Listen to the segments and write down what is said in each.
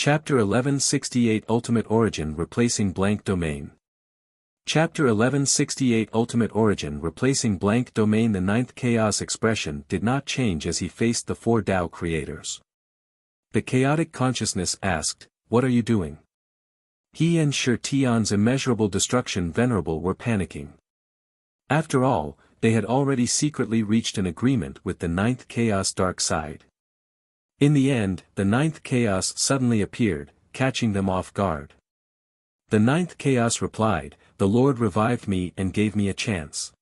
Chapter 1168 Ultimate Origin Replacing Blank Domain. Chapter 1168 Ultimate Origin Replacing Blank Domain. The ninth chaos expression did not change as he faced the four Tao creators. The chaotic consciousness asked, "What are you doing?" He and Shi Tian's immeasurable destruction venerable were panicking. After all, they had already secretly reached an agreement with the ninth chaos dark side. In the end, the ninth chaos suddenly appeared, catching them off guard. The ninth chaos replied, "The Lord revived me and gave me a chance.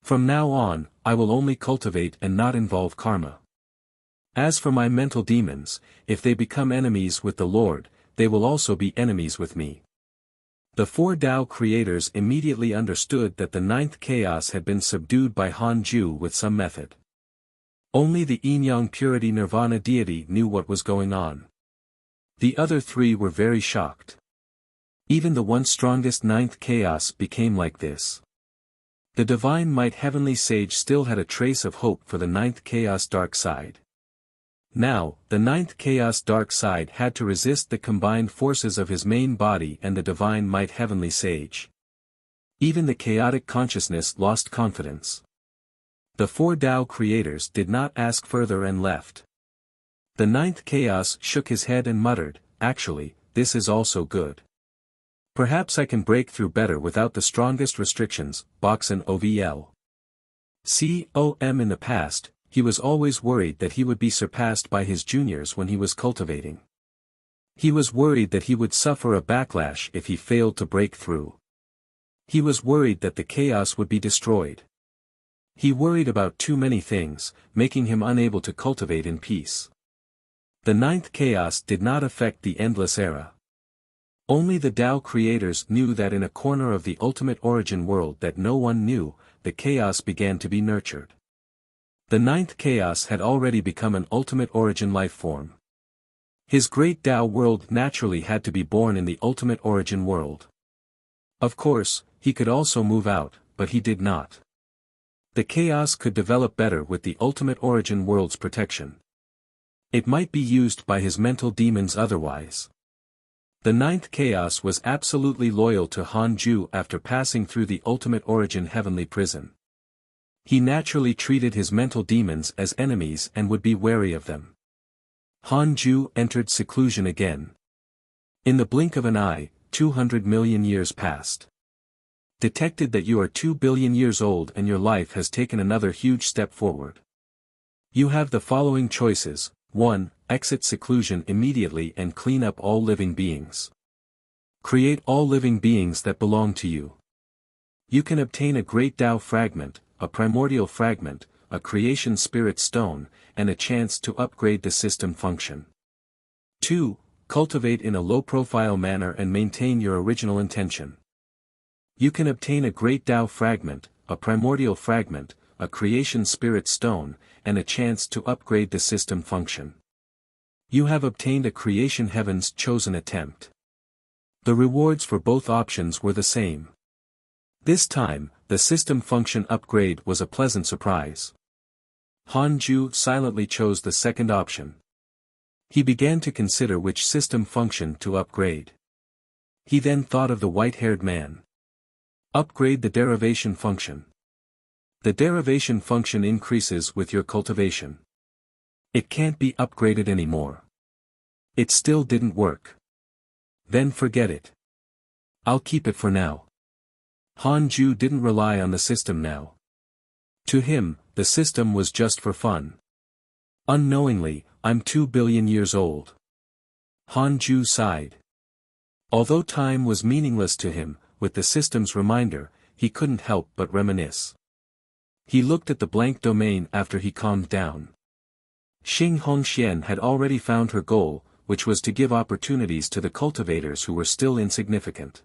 From now on, I will only cultivate and not involve karma. As for my mental demons, if they become enemies with the Lord, they will also be enemies with me." The four Tao creators immediately understood that the ninth chaos had been subdued by Hanju with some method. Only the Yin-Yang Purity Nirvana deity knew what was going on. The other three were very shocked. Even the once strongest ninth chaos became like this. The divine might heavenly sage still had a trace of hope for the ninth chaos dark side. Now, the ninth chaos dark side had to resist the combined forces of his main body and the divine might heavenly sage. Even the chaotic consciousness lost confidence. The four Tao creators did not ask further and left. The ninth chaos shook his head and muttered, "Actually, this is also good. Perhaps I can break through better without the strongest restrictions." Boxen OVL. In the past, he was always worried that he would be surpassed by his juniors when he was cultivating. He was worried that he would suffer a backlash if he failed to break through. He was worried that the chaos would be destroyed. He worried about too many things, making him unable to cultivate in peace. The ninth chaos did not affect the endless era. Only the Tao creators knew that in a corner of the ultimate origin world that no one knew, the chaos began to be nurtured. The ninth chaos had already become an ultimate origin life form. His great Tao world naturally had to be born in the ultimate origin world. Of course, he could also move out, but he did not. The chaos could develop better with the ultimate origin world's protection. It might be used by his mental demons otherwise. The ninth chaos was absolutely loyal to Hanju after passing through the ultimate origin heavenly prison. He naturally treated his mental demons as enemies and would be wary of them. Hanju entered seclusion again. In the blink of an eye, 200 million years passed. Detected that you are 2 billion years old and your life has taken another huge step forward. You have the following choices. 1. Exit seclusion immediately and clean up all living beings. Create all living beings that belong to you. You can obtain a great Tao fragment, a primordial fragment, a creation spirit stone, and a chance to upgrade the system function. 2. Cultivate in a low-profile manner and maintain your original intention. You can obtain a great Tao fragment, a primordial fragment, a creation spirit stone, and a chance to upgrade the system function. You have obtained a creation heaven's chosen attempt. The rewards for both options were the same. This time, the system function upgrade was a pleasant surprise. Hanju silently chose the second option. He began to consider which system function to upgrade. He then thought of the white-haired man. Upgrade the derivation function. The derivation function increases with your cultivation. It can't be upgraded anymore. It still didn't work. Then forget it. I'll keep it for now. Hanju didn't rely on the system now. To him, the system was just for fun. Unknowingly, I'm 2 billion years old. Hanju sighed. Although time was meaningless to him, with the system's reminder, he couldn't help but reminisce. He looked at the blank domain after he calmed down. Xing Hongxian had already found her goal, which was to give opportunities to the cultivators who were still insignificant.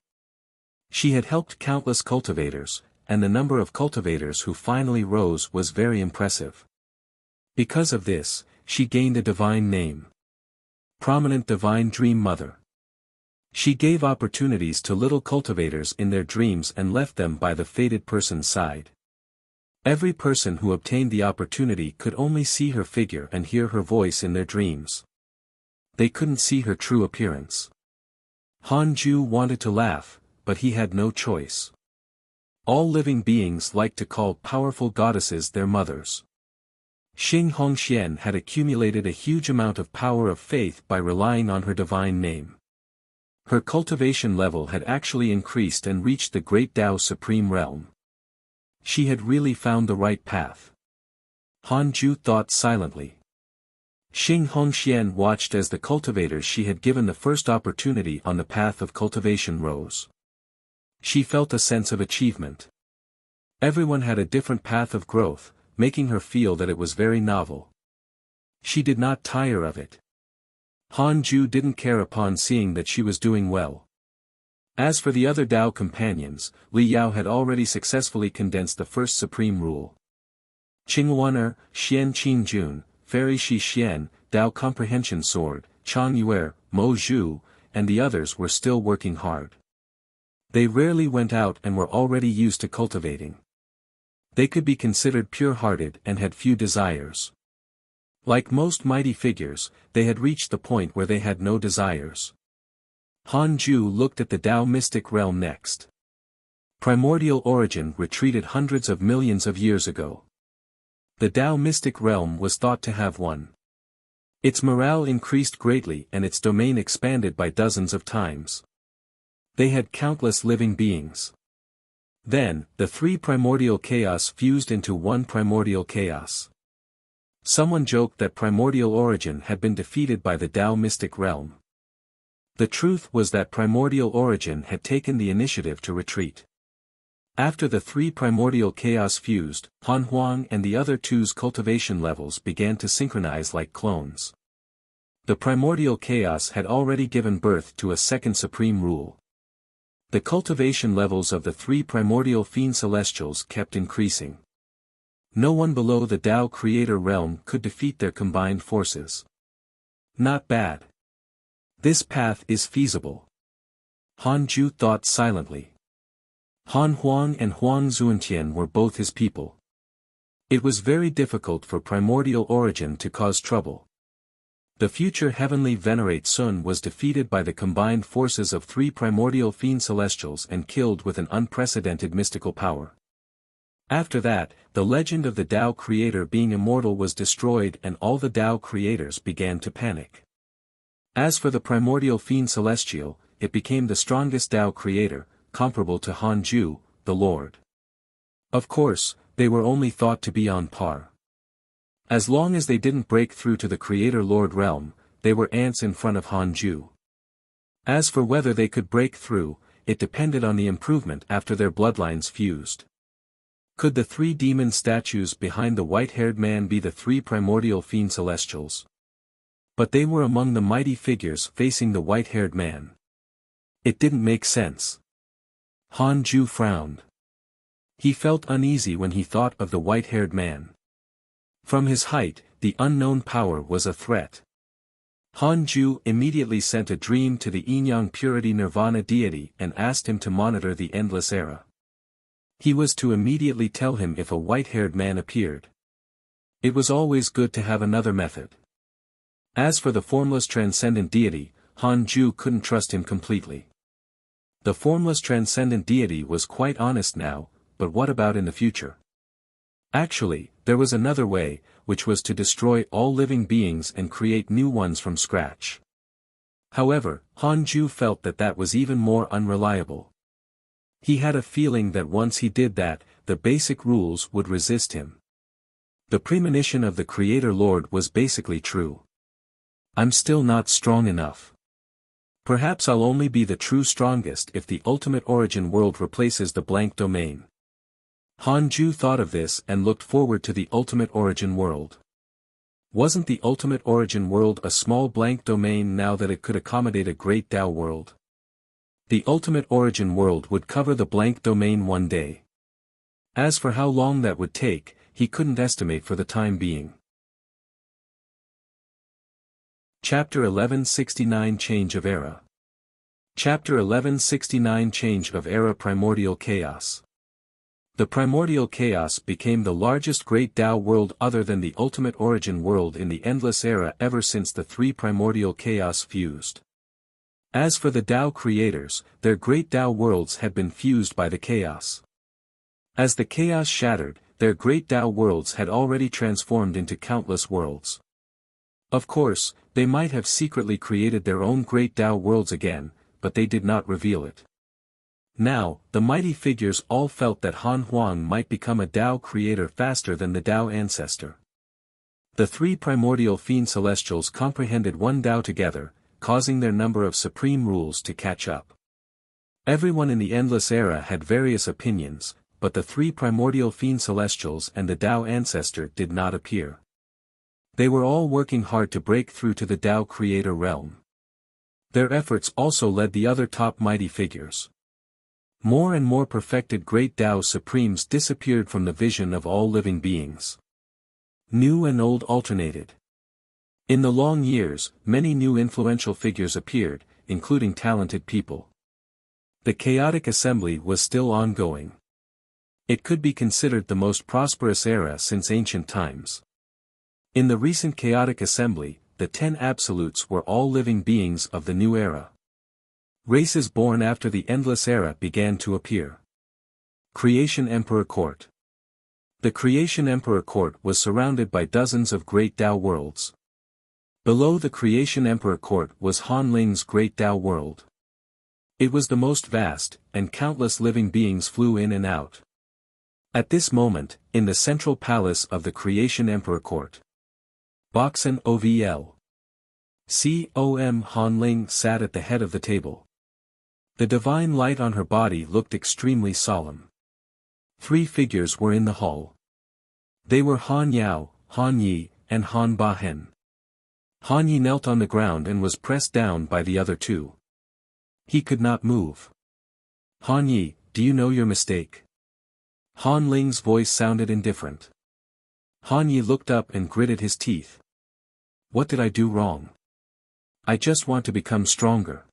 She had helped countless cultivators, and the number of cultivators who finally rose was very impressive. Because of this, she gained a divine name. Prominent Divine Dream Mother. She gave opportunities to little cultivators in their dreams and left them by the fated person's side. Every person who obtained the opportunity could only see her figure and hear her voice in their dreams. They couldn't see her true appearance. Hanju wanted to laugh, but he had no choice. All living beings like to call powerful goddesses their mothers. Xing Hongxian had accumulated a huge amount of power of faith by relying on her divine name. Her cultivation level had actually increased and reached the Great Tao Supreme Realm. She had really found the right path. Hanju thought silently. Xing Hongxian watched as the cultivators she had given the first opportunity on the path of cultivation rose. She felt a sense of achievement. Everyone had a different path of growth, making her feel that it was very novel. She did not tire of it. Hanju didn't care upon seeing that she was doing well. As for the other Tao companions, Li Yao had already successfully condensed the first supreme rule. Qingwaner, Xian Qingjun, Fairy Shi Xian, Tao Comprehension Sword, Chang Yuer, Mo Zhu, and the others were still working hard. They rarely went out and were already used to cultivating. They could be considered pure-hearted and had few desires. Like most mighty figures, they had reached the point where they had no desires. Hanju looked at the Tao mystic realm next. Primordial origin retreated hundreds of millions of years ago. The Tao mystic realm was thought to have won. Its morale increased greatly and its domain expanded by dozens of times. They had countless living beings. Then, the three primordial chaos fused into one primordial chaos. Someone joked that primordial origin had been defeated by the Tao mystic realm. The truth was that primordial origin had taken the initiative to retreat. After the three primordial chaos fused, Han Huang and the other two's cultivation levels began to synchronize like clones. The primordial chaos had already given birth to a second supreme rule. The cultivation levels of the three primordial fiend celestials kept increasing. No one below the Tao creator realm could defeat their combined forces. Not bad. This path is feasible. Hanju thought silently. Han Huang and Huang Zuantian were both his people. It was very difficult for primordial origin to cause trouble. The future heavenly Venerate Sun was defeated by the combined forces of three primordial fiend celestials and killed with an unprecedented mystical power. After that, the legend of the Tao creator being immortal was destroyed and all the Tao creators began to panic. As for the primordial fiend celestial, it became the strongest Tao creator, comparable to Hanju, the Lord. Of course, they were only thought to be on par. As long as they didn't break through to the Creator-Lord realm, they were ants in front of Hanju. As for whether they could break through, it depended on the improvement after their bloodlines fused. Could the three demon statues behind the white-haired man be the three primordial fiend celestials? But they were among the mighty figures facing the white-haired man. It didn't make sense. Hanju frowned. He felt uneasy when he thought of the white-haired man. From his height, the unknown power was a threat. Hanju immediately sent a dream to the Yin-Yang Purity Nirvana deity and asked him to monitor the endless era. He was to immediately tell him if a white-haired man appeared. It was always good to have another method. As for the formless transcendent deity, Hanju couldn't trust him completely. The formless transcendent deity was quite honest now, but what about in the future? Actually, there was another way, which was to destroy all living beings and create new ones from scratch. However, Hanju felt that that was even more unreliable. He had a feeling that once he did that, the basic rules would resist him. The premonition of the Creator Lord was basically true. I'm still not strong enough. Perhaps I'll only be the true strongest if the ultimate origin world replaces the blank domain. Hanju thought of this and looked forward to the ultimate origin world. Wasn't the ultimate origin world a small blank domain now that it could accommodate a great Tao world? The ultimate origin world would cover the blank domain one day. As for how long that would take, he couldn't estimate for the time being. Chapter 1169 Change of Era. Chapter 1169 Change of Era Primordial Chaos. The primordial chaos became the largest great Tao world other than the ultimate origin world in the endless era ever since the three primordial chaos fused. As for the Tao creators, their great Tao worlds had been fused by the chaos. As the chaos shattered, their great Tao worlds had already transformed into countless worlds. Of course, they might have secretly created their own great Tao worlds again, but they did not reveal it. Now, the mighty figures all felt that Han Huang might become a Tao creator faster than the Tao ancestor. The three primordial fiend celestials comprehended one Tao together, causing their number of supreme rules to catch up. Everyone in the endless era had various opinions, but the three primordial fiend celestials and the Tao ancestor did not appear. They were all working hard to break through to the Tao creator realm. Their efforts also led the other top mighty figures. More and more perfected great Tao supremes disappeared from the vision of all living beings. New and old alternated. In the long years, many new influential figures appeared, including talented people. The chaotic assembly was still ongoing. It could be considered the most prosperous era since ancient times. In the recent chaotic assembly, the 10 absolutes were all living beings of the new era. Races born after the endless era began to appear. Creation Emperor Court. The Creation Emperor Court was surrounded by dozens of great Tao worlds. Below the Creation Emperor Court was Han Ling's great Tao world. It was the most vast, and countless living beings flew in and out. At this moment, in the central palace of the Creation Emperor Court, Boxen OVL. Com Han Ling sat at the head of the table. The divine light on her body looked extremely solemn. Three figures were in the hall. They were Han Yao, Han Yi, and Han Ba Hen. Han Yi knelt on the ground and was pressed down by the other two. He could not move. Han Yi, do you know your mistake? Han Ling's voice sounded indifferent. Han Yi looked up and gritted his teeth. What did I do wrong? I just want to become stronger.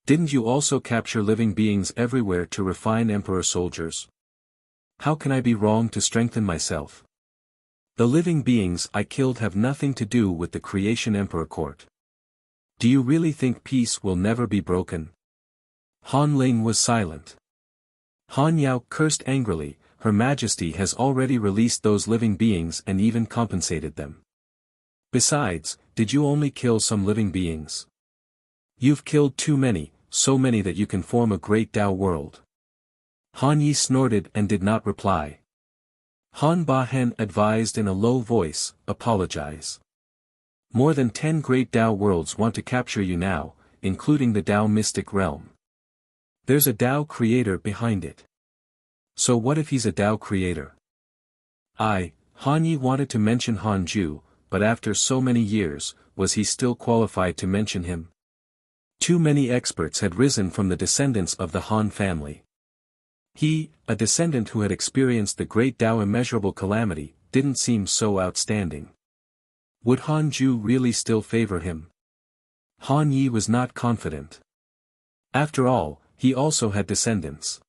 Didn't you also capture living beings everywhere to refine emperor soldiers? How can I be wrong to strengthen myself? The living beings I killed have nothing to do with the Creation Emperor Court. Do you really think peace will never be broken? Han Ling was silent. Han Yao cursed angrily, Her Majesty has already released those living beings and even compensated them. Besides, did you only kill some living beings? You've killed too many, so many that you can form a great Tao world. Han Yi snorted and did not reply. Han Ba Hen advised in a low voice, apologize. More than 10 great Tao worlds want to capture you now, including the Tao mystic realm. There's a Tao creator behind it. So what if he's a Tao creator? Han Yi wanted to mention Han Ju, but after so many years, was he still qualified to mention him? Too many experts had risen from the descendants of the Han family. He, a descendant who had experienced the great Tao immeasurable calamity, didn't seem so outstanding. Would Han Ju really still favor him? Han Yi was not confident. After all, he also had descendants.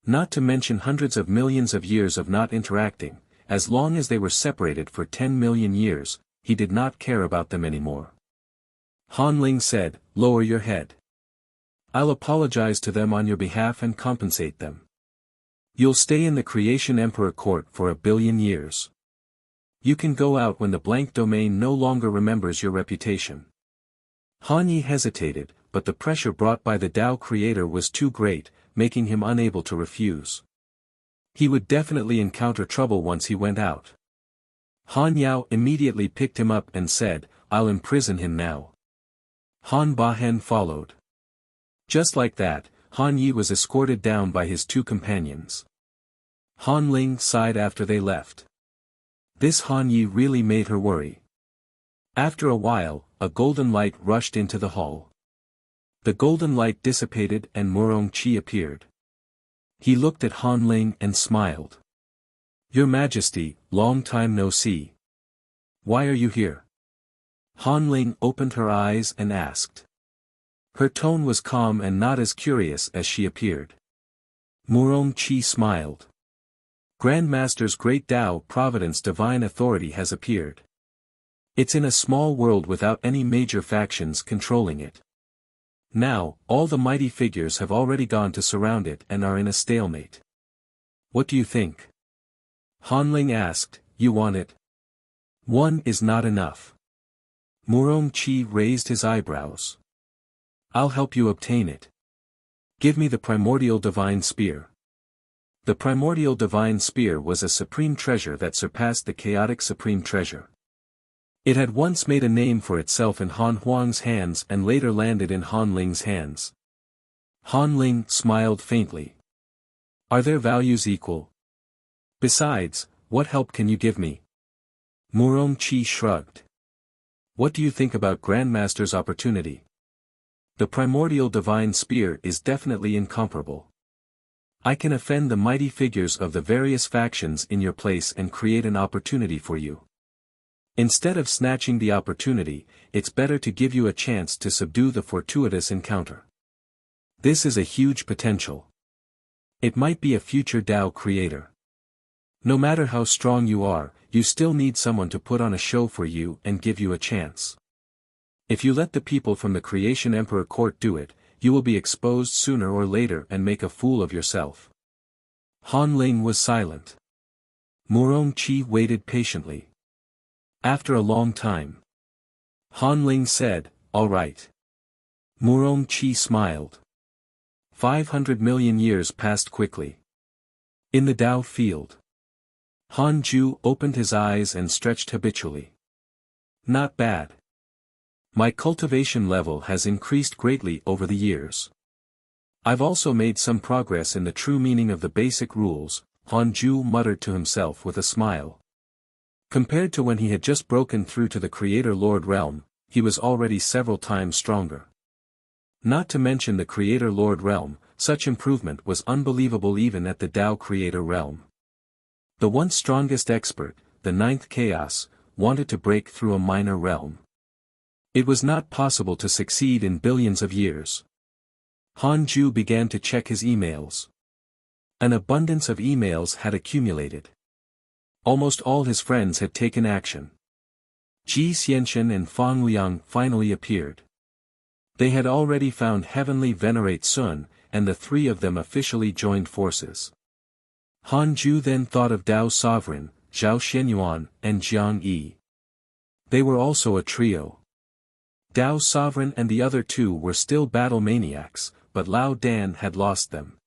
Not to mention hundreds of millions of years of not interacting, as long as they were separated for 10 million years, he did not care about them anymore. Han Ling said, lower your head. I'll apologize to them on your behalf and compensate them. You'll stay in the Creation Emperor Court for 1 billion years. You can go out when the blank domain no longer remembers your reputation. Han Yi hesitated, but the pressure brought by the Tao creator was too great, making him unable to refuse. He would definitely encounter trouble once he went out. Han Yao immediately picked him up and said, I'll imprison him now. Han Ba Hen followed. Just like that, Han Yi was escorted down by his two companions. Han Ling sighed after they left. This Han Yi really made her worry. After a while, a golden light rushed into the hall. The golden light dissipated and Murong Qi appeared. He looked at Han Ling and smiled. Your Majesty, long time no see. Why are you here? Han Ling opened her eyes and asked. Her tone was calm and not as curious as she appeared. Murong Qi smiled. Grandmaster's great Tao Providence divine authority has appeared. It's in a small world without any major factions controlling it. Now, all the mighty figures have already gone to surround it and are in a stalemate. What do you think? Hanling asked, you want it? One is not enough. Murong-chi raised his eyebrows. I'll help you obtain it. Give me the primordial divine spear. The primordial divine spear was a supreme treasure that surpassed the chaotic supreme treasure. It had once made a name for itself in Han Huang's hands and later landed in Han Ling's hands. Han Ling smiled faintly. Are their values equal? Besides, what help can you give me? Murong-chi shrugged. What do you think about Grandmaster's opportunity? The primordial divine spear is definitely incomparable. I can offend the mighty figures of the various factions in your place and create an opportunity for you. Instead of snatching the opportunity, it's better to give you a chance to subdue the fortuitous encounter. This is a huge potential. It might be a future Tao creator. No matter how strong you are, you still need someone to put on a show for you and give you a chance. If you let the people from the Creation Emperor Court do it, you will be exposed sooner or later and make a fool of yourself. Han Ling was silent. Murong-chi waited patiently. After a long time, Han Ling said, all right. Murong-chi smiled. 500 million years passed quickly. In the Tao field, Han Ju opened his eyes and stretched habitually. Not bad. My cultivation level has increased greatly over the years. I've also made some progress in the true meaning of the basic rules, Han Ju muttered to himself with a smile. Compared to when he had just broken through to the Creator Lord realm, he was already several times stronger. Not to mention the Creator Lord realm, such improvement was unbelievable even at the Tao Creator realm. The once strongest expert, the ninth chaos, wanted to break through a minor realm. It was not possible to succeed in billions of years. Han Ju began to check his emails. An abundance of emails had accumulated. Almost all his friends had taken action. Ji Xianxian and Fang Liang finally appeared. They had already found Heavenly Venerate Sun, and the three of them officially joined forces. Han Ju then thought of Dao Sovereign, Zhao Xianyuan, and Jiang Yi. They were also a trio. Dao Sovereign and the other two were still battle maniacs, but Lao Dan had lost them.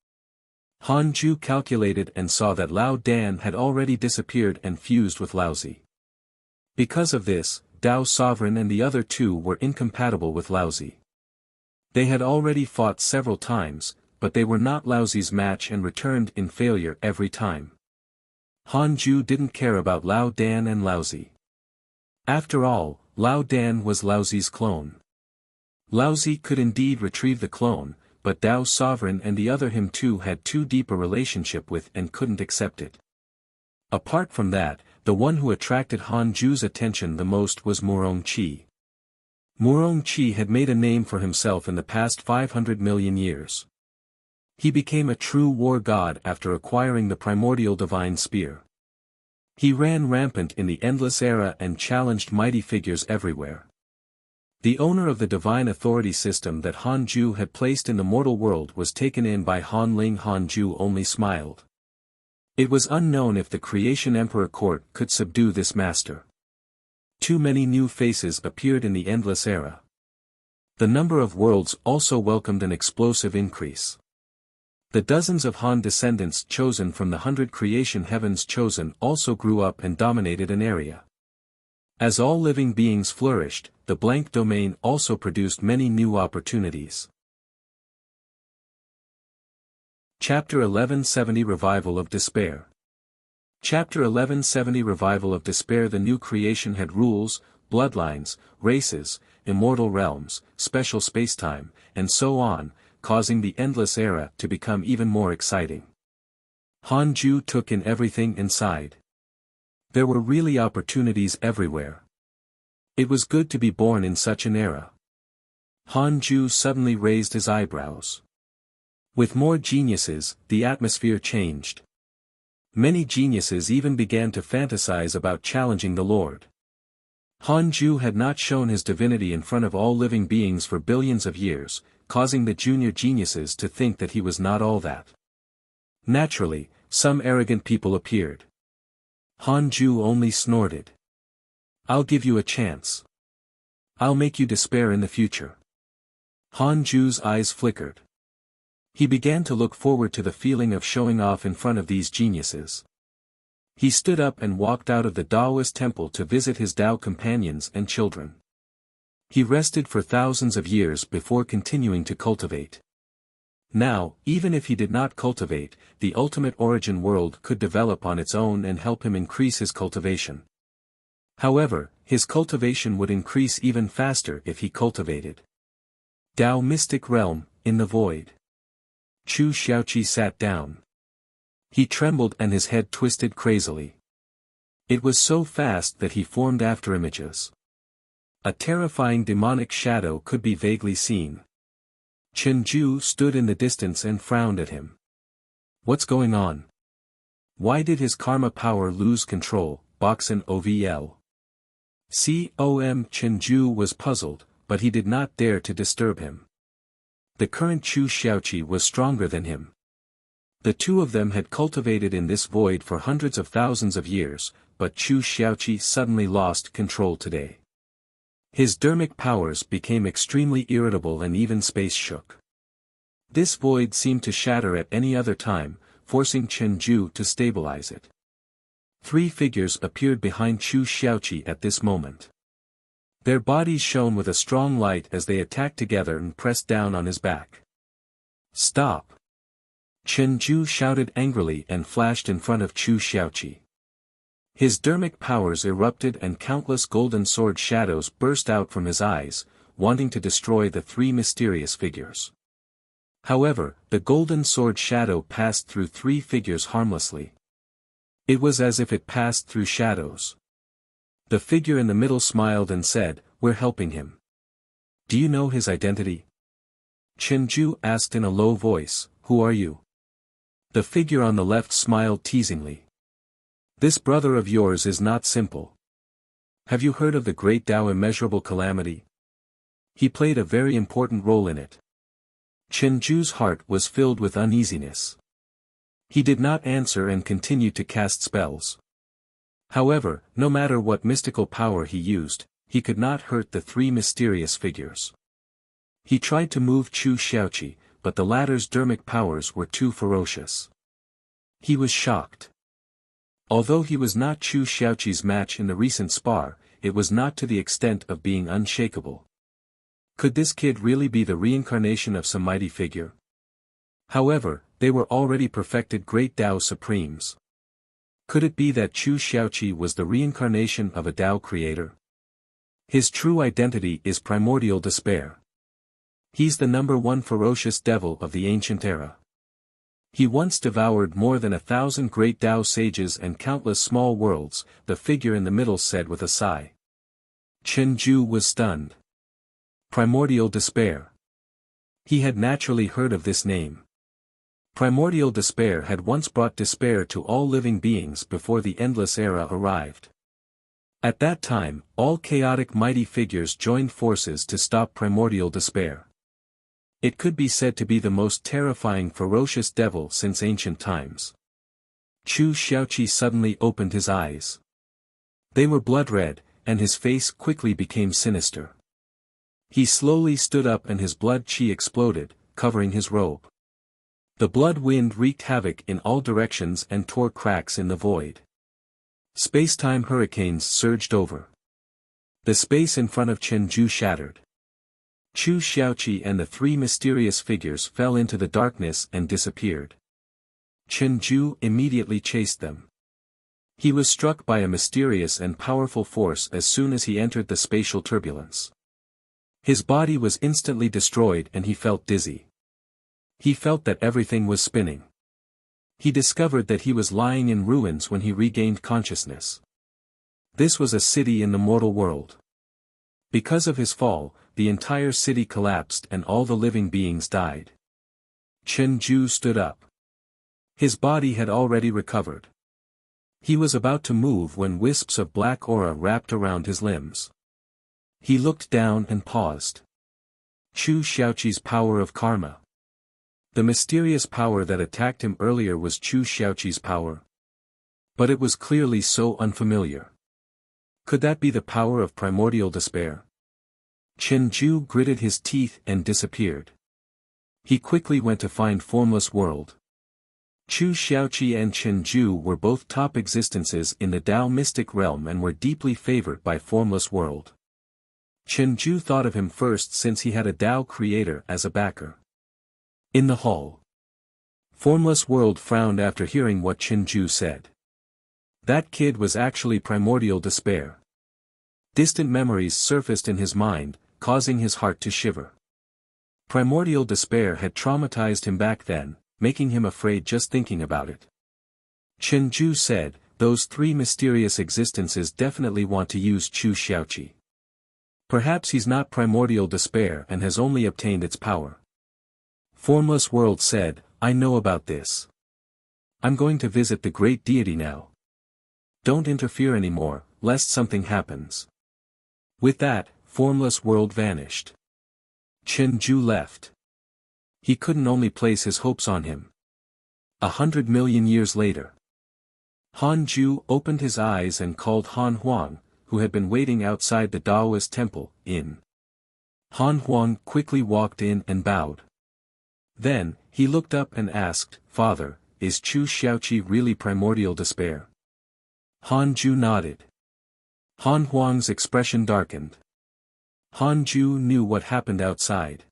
Han Ju calculated and saw that Lao Dan had already disappeared and fused with Laozi. Because of this, Dao Sovereign and the other two were incompatible with Laozi. They had already fought several times, but they were not Laozi's match and returned in failure every time. Han Ju didn't care about Lao Dan and Laozi. After all, Lao Dan was Laozi's clone. Laozi could indeed retrieve the clone, but Dao Sovereign and the other him too had too deep a relationship with and couldn't accept it. Apart from that, the one who attracted Han Ju's attention the most was Murong-chi. Murong-chi had made a name for himself in the past 500 million years. He became a true war god after acquiring the primordial divine spear. He ran rampant in the endless era and challenged mighty figures everywhere. The owner of the divine authority system that Han Ju had placed in the mortal world was taken in by Han Ling. Han Ju only smiled. It was unknown if the Creation Emperor Court could subdue this master. Too many new faces appeared in the endless era. The number of worlds also welcomed an explosive increase. The dozens of Han descendants chosen from the 100 creation heavens chosen also grew up and dominated an area. As all living beings flourished, the blank domain also produced many new opportunities. Chapter 1170 Revival of Despair. Chapter 1170 Revival of Despair. The new creation had rules, bloodlines, races, immortal realms, special spacetime, and so on, causing the endless era to become even more exciting. Han Ju took in everything inside. There were really opportunities everywhere. It was good to be born in such an era. Han Ju suddenly raised his eyebrows. With more geniuses, the atmosphere changed. Many geniuses even began to fantasize about challenging the Lord. Hanju had not shown his divinity in front of all living beings for billions of years, causing the junior geniuses to think that he was not all that. Naturally, some arrogant people appeared. Hanju only snorted. "I'll give you a chance. I'll make you despair in the future." Hanju's eyes flickered. He began to look forward to the feeling of showing off in front of these geniuses. He stood up and walked out of the Taoist temple to visit his Tao companions and children. He rested for thousands of years before continuing to cultivate. Now, even if he did not cultivate, the ultimate origin world could develop on its own and help him increase his cultivation. However, his cultivation would increase even faster if he cultivated. Tao Mystic Realm, in the Void. Chu Xiaoqi sat down. He trembled and his head twisted crazily. It was so fast that he formed afterimages. A terrifying demonic shadow could be vaguely seen. Chenju stood in the distance and frowned at him. What's going on? Why did his karma power lose control? Boxen OVL. Chenju was puzzled, but he did not dare to disturb him. The current Chu Xiaoqi was stronger than him. The two of them had cultivated in this void for hundreds of thousands of years, but Chu Xiaoqi suddenly lost control today. His dermic powers became extremely irritable and even space shook. This void seemed to shatter at any other time, forcing Chenju to stabilize it. Three figures appeared behind Chu Xiaoqi at this moment. Their bodies shone with a strong light as they attacked together and pressed down on his back. "Stop!" Chenju shouted angrily and flashed in front of Chu Xiaoqi. His dermic powers erupted and countless golden sword shadows burst out from his eyes, wanting to destroy the three mysterious figures. However, the golden sword shadow passed through three figures harmlessly. It was as if it passed through shadows. The figure in the middle smiled and said, "We're helping him." "Do you know his identity?" Chenju asked in a low voice, "Who are you?" The figure on the left smiled teasingly. "This brother of yours is not simple. Have you heard of the great Tao immeasurable calamity? He played a very important role in it." Chenju's heart was filled with uneasiness. He did not answer and continued to cast spells. However, no matter what mystical power he used, he could not hurt the three mysterious figures. He tried to move Chu Xiaoqi, but the latter's dermic powers were too ferocious. He was shocked. Although he was not Chu Xiaoqi's match in the recent spar, it was not to the extent of being unshakable. Could this kid really be the reincarnation of some mighty figure? However, they were already perfected great Tao supremes. Could it be that Chu Xiaoqi was the reincarnation of a Tao creator? His true identity is primordial despair. He's the #1 ferocious devil of the ancient era. He once devoured more than 1,000 great Tao sages and countless small worlds, the figure in the middle said with a sigh. Chenju was stunned. Primordial despair. He had naturally heard of this name. Primordial despair had once brought despair to all living beings before the endless era arrived. At that time, all chaotic mighty figures joined forces to stop primordial despair. It could be said to be the most terrifying ferocious devil since ancient times. Chu Xiaoqi suddenly opened his eyes. They were blood red, and his face quickly became sinister. He slowly stood up and his blood qi exploded, covering his robe. The blood wind wreaked havoc in all directions and tore cracks in the void. Space-time hurricanes surged over. The space in front of Chenju shattered. Chu Xiaoqi and the three mysterious figures fell into the darkness and disappeared. Chenju immediately chased them. He was struck by a mysterious and powerful force as soon as he entered the spatial turbulence. His body was instantly destroyed and he felt dizzy. He felt that everything was spinning. He discovered that he was lying in ruins when he regained consciousness. This was a city in the mortal world. Because of his fall, the entire city collapsed and all the living beings died. Chenju stood up. His body had already recovered. He was about to move when wisps of black aura wrapped around his limbs. He looked down and paused. Chu Xiaoqi's power of karma. The mysterious power that attacked him earlier was Chu Xiaoqi's power. But it was clearly so unfamiliar. Could that be the power of primordial despair? Chen Ju gritted his teeth and disappeared. He quickly went to find Formless World. Chu Xiaoqi and Chen Ju were both top existences in the Tao mystic realm and were deeply favored by Formless World. Chen Ju thought of him first since he had a Tao creator as a backer. In the hall, Formless World frowned after hearing what Chen Ju said. That kid was actually primordial despair. Distant memories surfaced in his mind, causing his heart to shiver. Primordial despair had traumatized him back then, making him afraid just thinking about it. Chen Ju said, those three mysterious existences definitely want to use Chu Xiaoqi. Perhaps he's not primordial despair and has only obtained its power. Formless World said, I know about this. I'm going to visit the great deity now. Don't interfere anymore, lest something happens. With that, Formless World vanished. Chen Ju left. He couldn't only place his hopes on him. 100 million years later. Han Ju opened his eyes and called Han Huang, who had been waiting outside the Daoist temple, in. Han Huang quickly walked in and bowed. Then, he looked up and asked, Father, is Chu Xiaoqi really primordial despair? Han Ju nodded. Han Huang's expression darkened. Han Ju knew what happened outside.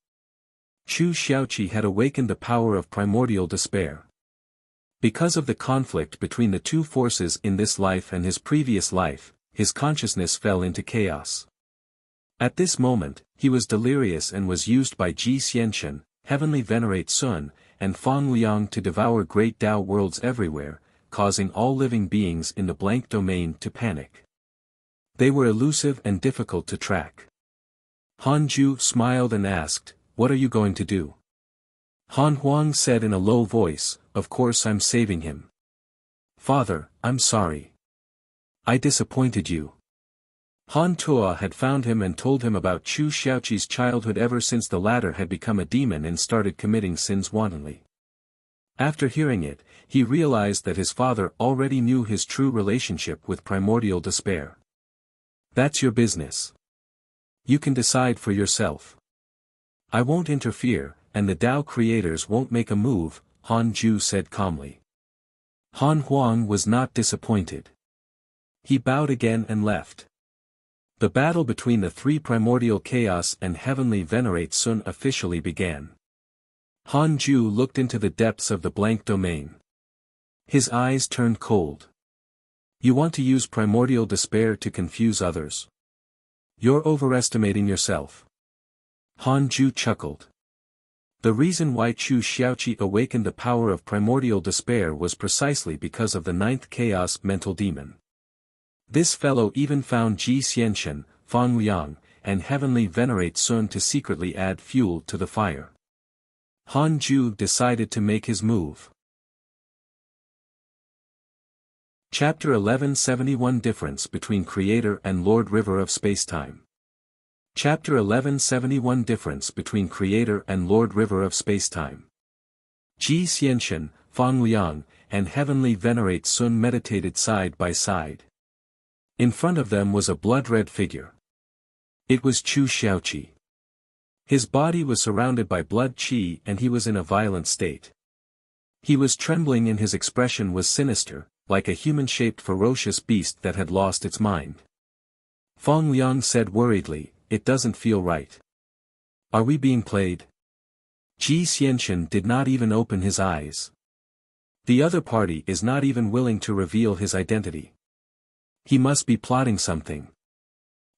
Chu Xiaoqi had awakened the power of primordial despair. Because of the conflict between the two forces in this life and his previous life, his consciousness fell into chaos. At this moment, he was delirious and was used by Ji Xianchen, Heavenly Venerate Sun, and Fang Liang to devour great Tao worlds everywhere, causing all living beings in the blank domain to panic. They were elusive and difficult to track. Han Ju smiled and asked, What are you going to do? Han Huang said in a low voice, Of course I'm saving him. Father, I'm sorry. I disappointed you. Han Tua had found him and told him about Chu Xiaoqi's childhood ever since the latter had become a demon and started committing sins wantonly. After hearing it, he realized that his father already knew his true relationship with primordial despair. That's your business. You can decide for yourself. I won't interfere, and the Tao creators won't make a move, Han Ju said calmly. Han Huang was not disappointed. He bowed again and left. The battle between the three primordial chaos and heavenly venerate Sun officially began. Han Ju looked into the depths of the blank domain. His eyes turned cold. You want to use primordial despair to confuse others? You're overestimating yourself. Han Ju chuckled. The reason why Chu Xiaoqi awakened the power of primordial despair was precisely because of the ninth chaos mental demon. This fellow even found Ji Xianchen, Fang Liang, and Heavenly Venerate Sun to secretly add fuel to the fire. Han Ju decided to make his move. Chapter 1171 Difference between Creator and Lord River of Spacetime. Chapter 1171 Difference between Creator and Lord River of Spacetime. Ji Xianchen, Fang Liang, and Heavenly Venerate Sun meditated side by side. In front of them was a blood-red figure. It was Chu Xiaoqi. His body was surrounded by blood qi and he was in a violent state. He was trembling and his expression was sinister, like a human-shaped ferocious beast that had lost its mind. Fang Liang said worriedly, It doesn't feel right. Are we being played? Ji Xianchen did not even open his eyes. The other party is not even willing to reveal his identity. He must be plotting something.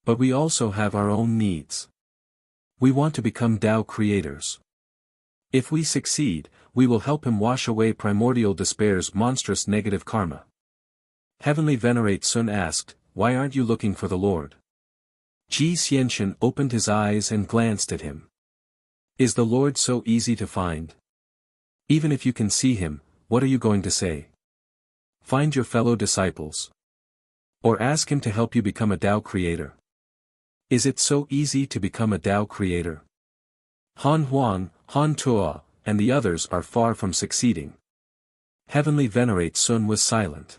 But we also have our own needs. We want to become Tao creators. If we succeed, we will help him wash away primordial despair's monstrous negative karma. Heavenly Venerate Sun asked, Why aren't you looking for the Lord? Ji Xianchen opened his eyes and glanced at him. Is the Lord so easy to find? Even if you can see him, what are you going to say? Find your fellow disciples. Or ask him to help you become a Tao creator. Is it so easy to become a Tao creator? Han Huang, Han Tuo, and the others are far from succeeding. Heavenly Venerate Sun was silent.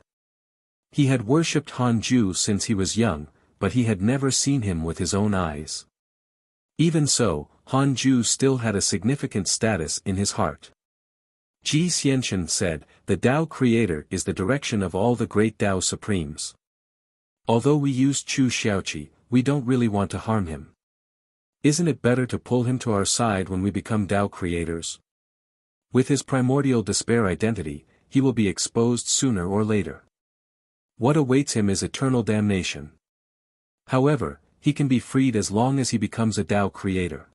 He had worshipped Han Ju since he was young, but he had never seen him with his own eyes. Even so, Han Ju still had a significant status in his heart. Ji Xianxian said, "The Tao Creator is the direction of all the great Tao Supremes. Although we use Chu Xiaoqi, we don't really want to harm him. Isn't it better to pull him to our side when we become Tao creators? With his primordial despair identity, he will be exposed sooner or later. What awaits him is eternal damnation. However, he can be freed as long as he becomes a Tao creator."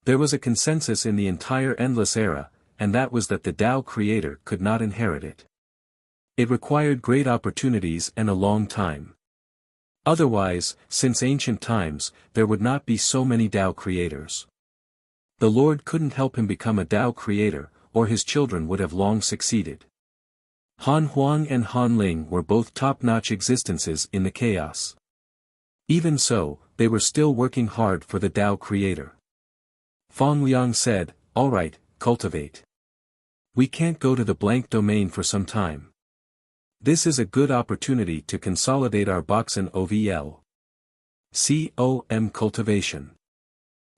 There was a consensus in the entire endless era, and that was that the Tao creator could not inherit it. It required great opportunities and a long time. Otherwise, since ancient times, there would not be so many Tao creators. The Lord couldn't help him become a Tao creator, or his children would have long succeeded. Han Huang and Han Ling were both top-notch existences in the chaos. Even so, they were still working hard for the Tao creator. Fang Liang said, "All right, cultivate. We can't go to the blank domain for some time. This is a good opportunity to consolidate our Boxen OVL. COM cultivation.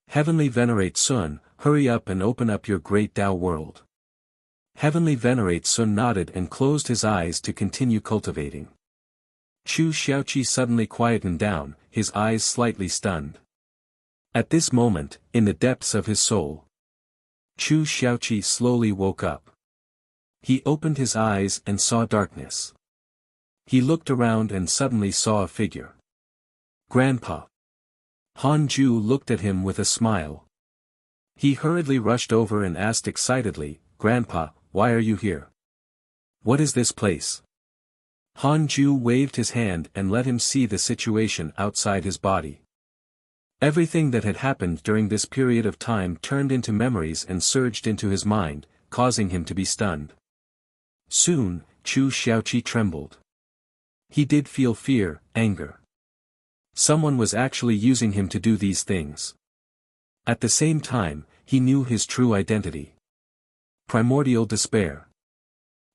Heavenly Venerate Sun, hurry up and open up your great Tao world." Heavenly Venerate Sun nodded and closed his eyes to continue cultivating. Chu Xiaoqi suddenly quietened down, his eyes slightly stunned. At this moment, in the depths of his soul, Chu Xiaoqi slowly woke up. He opened his eyes and saw darkness. He looked around and suddenly saw a figure. "Grandpa." Han Ju looked at him with a smile. He hurriedly rushed over and asked excitedly, "Grandpa, why are you here? What is this place?" Han Ju waved his hand and let him see the situation outside his body. Everything that had happened during this period of time turned into memories and surged into his mind, causing him to be stunned. Soon, Chu Xiaoqi trembled. He did feel fear, anger. Someone was actually using him to do these things. At the same time, he knew his true identity. Primordial despair.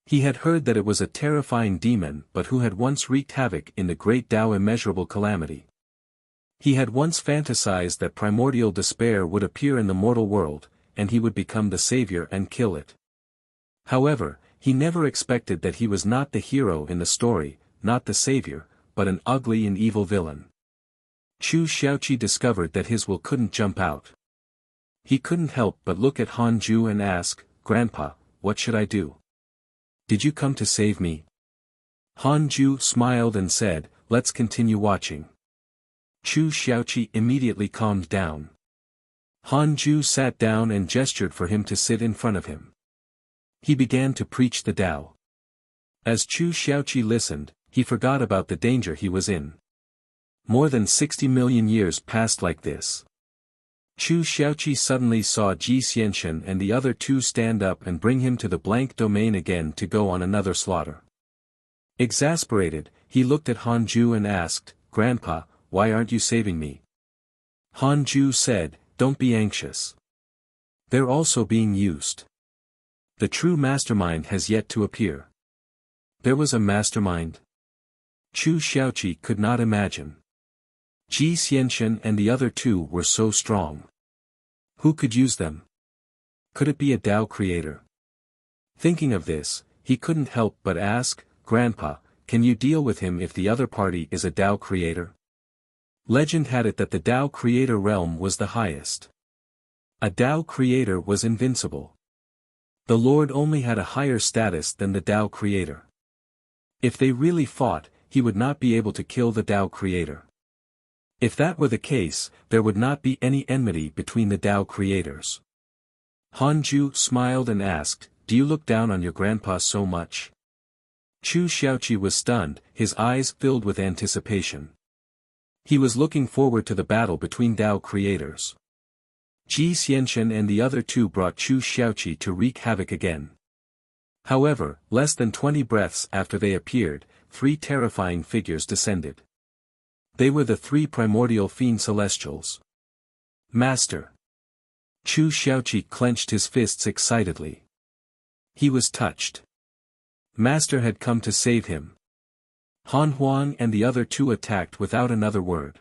He had heard that it was a terrifying demon but who had once wreaked havoc in the great Tao immeasurable calamity. He had once fantasized that primordial despair would appear in the mortal world, and he would become the savior and kill it. However, he never expected that he was not the hero in the story, not the savior, but an ugly and evil villain. Chu Xiaoqi discovered that his will couldn't jump out. He couldn't help but look at Han Ju and ask, "Grandpa, what should I do? Did you come to save me?" Han Ju smiled and said, "Let's continue watching." Chu Xiaoqi immediately calmed down. Han Ju sat down and gestured for him to sit in front of him. He began to preach the Tao. As Chu Xiaoqi listened, he forgot about the danger he was in. More than 60 million years passed like this. Chu Xiaoqi suddenly saw Ji Xianxian and the other two stand up and bring him to the blank domain again to go on another slaughter. Exasperated, he looked at Han Ju and asked, "Grandpa, why aren't you saving me?" Han Ju said, "Don't be anxious. They're also being used. The true mastermind has yet to appear." There was a mastermind? Chu Xiaoqi could not imagine. Ji Xianxian and the other two were so strong. Who could use them? Could it be a Tao creator? Thinking of this, he couldn't help but ask, "Grandpa, can you deal with him if the other party is a Tao creator?" Legend had it that the Tao creator realm was the highest. A Tao creator was invincible. The Lord only had a higher status than the Tao creator. If they really fought, he would not be able to kill the Tao creator. If that were the case, there would not be any enmity between the Tao creators. Han Ju smiled and asked, "Do you look down on your grandpa so much?" Chu Xiaoqi was stunned, his eyes filled with anticipation. He was looking forward to the battle between Tao creators. Ji Xianxian and the other two brought Chu Xiaoqi to wreak havoc again. However, less than 20 breaths after they appeared, 3 terrifying figures descended. They were the 3 primordial fiend celestials. Master. Chu Xiaoqi clenched his fists excitedly. He was touched. Master had come to save him. Han Huang and the other 2 attacked without another word.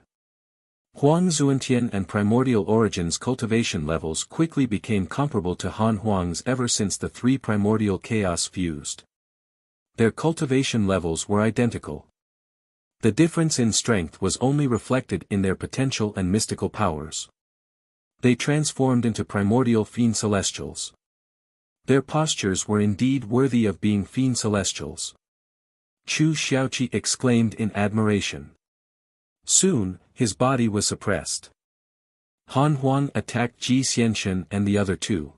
Huang Zuantian and Primordial Origin's cultivation levels quickly became comparable to Han Huang's ever since the 3 primordial chaos fused. Their cultivation levels were identical. The difference in strength was only reflected in their potential and mystical powers. They transformed into primordial fiend celestials. Their postures were indeed worthy of being fiend celestials. Chu Xiaoqi exclaimed in admiration. Soon, his body was suppressed. Han Huang attacked Ji Xianshan and the other 2.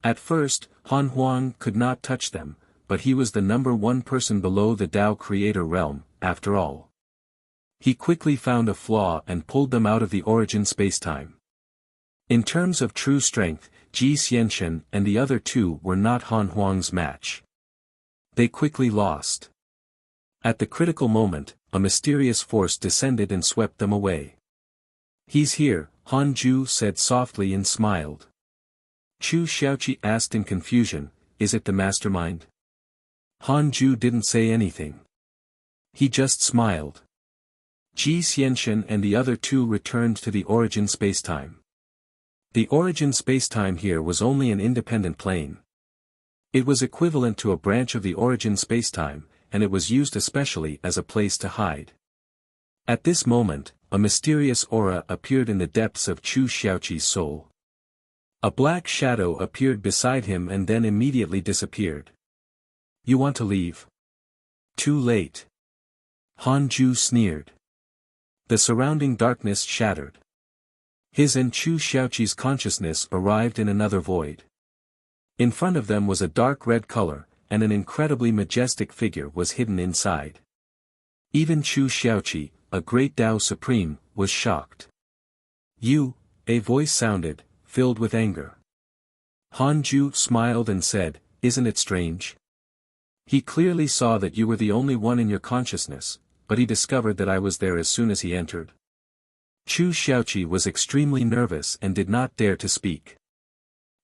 At first, Han Huang could not touch them, but he was the number 1 person below the Tao Creator realm, after all. He quickly found a flaw and pulled them out of the origin spacetime. In terms of true strength, Ji Xianshan and the other 2 were not Han Huang's match. They quickly lost. At the critical moment, a mysterious force descended and swept them away. He's here, Han Ju said softly and smiled. Chu Xiaoqi asked in confusion, is it the mastermind? Han Ju didn't say anything. He just smiled. Ji Xianshan and the other 2 returned to the origin spacetime. The origin spacetime here was only an independent plane. It was equivalent to a branch of the origin spacetime, and it was used especially as a place to hide. At this moment, a mysterious aura appeared in the depths of Chu Xiaoqi's soul. A black shadow appeared beside him and then immediately disappeared. You want to leave? Too late. Han Ju sneered. The surrounding darkness shattered. His and Chu Xiaoqi's consciousness arrived in another void. In front of them was a dark red color, and an incredibly majestic figure was hidden inside. Even Chu Xiaoqi, a great Tao Supreme, was shocked. You, a voice sounded, filled with anger. Han Ju smiled and said, isn't it strange? He clearly saw that you were the only one in your consciousness, but he discovered that I was there as soon as he entered. Chu Xiaoqi was extremely nervous and did not dare to speak.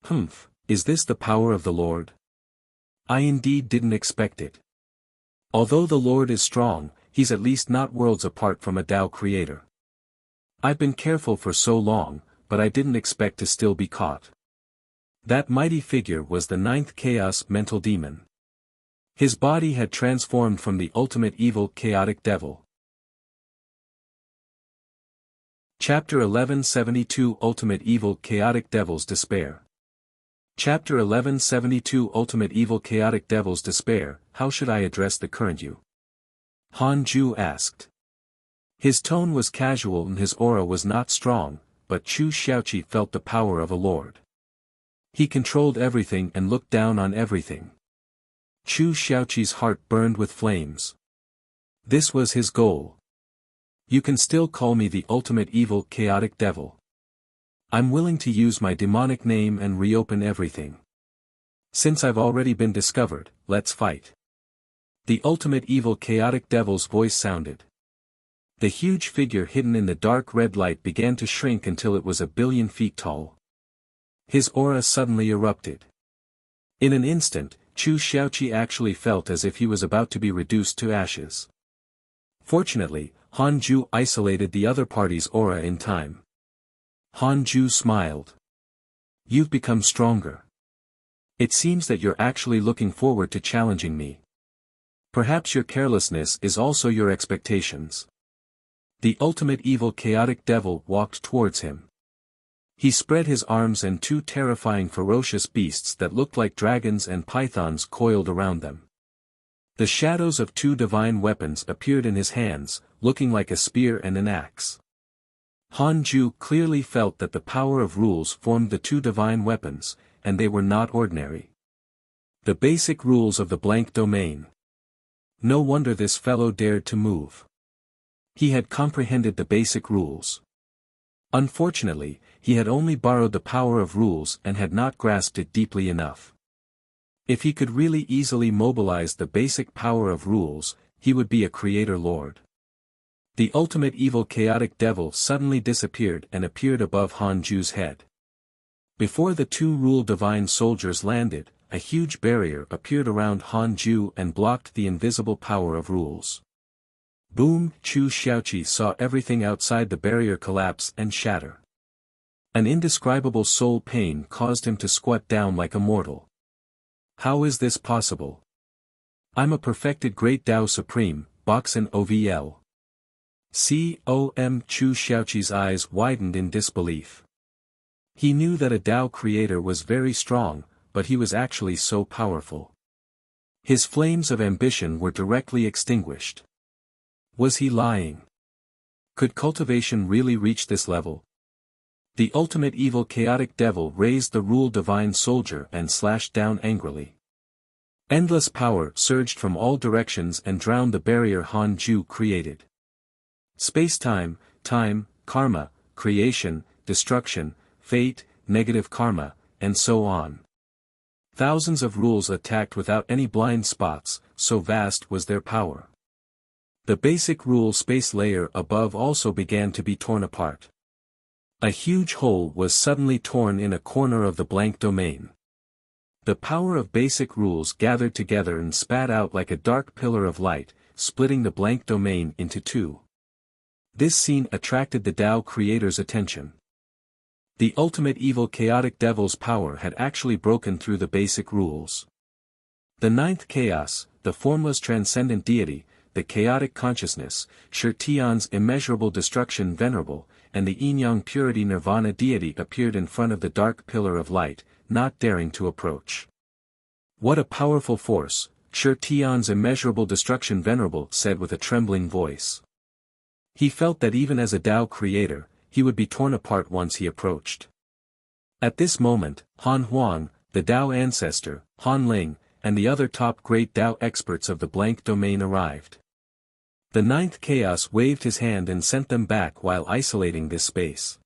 Humph, is this the power of the Lord? I indeed didn't expect it. Although the Lord is strong, he's at least not worlds apart from a Tao creator. I've been careful for so long, but I didn't expect to still be caught. That mighty figure was the 9th chaos mental demon. His body had transformed from the ultimate evil chaotic devil. Chapter 1172 Ultimate Evil Chaotic Devil's Despair. Chapter 1172 Ultimate Evil Chaotic Devil's Despair. How should I address the current you? Han Ju asked. His tone was casual and his aura was not strong, but Chu Xiaoqi felt the power of a lord. He controlled everything and looked down on everything. Chu Xiaoqi's heart burned with flames. This was his goal. You can still call me the ultimate evil chaotic devil. I'm willing to use my demonic name and reopen everything. Since I've already been discovered, let's fight. The ultimate evil chaotic devil's voice sounded. The huge figure hidden in the dark red light began to shrink until it was 1,000,000,000 feet tall. His aura suddenly erupted. In an instant, Chu Xiaoqi actually felt as if he was about to be reduced to ashes. Fortunately, Han Ju isolated the other party's aura in time. Han Ju smiled. You've become stronger. It seems that you're actually looking forward to challenging me. Perhaps your carelessness is also your expectations. The ultimate evil chaotic devil walked towards him. He spread his arms and 2 terrifying ferocious beasts that looked like dragons and pythons coiled around them. The shadows of 2 divine weapons appeared in his hands, looking like a spear and an axe. Han Ju clearly felt that the power of rules formed the 2 divine weapons, and they were not ordinary. The basic rules of the blank domain. No wonder this fellow dared to move. He had comprehended the basic rules. Unfortunately, he had only borrowed the power of rules and had not grasped it deeply enough. If he could really easily mobilize the basic power of rules, he would be a creator lord. The ultimate evil chaotic devil suddenly disappeared and appeared above Han Ju's head. Before the two rule divine soldiers landed, a huge barrier appeared around Han Ju and blocked the invisible power of rules. Boom! Chu Xiaoqi saw everything outside the barrier collapse and shatter. An indescribable soul pain caused him to squat down like a mortal. How is this possible? I'm a perfected great Tao Supreme, Boxen OVL. C.O.M. Chu Xiaoqi's eyes widened in disbelief. He knew that a Tao creator was very strong, but he was actually so powerful. His flames of ambition were directly extinguished. Was he lying? Could cultivation really reach this level? The ultimate evil chaotic devil raised the rule divine soldier and slashed down angrily. Endless power surged from all directions and drowned the barrier Han Ju created. Space-time, time, karma, creation, destruction, fate, negative karma, and so on. Thousands of rules attacked without any blind spots, so vast was their power. The basic rule space layer above also began to be torn apart. A huge hole was suddenly torn in a corner of the blank domain. The power of basic rules gathered together and spat out like a dark pillar of light, splitting the blank domain into two. This scene attracted the Tao creator's attention. The ultimate evil chaotic devil's power had actually broken through the basic rules. The ninth chaos, the formless transcendent deity, the chaotic consciousness, Shirtian's immeasurable destruction venerable, and the yin-yang purity nirvana deity appeared in front of the dark pillar of light, not daring to approach. What a powerful force, Shirtian's immeasurable destruction venerable said with a trembling voice. He felt that even as a Tao creator, he would be torn apart once he approached. At this moment, Han Huang, the Tao ancestor, Han Ling, and the other top great Tao experts of the blank domain arrived. The ninth chaos waved his hand and sent them back while isolating this space.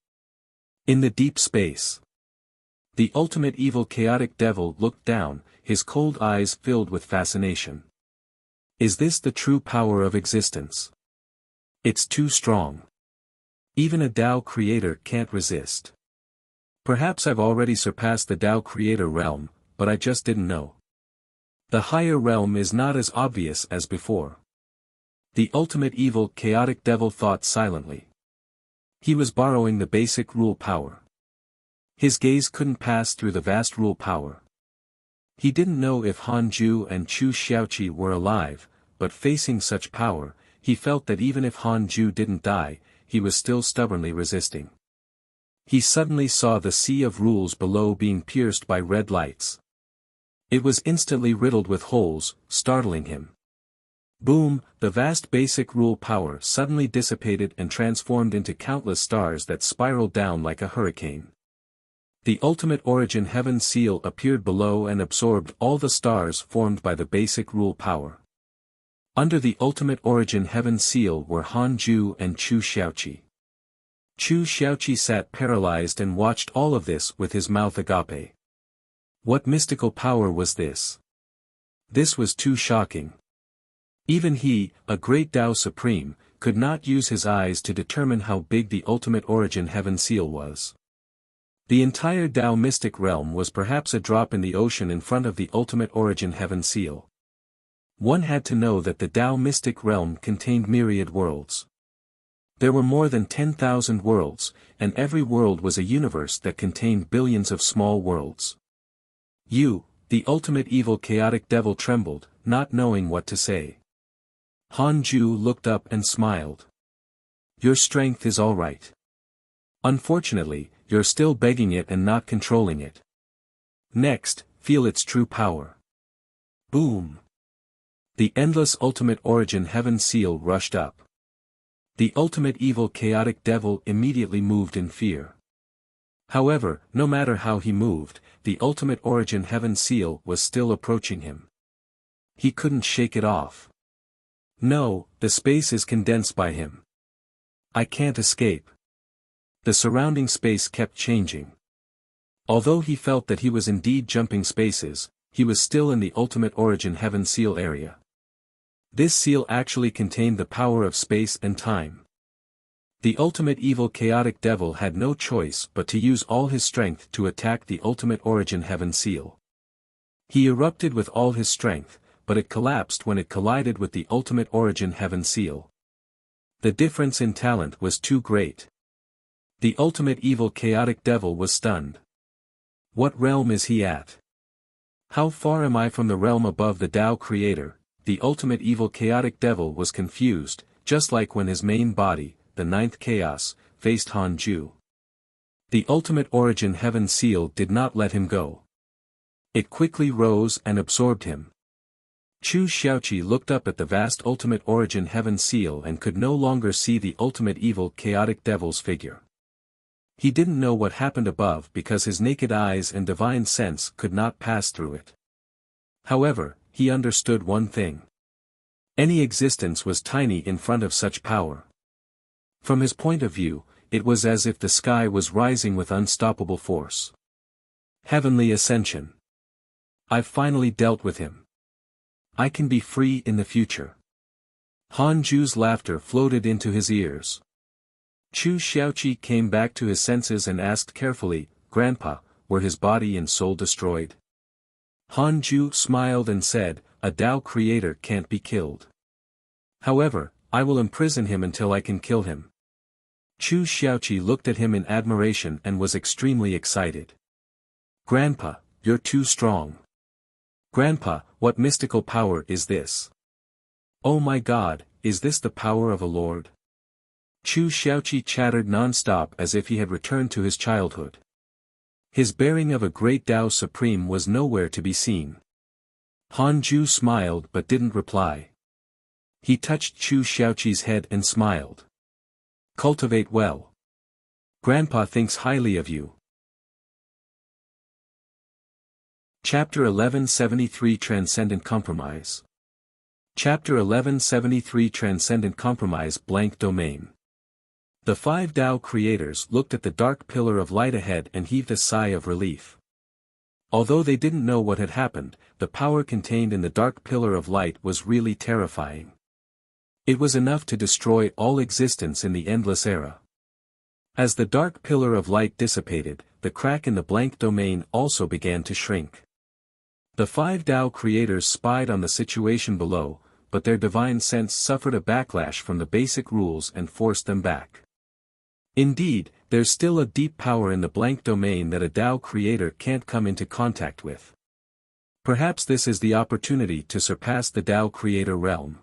In the deep space, the ultimate evil chaotic devil looked down, his cold eyes filled with fascination. Is this the true power of existence? It's too strong. Even a Tao creator can't resist. Perhaps I've already surpassed the Tao creator realm, but I just didn't know. The higher realm is not as obvious as before. The ultimate evil chaotic devil thought silently. He was borrowing the basic rule power. His gaze couldn't pass through the vast rule power. He didn't know if Han Ju and Chu Xiaoqi were alive, but facing such power, he felt that even if Han Ju didn't die, he was still stubbornly resisting. He suddenly saw the sea of rules below being pierced by red lights. It was instantly riddled with holes, startling him. Boom! The vast basic rule power suddenly dissipated and transformed into countless stars that spiraled down like a hurricane. The ultimate origin heaven seal appeared below and absorbed all the stars formed by the basic rule power. Under the ultimate origin heaven seal were Han Ju and Chu Xiaoqi. Chu Xiaoqi sat paralyzed and watched all of this with his mouth agape. What mystical power was this? This was too shocking. Even he, a great Tao Supreme, could not use his eyes to determine how big the ultimate origin heaven seal was. The entire Tao mystic realm was perhaps a drop in the ocean in front of the ultimate origin heaven seal. One had to know that the Tao mystic realm contained myriad worlds. There were more than 10,000 worlds, and every world was a universe that contained billions of small worlds. You, the ultimate evil chaotic devil trembled, not knowing what to say. Han Ju looked up and smiled. Your strength is all right. Unfortunately, you're still begging it and not controlling it. Next, feel its true power. Boom! The endless ultimate origin heaven seal rushed up. The ultimate evil chaotic devil immediately moved in fear. However, no matter how he moved, the ultimate origin heaven seal was still approaching him. He couldn't shake it off. No, the space is condensed by him. I can't escape. The surrounding space kept changing. Although he felt that he was indeed jumping spaces, he was still in the Ultimate Origin Heaven Seal area. This seal actually contained the power of space and time. The ultimate evil chaotic devil had no choice but to use all his strength to attack the Ultimate Origin Heaven Seal. He erupted with all his strength, but it collapsed when it collided with the Ultimate Origin Heaven Seal. The difference in talent was too great. The ultimate evil chaotic devil was stunned. What realm is he at? How far am I from the realm above the Tao Creator? The ultimate evil chaotic devil was confused, just like when his main body, the ninth chaos, faced Han Ju. The Ultimate Origin Heaven Seal did not let him go. It quickly rose and absorbed him. Chu Xiaoqi looked up at the vast Ultimate Origin Heaven Seal and could no longer see the ultimate evil chaotic devil's figure. He didn't know what happened above because his naked eyes and divine sense could not pass through it. However, he understood one thing. Any existence was tiny in front of such power. From his point of view, it was as if the sky was rising with unstoppable force. Heavenly Ascension. I've finally dealt with him. I can be free in the future. Han Ju's laughter floated into his ears. Chu Xiaoqi came back to his senses and asked carefully, "Grandpa, were his body and soul destroyed?" Han Ju smiled and said, "A Tao creator can't be killed. However, I will imprison him until I can kill him." Chu Xiaoqi looked at him in admiration and was extremely excited. "Grandpa, you're too strong. Grandpa, what mystical power is this? Oh my God, is this the power of a lord?" Chu Xiaoqi chattered non-stop as if he had returned to his childhood. His bearing of a great Tao Supreme was nowhere to be seen. Han Ju smiled but didn't reply. He touched Chu Xiaoqi's head and smiled. "Cultivate well. Grandpa thinks highly of you." Chapter 1173 Transcendent Compromise. Chapter 1173 Transcendent Compromise Blank Domain. The five Tao creators looked at the dark pillar of light ahead and heaved a sigh of relief. Although they didn't know what had happened, the power contained in the dark pillar of light was really terrifying. It was enough to destroy all existence in the endless era. As the dark pillar of light dissipated, the crack in the blank domain also began to shrink. The five Tao creators spied on the situation below, but their divine sense suffered a backlash from the basic rules and forced them back. Indeed, there's still a deep power in the blank domain that a Tao creator can't come into contact with. Perhaps this is the opportunity to surpass the Tao creator realm.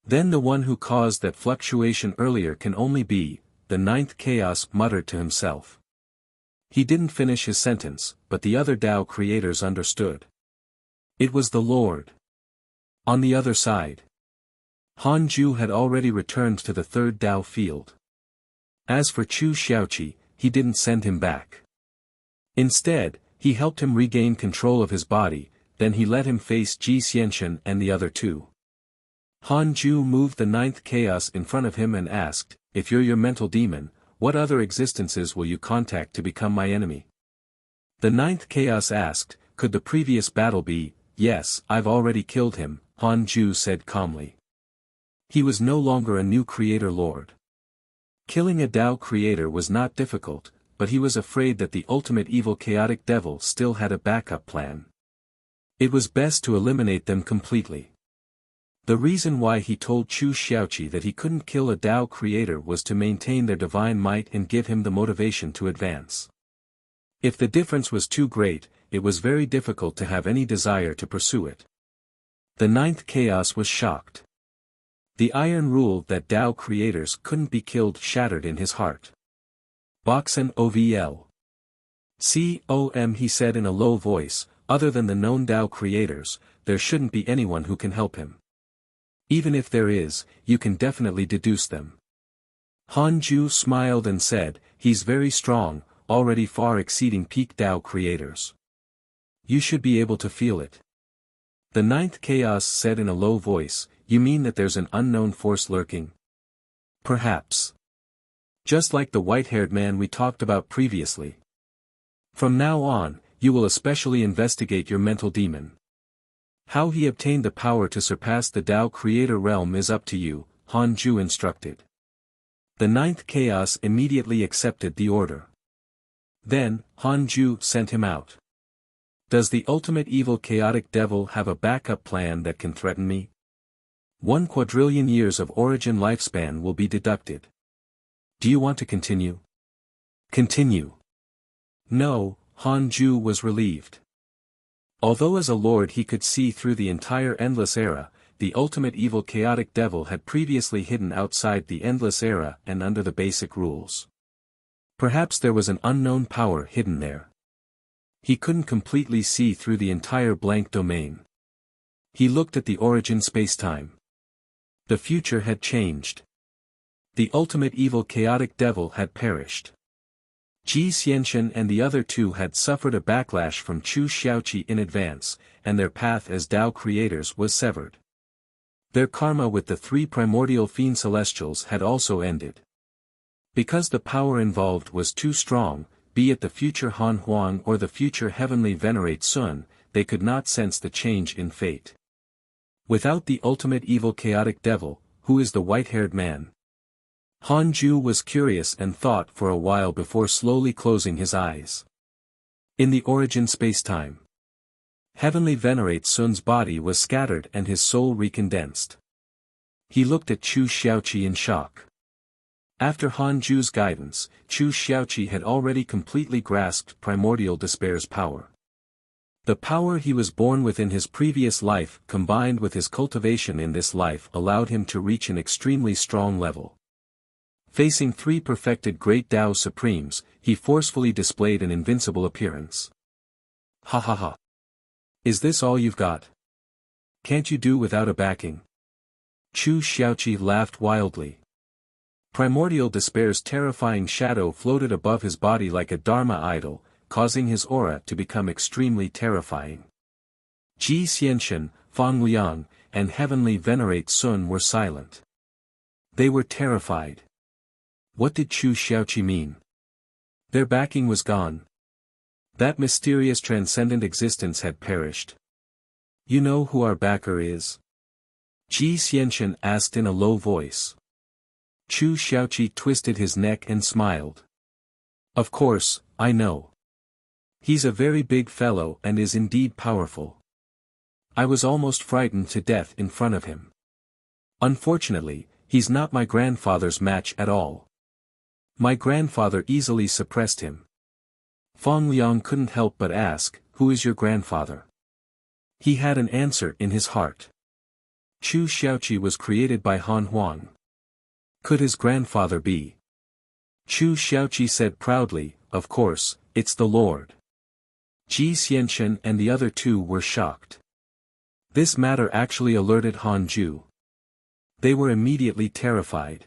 Then the one who caused that fluctuation earlier can only be, the ninth chaos muttered to himself. He didn't finish his sentence, but the other Tao creators understood. It was the Lord. On the other side, Han Ju had already returned to the third Tao field. As for Chu Xiaoqi, he didn't send him back. Instead, he helped him regain control of his body, then he let him face Ji Xianxian and the other two. Han Ju moved the ninth chaos in front of him and asked, "If you're your mental demon, what other existences will you contact to become my enemy?" The ninth chaos asked, "Could the previous battle be?" "Yes, I've already killed him," Han Ju said calmly. He was no longer a new creator lord. Killing a Tao creator was not difficult, but he was afraid that the ultimate evil chaotic devil still had a backup plan. It was best to eliminate them completely. The reason why he told Chu Xiaoqi that he couldn't kill a Tao creator was to maintain their divine might and give him the motivation to advance. If the difference was too great, it was very difficult to have any desire to pursue it. The ninth chaos was shocked. The iron rule that Tao creators couldn't be killed shattered in his heart. "Boxen ovl. Com," he said in a low voice, "other than the known Tao creators, there shouldn't be anyone who can help him. Even if there is, you can definitely deduce them." Han Ju smiled and said, "He's very strong, already far exceeding peak Tao creators. You should be able to feel it." The ninth chaos said in a low voice, "You mean that there's an unknown force lurking?" "Perhaps. Just like the white-haired man we talked about previously. From now on, you will especially investigate your mental demon. How he obtained the power to surpass the Tao creator realm is up to you, Han Ju instructed. The ninth chaos immediately accepted the order. Then, Han Ju sent him out. Does the ultimate evil chaotic devil have a backup plan that can threaten me? 1 quadrillion years of origin lifespan will be deducted. Do you want to continue? Continue. No, Han Ju was relieved. Although as a lord he could see through the entire endless era, the ultimate evil chaotic devil had previously hidden outside the endless era and under the basic rules. Perhaps there was an unknown power hidden there. He couldn't completely see through the entire blank domain. He looked at the origin space-time. The future had changed. The ultimate evil chaotic devil had perished. Ji Xianxian and the other two had suffered a backlash from Chu Xiaoqi in advance, and their path as Tao creators was severed. Their karma with the 3 primordial fiend celestials had also ended. Because the power involved was too strong, be it the future Han Huang or the future heavenly Venerate Sun, they could not sense the change in fate. Without the ultimate evil chaotic devil, who is the white-haired man? Han Ju was curious and thought for a while before slowly closing his eyes. In the origin space-time, heavenly Venerate Sun's body was scattered and his soul recondensed. He looked at Chu Xiaoqi in shock. After Han Ju's guidance, Chu Xiaoqi had already completely grasped primordial despair's power. The power he was born with in his previous life combined with his cultivation in this life allowed him to reach an extremely strong level. Facing 3 perfected great Tao Supremes, he forcefully displayed an invincible appearance. Ha ha ha. Is this all you've got? Can't you do without a backing? Chu Xiaoqi laughed wildly. Primordial despair's terrifying shadow floated above his body like a Dharma idol, causing his aura to become extremely terrifying. Ji Xianxian, Fang Liang, and heavenly Venerate Sun were silent. They were terrified. What did Chu Xiaoqi mean? Their backing was gone. That mysterious transcendent existence had perished. You know who our backer is? Ji Xianxian asked in a low voice. Chu Xiaoqi twisted his neck and smiled. Of course, I know. He's a very big fellow and is indeed powerful. I was almost frightened to death in front of him. Unfortunately, he's not my grandfather's match at all. My grandfather easily suppressed him. Fang Liang couldn't help but ask, who is your grandfather? He had an answer in his heart. Chu Xiaoqi was created by Han Huang. Could his grandfather be? Chu Xiaoqi said proudly, of course, it's the Lord. Ji Xianxian and the other two were shocked. This matter actually alerted Han Ju. They were immediately terrified.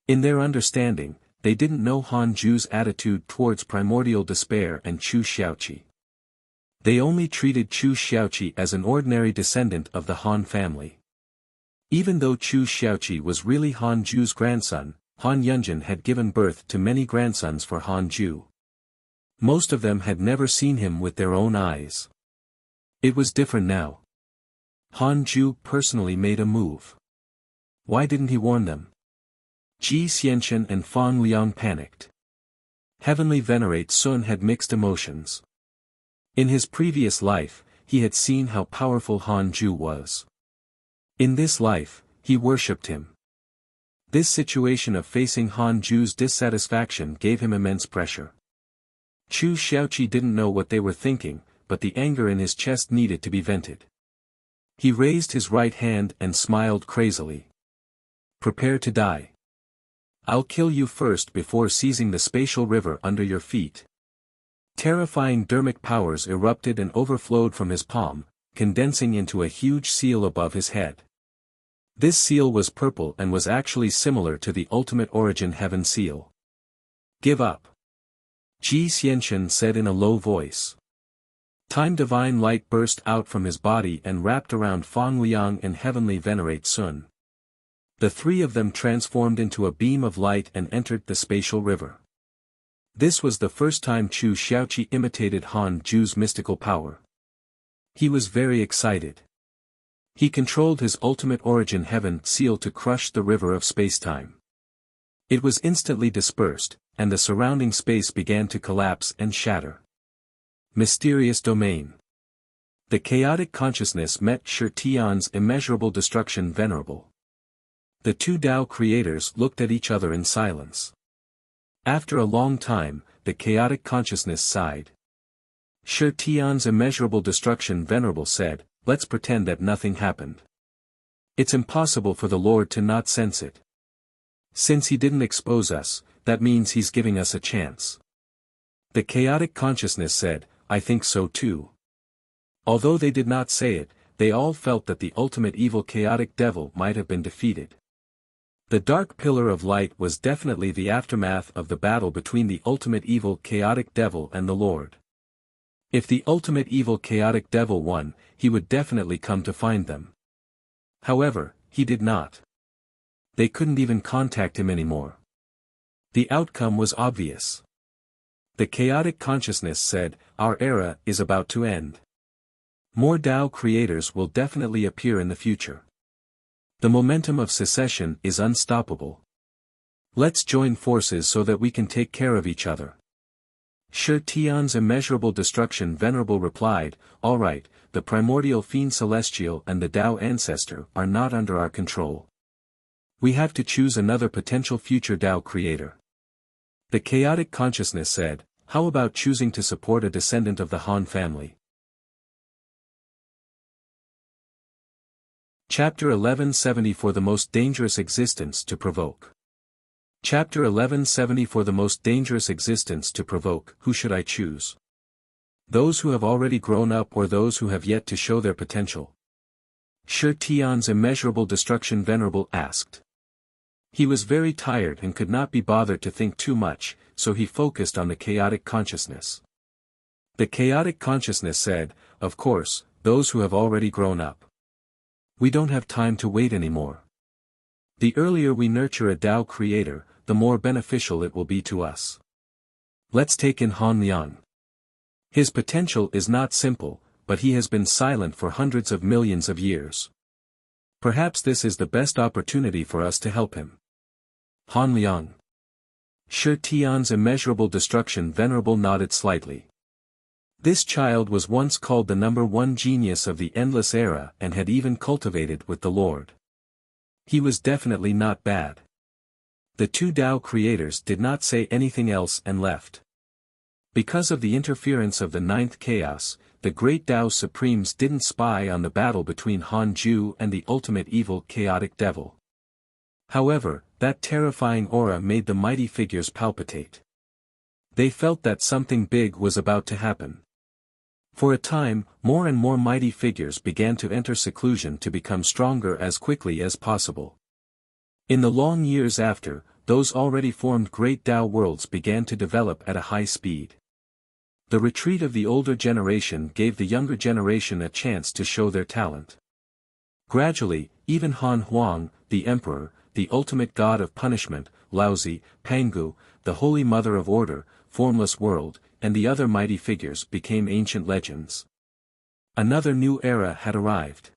In their understanding, they didn't know Han Ju's attitude towards primordial despair and Chu Xiaoqi. They only treated Chu Xiaoqi as an ordinary descendant of the Han family. Even though Chu Xiaoqi was really Han Ju's grandson, Han Yunjin had given birth to many grandsons for Han Ju. Most of them had never seen him with their own eyes. It was different now. Han Ju personally made a move. Why didn't he warn them? Ji Xianxian and Fang Liang panicked. Heavenly Venerate Sun had mixed emotions. In his previous life, he had seen how powerful Han Ju was. In this life, he worshipped him. This situation of facing Han Ju's dissatisfaction gave him immense pressure. Chu Xiaoqi didn't know what they were thinking, but the anger in his chest needed to be vented. He raised his right hand and smiled crazily. Prepare to die. I'll kill you first before seizing the spatial river under your feet. Terrifying dermic powers erupted and overflowed from his palm, condensing into a huge seal above his head. This seal was purple and was actually similar to the ultimate origin heaven seal. Give up. Ji Xianxian said in a low voice. Time divine light burst out from his body and wrapped around Fang Liang and heavenly Venerate Sun. The 3 of them transformed into a beam of light and entered the spatial river. This was the first time Chu Xiaoqi imitated Han Ju's mystical power. He was very excited. He controlled his ultimate origin heaven seal to crush the river of spacetime. It was instantly dispersed, and the surrounding space began to collapse and shatter. Mysterious domain. The chaotic consciousness met Shi Tian's immeasurable destruction venerable. The two Tao creators looked at each other in silence. After a long time, the chaotic consciousness sighed. Shi Tian's immeasurable destruction venerable said, "Let's pretend that nothing happened. It's impossible for the Lord to not sense it. Since he didn't expose us, that means he's giving us a chance." The chaotic consciousness said, "I think so too." Although they did not say it, they all felt that the ultimate evil chaotic devil might have been defeated. The dark pillar of light was definitely the aftermath of the battle between the ultimate evil chaotic devil and the Lord. If the ultimate evil chaotic devil won, he would definitely come to find them. However, he did not. They couldn't even contact him anymore. The outcome was obvious. The chaotic consciousness said, "Our era is about to end. More Tao creators will definitely appear in the future. The momentum of secession is unstoppable. Let's join forces so that we can take care of each other." Shi Tian's immeasurable destruction venerable replied, "All right, the primordial fiend celestial and the Tao ancestor are not under our control. We have to choose another potential future Tao creator." The chaotic consciousness said, "How about choosing to support a descendant of the Han family?" Chapter 1170 For the most dangerous existence to provoke. Chapter 1170 For the most dangerous existence to provoke, who should I choose? Those who have already grown up or those who have yet to show their potential? Shi Tian's immeasurable destruction venerable asked. He was very tired and could not be bothered to think too much, so he focused on the chaotic consciousness. The chaotic consciousness said, "Of course, those who have already grown up. We don't have time to wait anymore. The earlier we nurture a Tao creator, the more beneficial it will be to us. Let's take in Han Liang. His potential is not simple, but he has been silent for hundreds of millions of years. Perhaps this is the best opportunity for us to help him." Han Liang. Shi Tian's immeasurable destruction venerable nodded slightly. This child was once called the number one genius of the endless era and had even cultivated with the Lord. He was definitely not bad. The two Tao creators did not say anything else and left. Because of the interference of the ninth chaos, the great Tao Supremes didn't spy on the battle between Han Ju and the ultimate evil chaotic devil. However, that terrifying aura made the mighty figures palpitate. They felt that something big was about to happen. For a time, more and more mighty figures began to enter seclusion to become stronger as quickly as possible. In the long years after, those already formed great Tao worlds began to develop at a high speed. The retreat of the older generation gave the younger generation a chance to show their talent. Gradually, even Han Huang, the emperor, the ultimate god of punishment, Laozi, Pangu, the holy mother of order, formless world, and the other mighty figures became ancient legends. Another new era had arrived.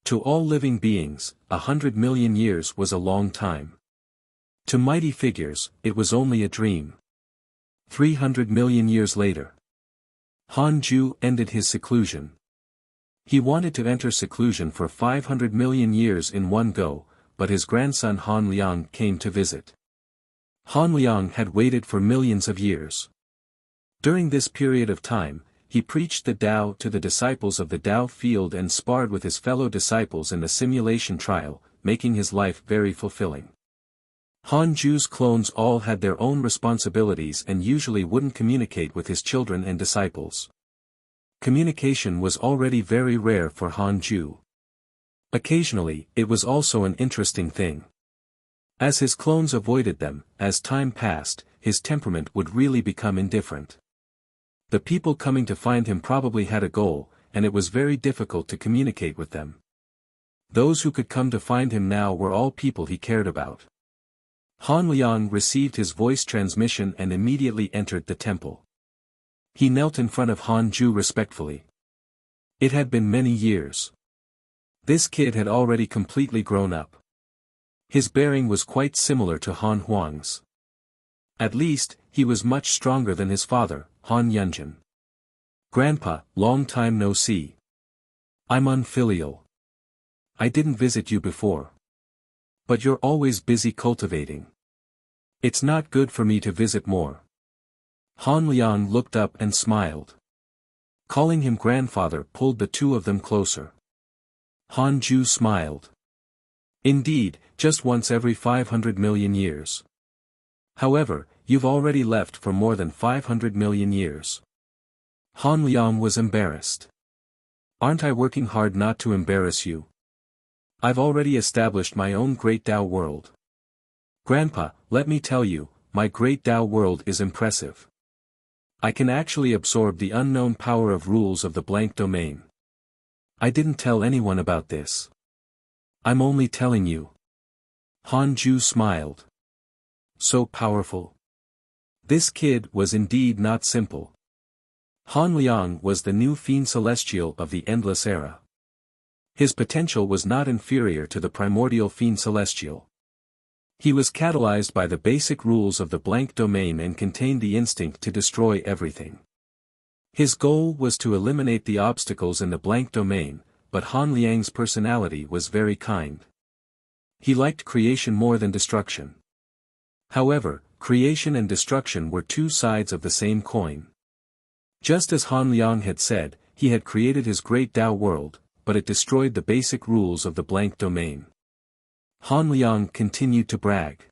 To all living beings, 100 million years was a long time. To mighty figures, it was only a dream. 300 million years later, Han Ju ended his seclusion. He wanted to enter seclusion for 500 million years in one go, but his grandson Han Liang came to visit. Han Liang had waited for millions of years. During this period of time, he preached the Tao to the disciples of the Tao field and sparred with his fellow disciples in the simulation trial, making his life very fulfilling. Han Ju's clones all had their own responsibilities and usually wouldn't communicate with his children and disciples. Communication was already very rare for Han Ju. Occasionally, it was also an interesting thing. As his clones avoided them, as time passed, his temperament would really become indifferent. The people coming to find him probably had a goal, and it was very difficult to communicate with them. Those who could come to find him now were all people he cared about. Han Liang received his voice transmission and immediately entered the temple. He knelt in front of Han Ju respectfully. It had been many years. This kid had already completely grown up. His bearing was quite similar to Han Huang's. At least, he was much stronger than his father, Han Yunjin. Grandpa, long time no see. I'm unfilial. I didn't visit you before. But you're always busy cultivating. It's not good for me to visit more. Han Liang looked up and smiled. Calling him grandfather pulled the two of them closer. Han Ju smiled. Indeed, just once every 500 million years. However, you've already left for more than 500 million years. Han Liang was embarrassed. Aren't I working hard not to embarrass you? I've already established my own great Tao world. Grandpa, let me tell you, my great Tao world is impressive. I can actually absorb the unknown power of rules of the blank domain. I didn't tell anyone about this. I'm only telling you. Han Ju smiled. So powerful. This kid was indeed not simple. Han Liang was the new fiend celestial of the endless era. His potential was not inferior to the primordial fiend celestial. He was catalyzed by the basic rules of the blank domain and contained the instinct to destroy everything. His goal was to eliminate the obstacles in the blank domain, but Han Liang's personality was very kind. He liked creation more than destruction. However, creation and destruction were two sides of the same coin. Just as Han Liang had said, he had created his great Tao world, but it destroyed the basic rules of the blank domain. Han Liang continued to brag.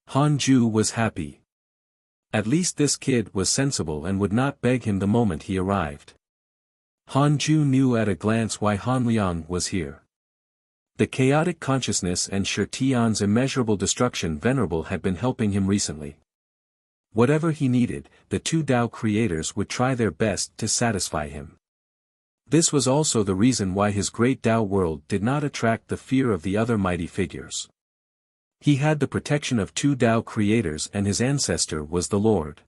Han Ju was happy. At least this kid was sensible and would not beg him the moment he arrived. Han Ju knew at a glance why Han Liang was here. The chaotic consciousness and Shi Tian's immeasurable destruction venerable had been helping him recently. Whatever he needed, the two Tao creators would try their best to satisfy him. This was also the reason why his great Tao world did not attract the fear of the other mighty figures. He had the protection of two Tao creators and his ancestor was the Lord.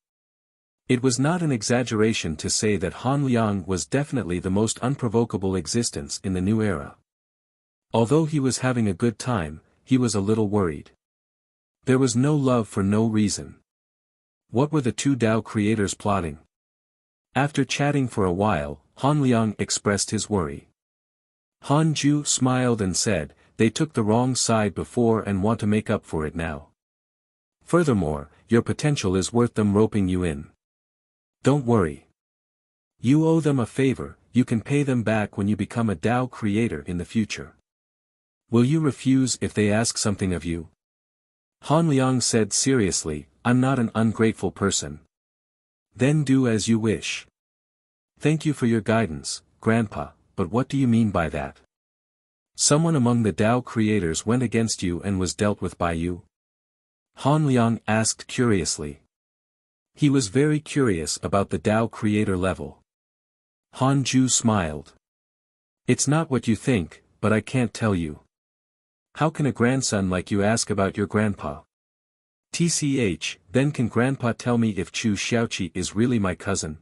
It was not an exaggeration to say that Han Liang was definitely the most unprovocable existence in the new era. Although he was having a good time, he was a little worried. There was no love for no reason. What were the two Tao creators plotting? After chatting for a while, Han Liang expressed his worry. Han Ju smiled and said, they took the wrong side before and want to make up for it now. Furthermore, your potential is worth them roping you in. Don't worry. You owe them a favor, you can pay them back when you become a Tao creator in the future. Will you refuse if they ask something of you? Han Liang said seriously, I'm not an ungrateful person. Then do as you wish. Thank you for your guidance, Grandpa, but what do you mean by that? Someone among the Tao creators went against you and was dealt with by you? Han Liang asked curiously. He was very curious about the Tao creator level. Han Ju smiled. It's not what you think, but I can't tell you. How can a grandson like you ask about your grandpa? TCH, then can Grandpa tell me if Chu Xiaoqi is really my cousin?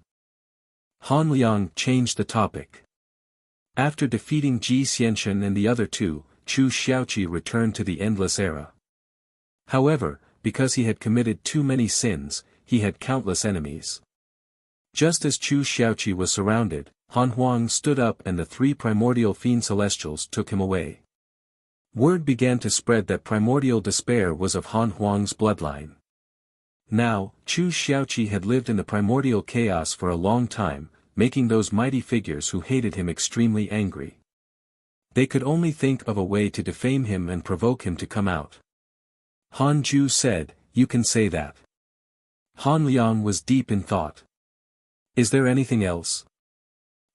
Han Liang changed the topic. After defeating Ji Xianshan and the other two, Chu Xiaoqi returned to the endless era. However, because he had committed too many sins, he had countless enemies. Just as Chu Xiaoqi was surrounded, Han Huang stood up and the three primordial fiend celestials took him away. Word began to spread that primordial despair was of Han Huang's bloodline. Now, Chu Xiaoqi had lived in the primordial chaos for a long time, making those mighty figures who hated him extremely angry. They could only think of a way to defame him and provoke him to come out. Han Ju said, you can say that. Han Liang was deep in thought. Is there anything else?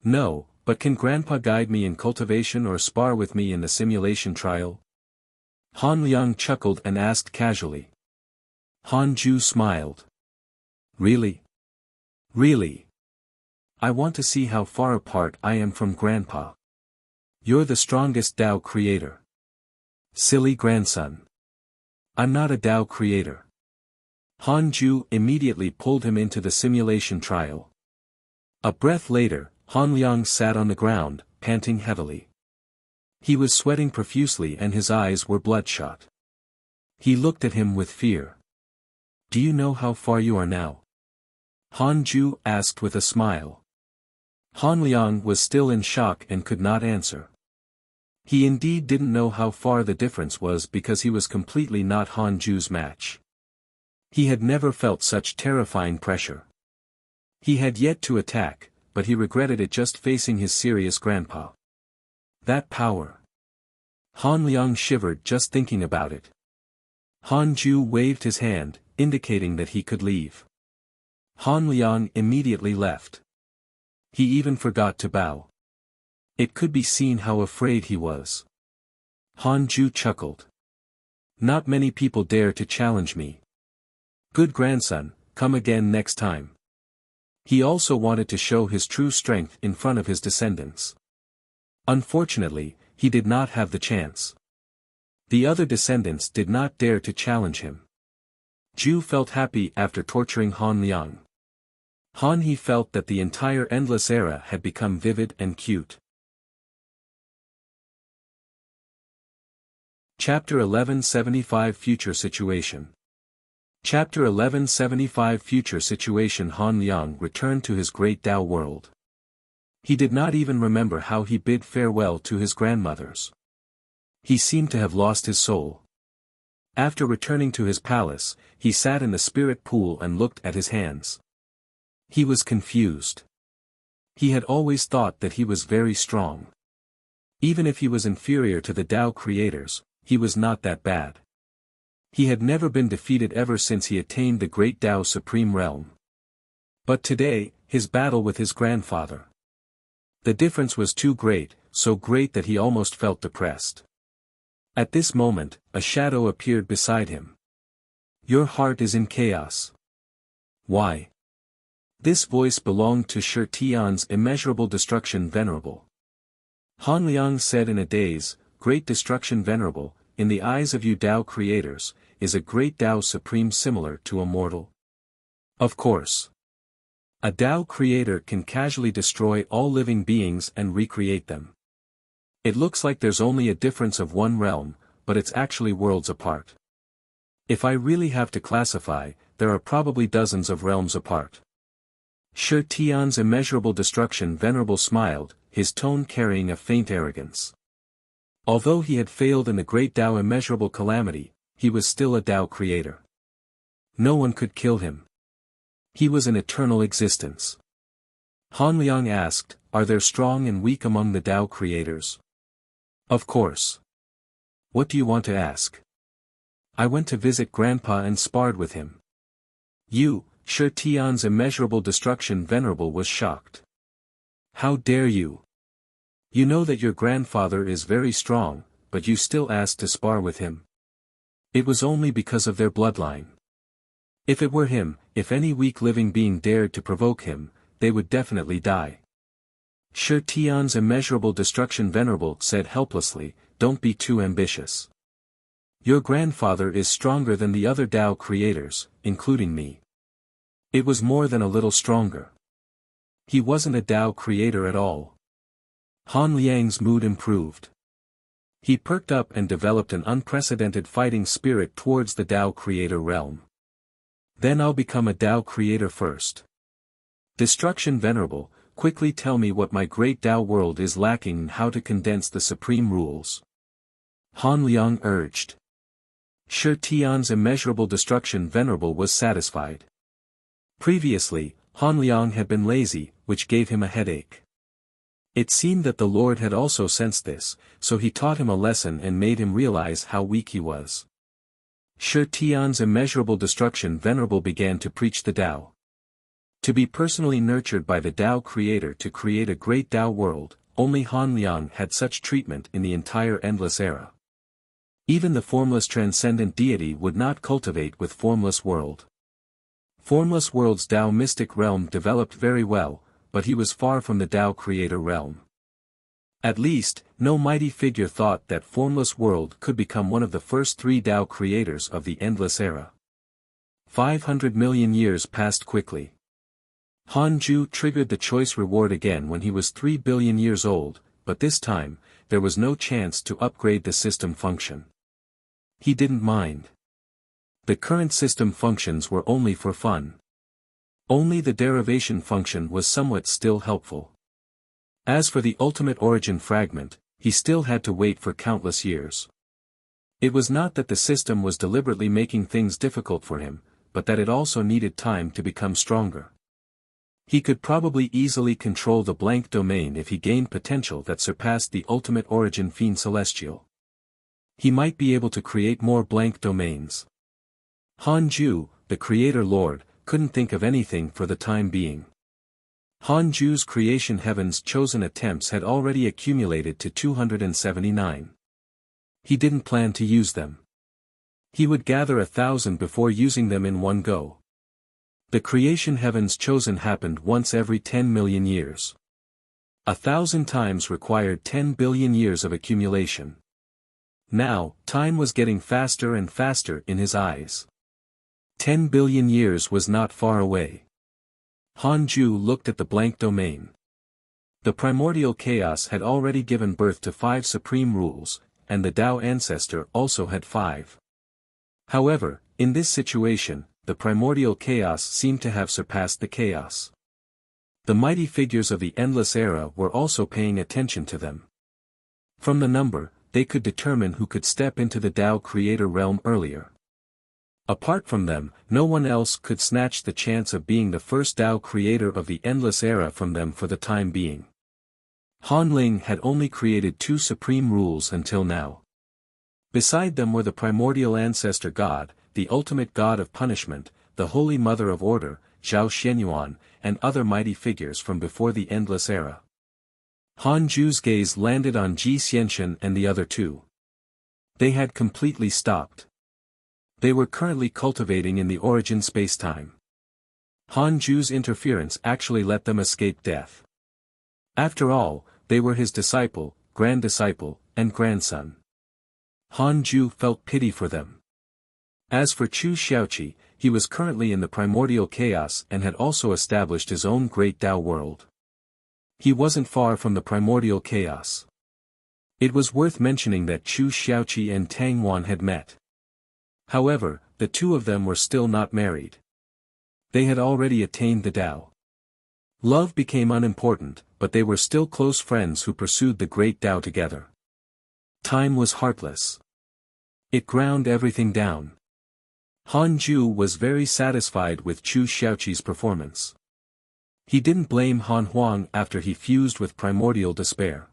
No, but can Grandpa guide me in cultivation or spar with me in the simulation trial? Han Liang chuckled and asked casually. Han Ju smiled. Really? Really? I want to see how far apart I am from Grandpa. You're the strongest Tao creator. Silly grandson. I'm not a Tao creator. Han Ju immediately pulled him into the simulation trial. A breath later, Han Liang sat on the ground, panting heavily. He was sweating profusely and his eyes were bloodshot. He looked at him with fear. Do you know how far you are now? Han Ju asked with a smile. Han Liang was still in shock and could not answer. He indeed didn't know how far the difference was because he was completely not Han Ju's match. He had never felt such terrifying pressure. He had yet to attack, but he regretted it just facing his serious grandpa. That power. Han Liang shivered just thinking about it. Han Ju waved his hand, indicating that he could leave. Han Liang immediately left. He even forgot to bow. It could be seen how afraid he was. Han Ju chuckled. Not many people dare to challenge me. Good grandson, come again next time. He also wanted to show his true strength in front of his descendants. Unfortunately, he did not have the chance. The other descendants did not dare to challenge him. Ju felt happy after torturing Han Liang. Han He felt that the entire endless era had become vivid and cute. Chapter 1175 Future Situation. Chapter 1175 Future Situation. Han Liang returned to his great Tao world. He did not even remember how he bid farewell to his grandmothers. He seemed to have lost his soul. After returning to his palace, he sat in the spirit pool and looked at his hands. He was confused. He had always thought that he was very strong. Even if he was inferior to the Tao creators, he was not that bad. He had never been defeated ever since he attained the great Tao Supreme Realm. But today, his battle with his grandfather. The difference was too great, so great that he almost felt depressed. At this moment, a shadow appeared beside him. Your heart is in chaos. Why? This voice belonged to Shi Tian's immeasurable destruction venerable. Han Liang said in a daze, Great destruction venerable, in the eyes of you Tao creators, is a great Tao supreme similar to a mortal? Of course. A Tao creator can casually destroy all living beings and recreate them. It looks like there's only a difference of one realm, but it's actually worlds apart. If I really have to classify, there are probably dozens of realms apart. Shi Tian's immeasurable destruction venerable smiled, his tone carrying a faint arrogance. Although he had failed in the great Tao immeasurable calamity, he was still a Tao creator. No one could kill him. He was an eternal existence. Han Liang asked, Are there strong and weak among the Tao creators? Of course. What do you want to ask? I went to visit Grandpa and sparred with him. You, Shi Tian's immeasurable destruction venerable was shocked. How dare you? You know that your grandfather is very strong, but you still asked to spar with him. It was only because of their bloodline. If it were him, if any weak living being dared to provoke him, they would definitely die. Shi Tian's immeasurable destruction venerable said helplessly, Don't be too ambitious. Your grandfather is stronger than the other Tao creators, including me. It was more than a little stronger. He wasn't a Tao creator at all. Han Liang's mood improved. He perked up and developed an unprecedented fighting spirit towards the Tao creator realm. Then I'll become a Tao creator first. Destruction venerable, quickly tell me what my great Tao world is lacking and how to condense the supreme rules. Han Liang urged. Shi Tian's immeasurable destruction venerable was satisfied. Previously, Han Liang had been lazy, which gave him a headache. It seemed that the Lord had also sensed this, so he taught him a lesson and made him realize how weak he was. Shi Tian's immeasurable destruction venerable began to preach the Tao. To be personally nurtured by the Tao creator to create a great Tao world, only Han Liang had such treatment in the entire endless era. Even the formless transcendent deity would not cultivate with formless world. Formless world's Tao mystic realm developed very well, but he was far from the Tao creator realm. At least, no mighty figure thought that formless world could become one of the first 3 Tao creators of the endless era. 500 million years passed quickly. Han Ju triggered the choice reward again when he was 3 billion years old, but this time, there was no chance to upgrade the system function. He didn't mind. The current system functions were only for fun. Only the derivation function was somewhat still helpful. As for the ultimate origin fragment, he still had to wait for countless years. It was not that the system was deliberately making things difficult for him, but that it also needed time to become stronger. He could probably easily control the blank domain if he gained potential that surpassed the ultimate origin fiend celestial. He might be able to create more blank domains. Han Ju, the creator lord, couldn't think of anything for the time being. Han Ju's creation heaven's chosen attempts had already accumulated to 279. He didn't plan to use them. He would gather 1,000 before using them in one go. The creation heavens chosen happened once every 10 million years. 1,000 times required 10 billion years of accumulation. Now, time was getting faster and faster in his eyes. 10 billion years was not far away. Han Ju looked at the blank domain. The primordial chaos had already given birth to 5 supreme rules, and the Tao ancestor also had 5. However, in this situation, the primordial chaos seemed to have surpassed the chaos. The mighty figures of the endless era were also paying attention to them. From the number, they could determine who could step into the Tao creator realm earlier. Apart from them, no one else could snatch the chance of being the first Tao creator of the endless era from them for the time being. Han Ling had only created 2 supreme rules until now. Beside them were the primordial ancestor god, the ultimate god of punishment, the holy mother of order, Zhao Xianyuan, and other mighty figures from before the endless era. Han Ju's gaze landed on Ji Xianxian and the other 2. They had completely stopped. They were currently cultivating in the origin spacetime. Han Ju's interference actually let them escape death. After all, they were his disciple, grand-disciple, and grandson. Han Ju felt pity for them. As for Chu Xiaoqi, he was currently in the primordial chaos and had also established his own great Tao world. He wasn't far from the primordial chaos. It was worth mentioning that Chu Xiaoqi and Tang Wan had met. However, the 2 of them were still not married. They had already attained the Tao. Love became unimportant, but they were still close friends who pursued the great Tao together. Time was heartless. It ground everything down. Han Ju was very satisfied with Chu Xiaoqi's performance. He didn't blame Han Huang after he fused with primordial despair.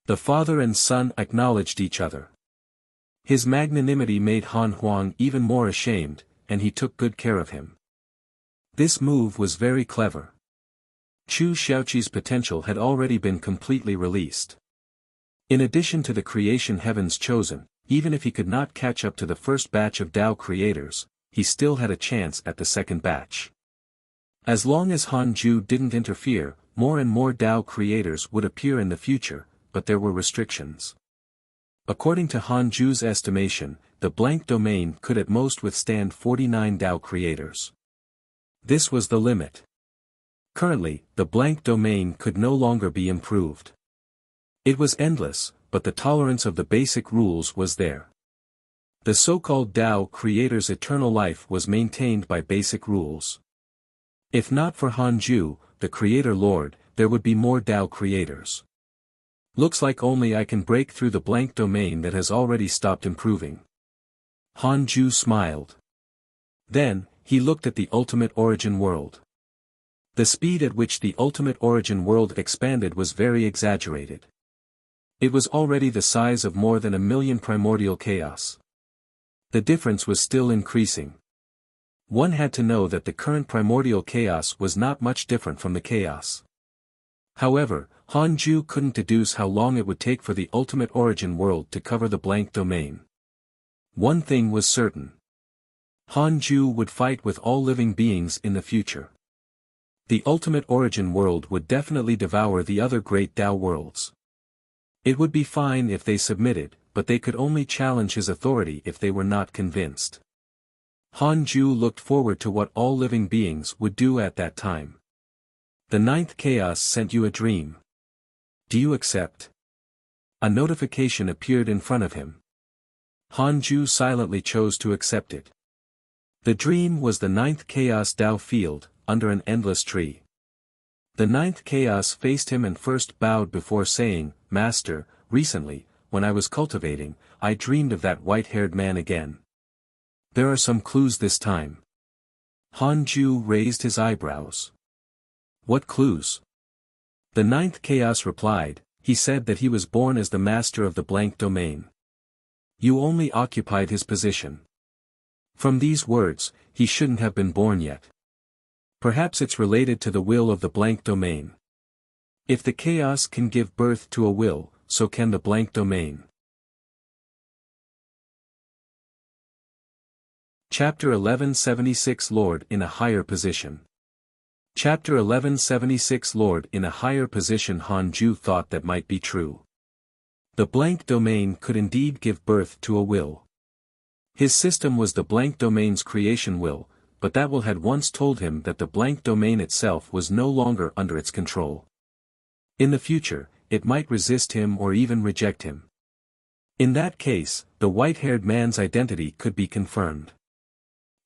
The father and son acknowledged each other. His magnanimity made Han Huang even more ashamed, and he took good care of him. This move was very clever. Chu Xiaoqi's potential had already been completely released. In addition to the creation heavens chosen, even if he could not catch up to the first batch of Tao creators, he still had a chance at the second batch. As long as Han Ju didn't interfere, more and more Tao creators would appear in the future, but there were restrictions. According to Han Ju's estimation, the blank domain could at most withstand 49 Tao creators. This was the limit. Currently, the blank domain could no longer be improved. It was endless, but the tolerance of the basic rules was there. The so-called Tao creator's eternal life was maintained by basic rules. If not for Han Ju, the creator lord, there would be more Tao creators. Looks like only I can break through the blank domain that has already stopped improving. Han Ju smiled. Then, he looked at the ultimate origin world. The speed at which the ultimate origin world expanded was very exaggerated. It was already the size of more than 1 million primordial chaos. The difference was still increasing. One had to know that the current primordial chaos was not much different from the chaos. However, Han Ju couldn't deduce how long it would take for the ultimate origin world to cover the blank domain. One thing was certain. Han Ju would fight with all living beings in the future. The ultimate origin world would definitely devour the other great Tao worlds. It would be fine if they submitted, but they could only challenge his authority if they were not convinced. Han Ju looked forward to what all living beings would do at that time. The ninth chaos sent you a dream. Do you accept? A notification appeared in front of him. Han Ju silently chose to accept it. The dream was the ninth chaos Dao field, under an endless tree. The ninth chaos faced him and first bowed before saying, "Master, recently, when I was cultivating, I dreamed of that white-haired man again. There are some clues this time." Han Ju raised his eyebrows. "What clues?" The ninth chaos replied. He said that he was born as the master of the blank domain. You only occupied his position. From these words, he shouldn't have been born yet. Perhaps it's related to the will of the blank domain. If the chaos can give birth to a will, so can the blank domain. Chapter 1176 Lord in a higher position. Chapter 1176 Lord in a higher position. Han Ju thought that might be true. The blank domain could indeed give birth to a will. His system was the blank domain's creation will, but that will had once told him that the blank domain itself was no longer under its control. In the future, it might resist him or even reject him. In that case, the white-haired man's identity could be confirmed.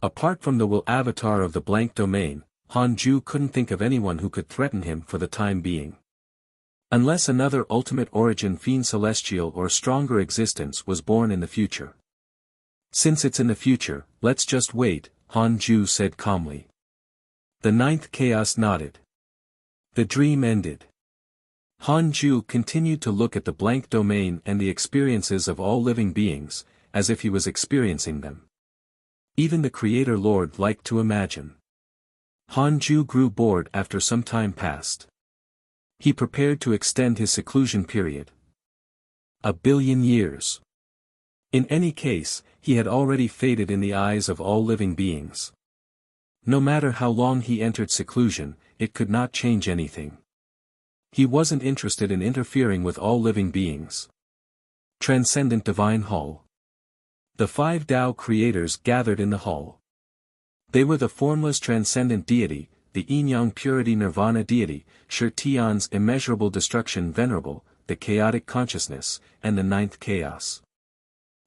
Apart from the will avatar of the blank domain, Han Ju couldn't think of anyone who could threaten him for the time being. Unless another ultimate origin fiend celestial or stronger existence was born in the future. Since it's in the future, let's just wait, Han Ju said calmly. The ninth chaos nodded. The dream ended. Han Ju continued to look at the blank domain and the experiences of all living beings, as if he was experiencing them. Even the Creator Lord liked to imagine. Han Ju grew bored after some time passed. He prepared to extend his seclusion period. 1,000,000,000 years. In any case, he had already faded in the eyes of all living beings. No matter how long he entered seclusion, it could not change anything. He wasn't interested in interfering with all living beings. Transcendent Divine Hall. The 5 Tao creators gathered in the hall. They were the formless transcendent deity, the yin-yang purity nirvana deity, Shi Tian's immeasurable destruction venerable, the chaotic consciousness, and the ninth chaos.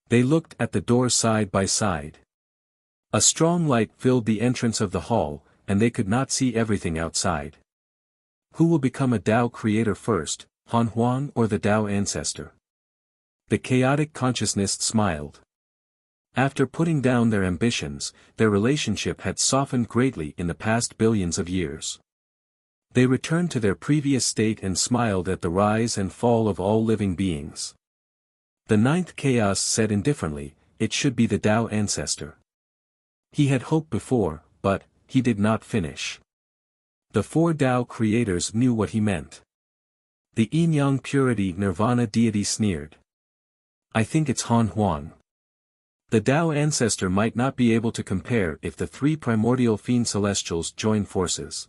They looked at the door side by side. A strong light filled the entrance of the hall, and they could not see everything outside. Who will become a Tao creator first, Han Huang or the Tao ancestor? The chaotic consciousness smiled. After putting down their ambitions, their relationship had softened greatly in the past billions of years. They returned to their previous state and smiled at the rise and fall of all living beings. The ninth chaos said indifferently, it should be the Tao ancestor. He had hoped before, but he did not finish. The 4 Tao creators knew what he meant. The yin-yang purity nirvana deity sneered. I think it's Han Huang. The Tao ancestor might not be able to compare if the 3 primordial fiend celestials join forces.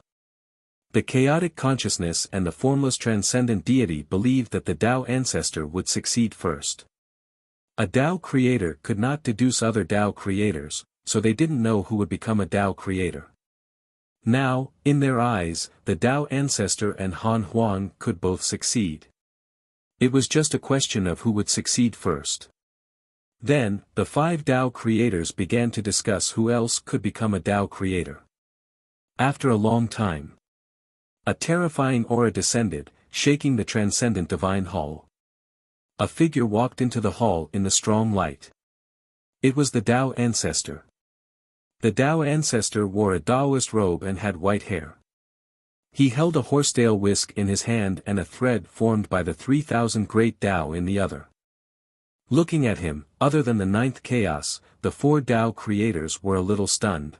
The chaotic consciousness and the formless transcendent deity believed that the Tao ancestor would succeed first. A Tao creator could not deduce other Tao creators, so they didn't know who would become a Tao creator. Now, in their eyes, the Tao ancestor and Han Huang could both succeed. It was just a question of who would succeed first. Then, the 5 Tao creators began to discuss who else could become a Tao creator. After a long time, a terrifying aura descended, shaking the transcendent divine hall. A figure walked into the hall in the strong light. It was the Tao ancestor. The Tao ancestor wore a Taoist robe and had white hair. He held a horsetail whisk in his hand and a thread formed by the 3,000 great Tao in the other. Looking at him, other than the ninth chaos, the 4 Tao creators were a little stunned.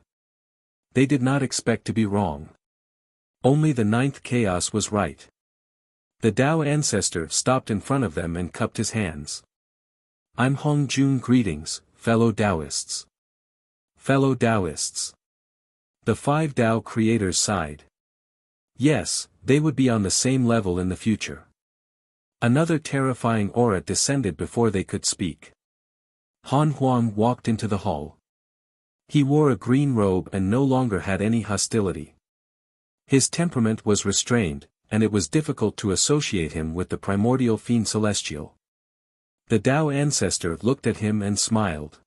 They did not expect to be wrong. Only the ninth chaos was right. The Tao ancestor stopped in front of them and cupped his hands. I'm Hong Jun. Greetings, fellow Taoists. Fellow Taoists. The 5 Tao creators sighed. Yes, they would be on the same level in the future. Another terrifying aura descended before they could speak. Han Huang walked into the hall. He wore a green robe and no longer had any hostility. His temperament was restrained, and it was difficult to associate him with the primordial fiend celestial. The Tao ancestor looked at him and smiled.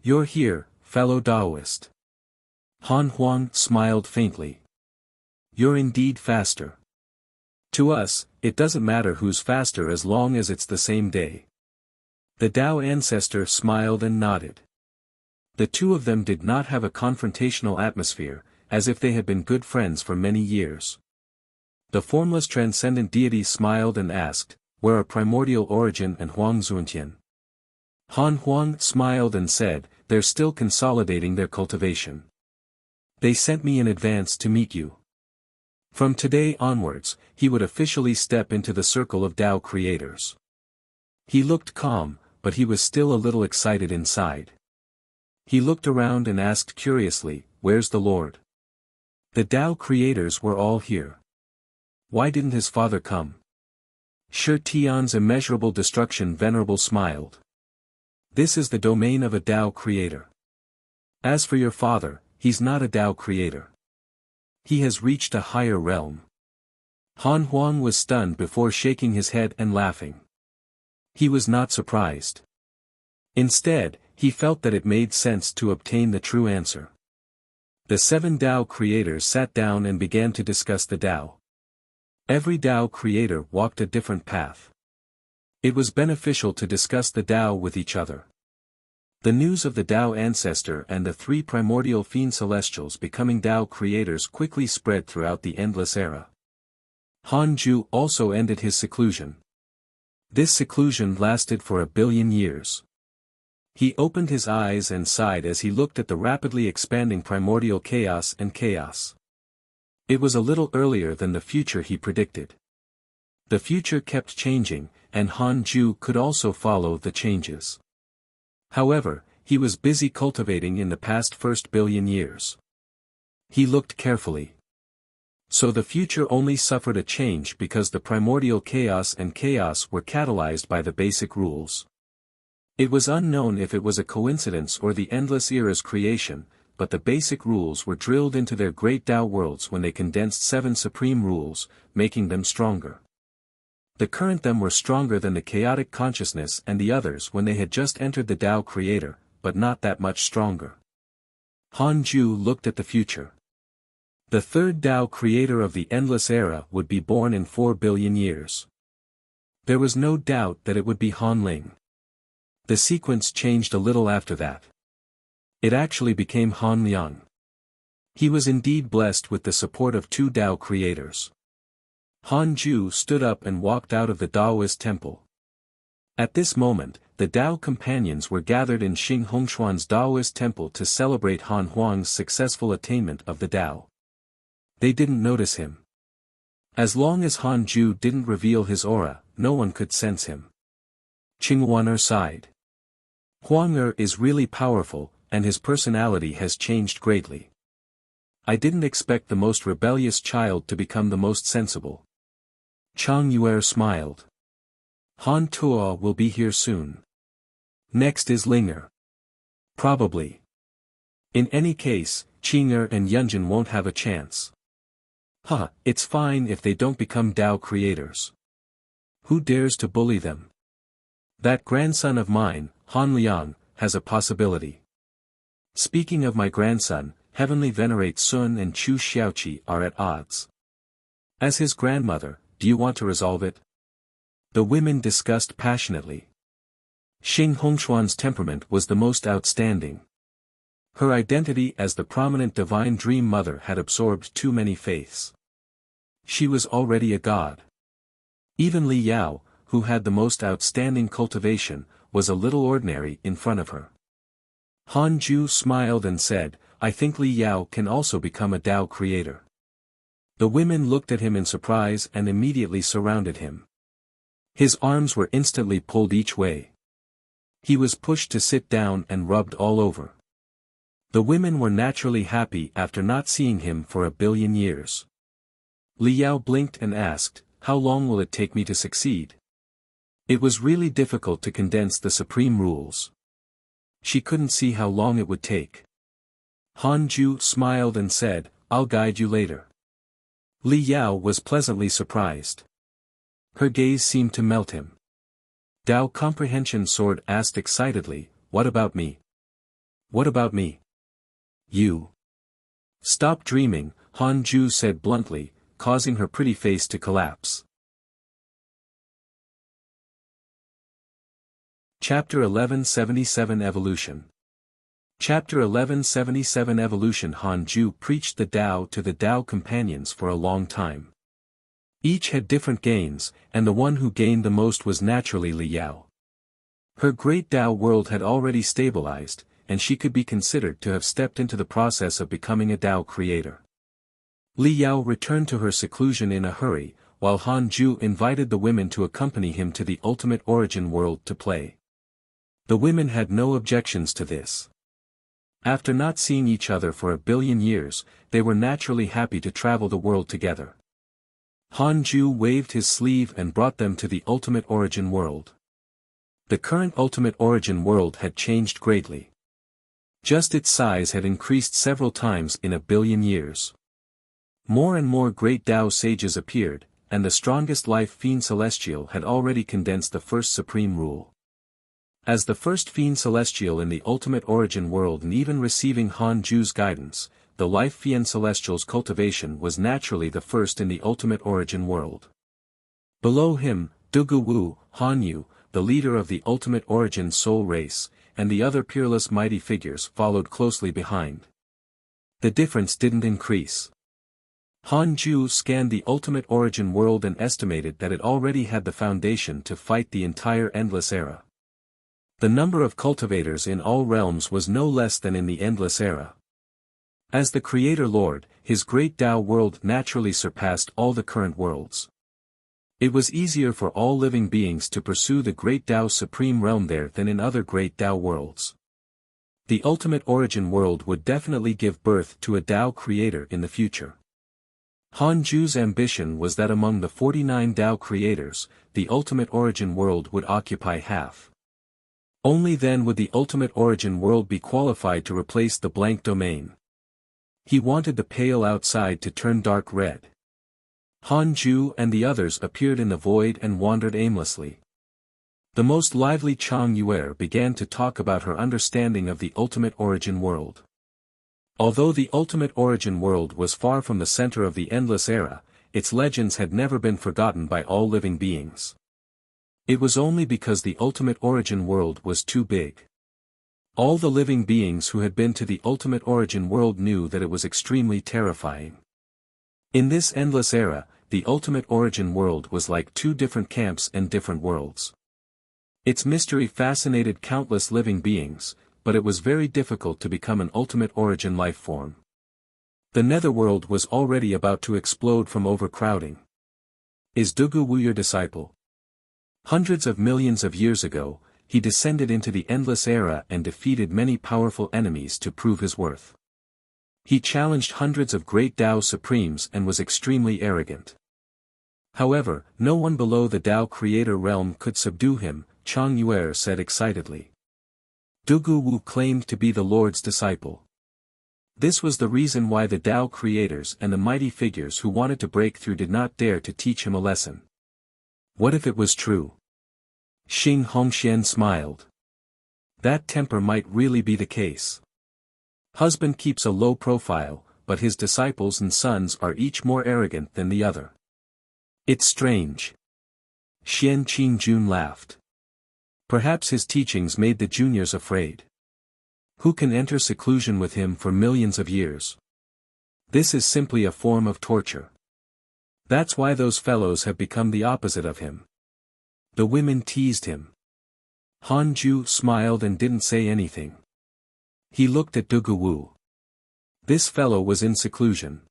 "You're here, fellow Taoist." Han Huang smiled faintly. "You're indeed faster. To us, it doesn't matter who's faster as long as it's the same day." The Tao ancestor smiled and nodded. The two of them did not have a confrontational atmosphere, as if they had been good friends for many years. The formless transcendent deity smiled and asked, "Where are primordial origin and Huang Zuntian?" Han Huang smiled and said, "They're still consolidating their cultivation. They sent me in advance to meet you." From today onwards, he would officially step into the circle of Tao creators. He looked calm, but he was still a little excited inside. He looked around and asked curiously, "Where's the Lord?" The Tao creators were all here. Why didn't his father come? Shi Tian's immeasurable destruction venerable smiled. "This is the domain of a Tao creator. As for your father, he's not a Tao creator. He has reached a higher realm." Han Huang was stunned before shaking his head and laughing. He was not surprised. Instead, he felt that it made sense to obtain the true answer. The 7 Tao creators sat down and began to discuss the Tao. Every Tao creator walked a different path. It was beneficial to discuss the Tao with each other. The news of the Tao ancestor and the 3 primordial fiend celestials becoming Tao creators quickly spread throughout the endless era. Han Ju also ended his seclusion. This seclusion lasted for 1 billion years. He opened his eyes and sighed as he looked at the rapidly expanding primordial chaos and chaos. It was a little earlier than the future he predicted. The future kept changing, and Han Ju could also follow the changes. However, he was busy cultivating in the past first billion years. He looked carefully. So the future only suffered a change because the primordial chaos and chaos were catalyzed by the basic rules. It was unknown if it was a coincidence or the endless era's creation, but the basic rules were drilled into their great Tao worlds when they condensed 7 supreme rules, making them stronger. The current them were stronger than the chaotic consciousness and the others when they had just entered the Tao creator, but not that much stronger. Han Ju looked at the future. The 3rd Tao creator of the endless era would be born in 4 billion years. There was no doubt that it would be Han Ling. The sequence changed a little after that. It actually became Han Liang. He was indeed blessed with the support of 2 Tao creators. Han Ju stood up and walked out of the Taoist temple. At this moment, the Tao companions were gathered in Xing Hongshuan's Taoist temple to celebrate Han Huang's successful attainment of the Tao. They didn't notice him. As long as Han Ju didn't reveal his aura, no one could sense him. Qinghuaner sighed. "Huanger is really powerful, and his personality has changed greatly. I didn't expect the most rebellious child to become the most sensible." Chang Yuer smiled. "Han Tuo will be here soon. Next is Linger. Probably. In any case, Qing'er and Yunjin won't have a chance. It's fine if they don't become Tao creators. Who dares to bully them? That grandson of mine, Han Liang, has a possibility. Speaking of my grandson, Heavenly Venerate Sun and Chu Xiaoqi are at odds. As his grandmother, do you want to resolve it?" The women discussed passionately. Xing Hongshuan's temperament was the most outstanding. Her identity as the prominent divine dream mother had absorbed too many faiths. She was already a god. Even Li Yao, who had the most outstanding cultivation, was a little ordinary in front of her. Han Ju smiled and said, "I think Li Yao can also become a Tao creator." The women looked at him in surprise and immediately surrounded him. His arms were instantly pulled each way. He was pushed to sit down and rubbed all over. The women were naturally happy after not seeing him for 1 billion years. Li Yao blinked and asked, "How long will it take me to succeed?" It was really difficult to condense the supreme rules. She couldn't see how long it would take. Han Ju smiled and said, "I'll guide you later." Li Yao was pleasantly surprised. Her gaze seemed to melt him. Dao Comprehension Sword asked excitedly, "What about me? What about me?" "You." "Stop dreaming," Han Ju said bluntly, causing her pretty face to collapse. Chapter 1177 Evolution. Chapter 1177 Evolution. Han Ju preached the Tao to the Tao companions for a long time. Each had different gains, and the one who gained the most was naturally Li Yao. Her great Tao world had already stabilized, and she could be considered to have stepped into the process of becoming a Tao creator. Li Yao returned to her seclusion in a hurry, while Han Ju invited the women to accompany him to the ultimate origin world to play. The women had no objections to this. After not seeing each other for 1,000,000,000 years, they were naturally happy to travel the world together. Han Ju waved his sleeve and brought them to the ultimate origin world. The current ultimate origin world had changed greatly. Just its size had increased several times in 1,000,000,000 years. More and more great Tao sages appeared, and the strongest life fiend celestial had already condensed the first supreme rule. As the first fiend celestial in the ultimate origin world and even receiving Han Ju's guidance, the life fiend celestial's cultivation was naturally the first in the ultimate origin world. Below him, Dugu Wu, Han Yu, the leader of the ultimate origin soul race, and the other peerless mighty figures followed closely behind. The difference didn't increase. Han Ju scanned the ultimate origin world and estimated that it already had the foundation to fight the entire endless era. The number of cultivators in all realms was no less than in the endless era. As the Creator Lord, his great Tao world naturally surpassed all the current worlds. It was easier for all living beings to pursue the great Tao supreme realm there than in other great Tao worlds. The ultimate origin world would definitely give birth to a Tao creator in the future. Han Ju's ambition was that among the 49 Tao creators, the ultimate origin world would occupy half. Only then would the ultimate origin world be qualified to replace the blank domain. He wanted the pale outside to turn dark red. Han Ju and the others appeared in the void and wandered aimlessly. The most lively Chang Yuer began to talk about her understanding of the ultimate origin world. Although the ultimate origin world was far from the center of the endless era, its legends had never been forgotten by all living beings. It was only because the ultimate origin world was too big. All the living beings who had been to the ultimate origin world knew that it was extremely terrifying. In this endless era, the ultimate origin world was like two different camps and different worlds. Its mystery fascinated countless living beings, but it was very difficult to become an ultimate origin life form. The netherworld was already about to explode from overcrowding. Is Dugu Wu your disciple? Hundreds of millions of years ago, he descended into the endless era and defeated many powerful enemies to prove his worth. He challenged hundreds of great Tao Supremes and was extremely arrogant. However, no one below the Tao Creator realm could subdue him, Chang Yuer said excitedly. Dugu Wu claimed to be the Lord's disciple. This was the reason why the Tao Creators and the mighty figures who wanted to break through did not dare to teach him a lesson. What if it was true? Xing Hongxian smiled. That temper might really be the case. Husband keeps a low profile, but his disciples and sons are each more arrogant than the other. It's strange. Xian Qingjun laughed. Perhaps his teachings made the juniors afraid. Who can enter seclusion with him for millions of years? This is simply a form of torture. That's why those fellows have become the opposite of him. The women teased him. Han Ju smiled and didn't say anything. He looked at Dugu Wu. This fellow was in seclusion.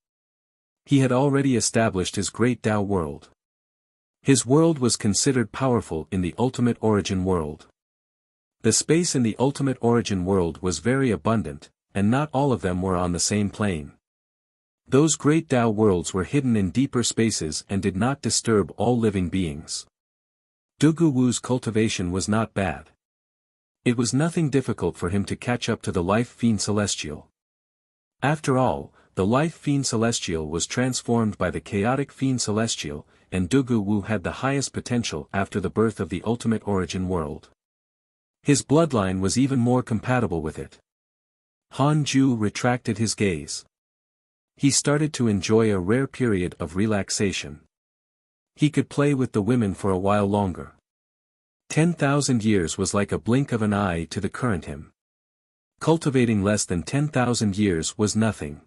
He had already established his great Tao world. His world was considered powerful in the ultimate origin world. The space in the ultimate origin world was very abundant, and not all of them were on the same plane. Those great Tao worlds were hidden in deeper spaces and did not disturb all living beings. Dugu Wu's cultivation was not bad. It was nothing difficult for him to catch up to the life fiend celestial. After all, the life fiend celestial was transformed by the chaotic fiend celestial, and Dugu Wu had the highest potential after the birth of the ultimate origin world. His bloodline was even more compatible with it. Han Ju retracted his gaze. He started to enjoy a rare period of relaxation. He could play with the women for a while longer. 10,000 years was like a blink of an eye to the current him. Cultivating less than 10,000 years was nothing.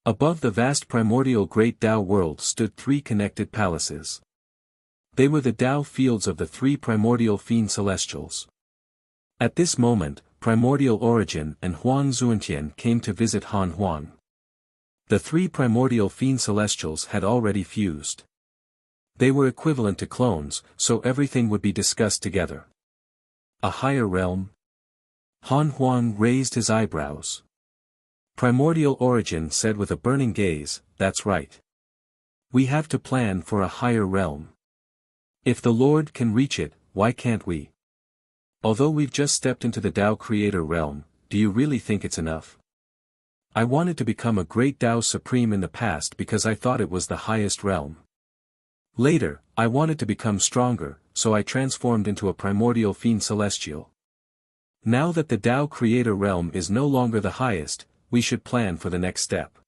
Above the vast primordial Great Tao world stood 3 connected palaces. They were the Tao fields of the 3 primordial fiend celestials. At this moment, Primordial Origin and Huang Zuantian came to visit Han Huang. The 3 primordial fiend celestials had already fused. They were equivalent to clones, so everything would be discussed together. A higher realm? Han Huang raised his eyebrows. Primordial Origin said with a burning gaze, "That's right. We have to plan for a higher realm. If the Lord can reach it, why can't we? Although we've just stepped into the Tao Creator realm, do you really think it's enough? I wanted to become a great Tao Supreme in the past because I thought it was the highest realm. Later, I wanted to become stronger, so I transformed into a primordial fiend celestial. Now that the Tao Creator realm is no longer the highest, we should plan for the next step.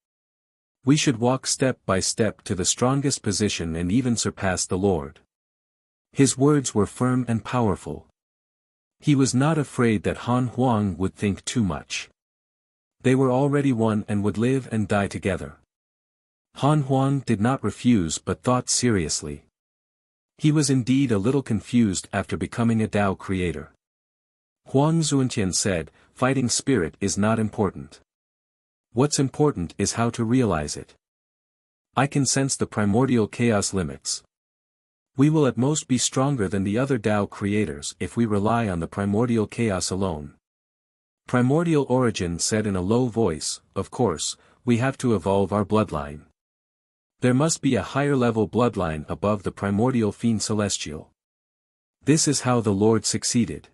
We should walk step by step to the strongest position and even surpass the Lord." His words were firm and powerful. He was not afraid that Han Huang would think too much. They were already one and would live and die together. Han Huang did not refuse but thought seriously. He was indeed a little confused after becoming a Tao creator. Huang Zuantian said, "Fighting spirit is not important. What's important is how to realize it. I can sense the primordial chaos limits. We will at most be stronger than the other Tao creators if we rely on the primordial chaos alone." Primordial Origin said in a low voice, "Of course, we have to evolve our bloodline. There must be a higher level bloodline above the primordial fiend celestial. This is how the Lord succeeded.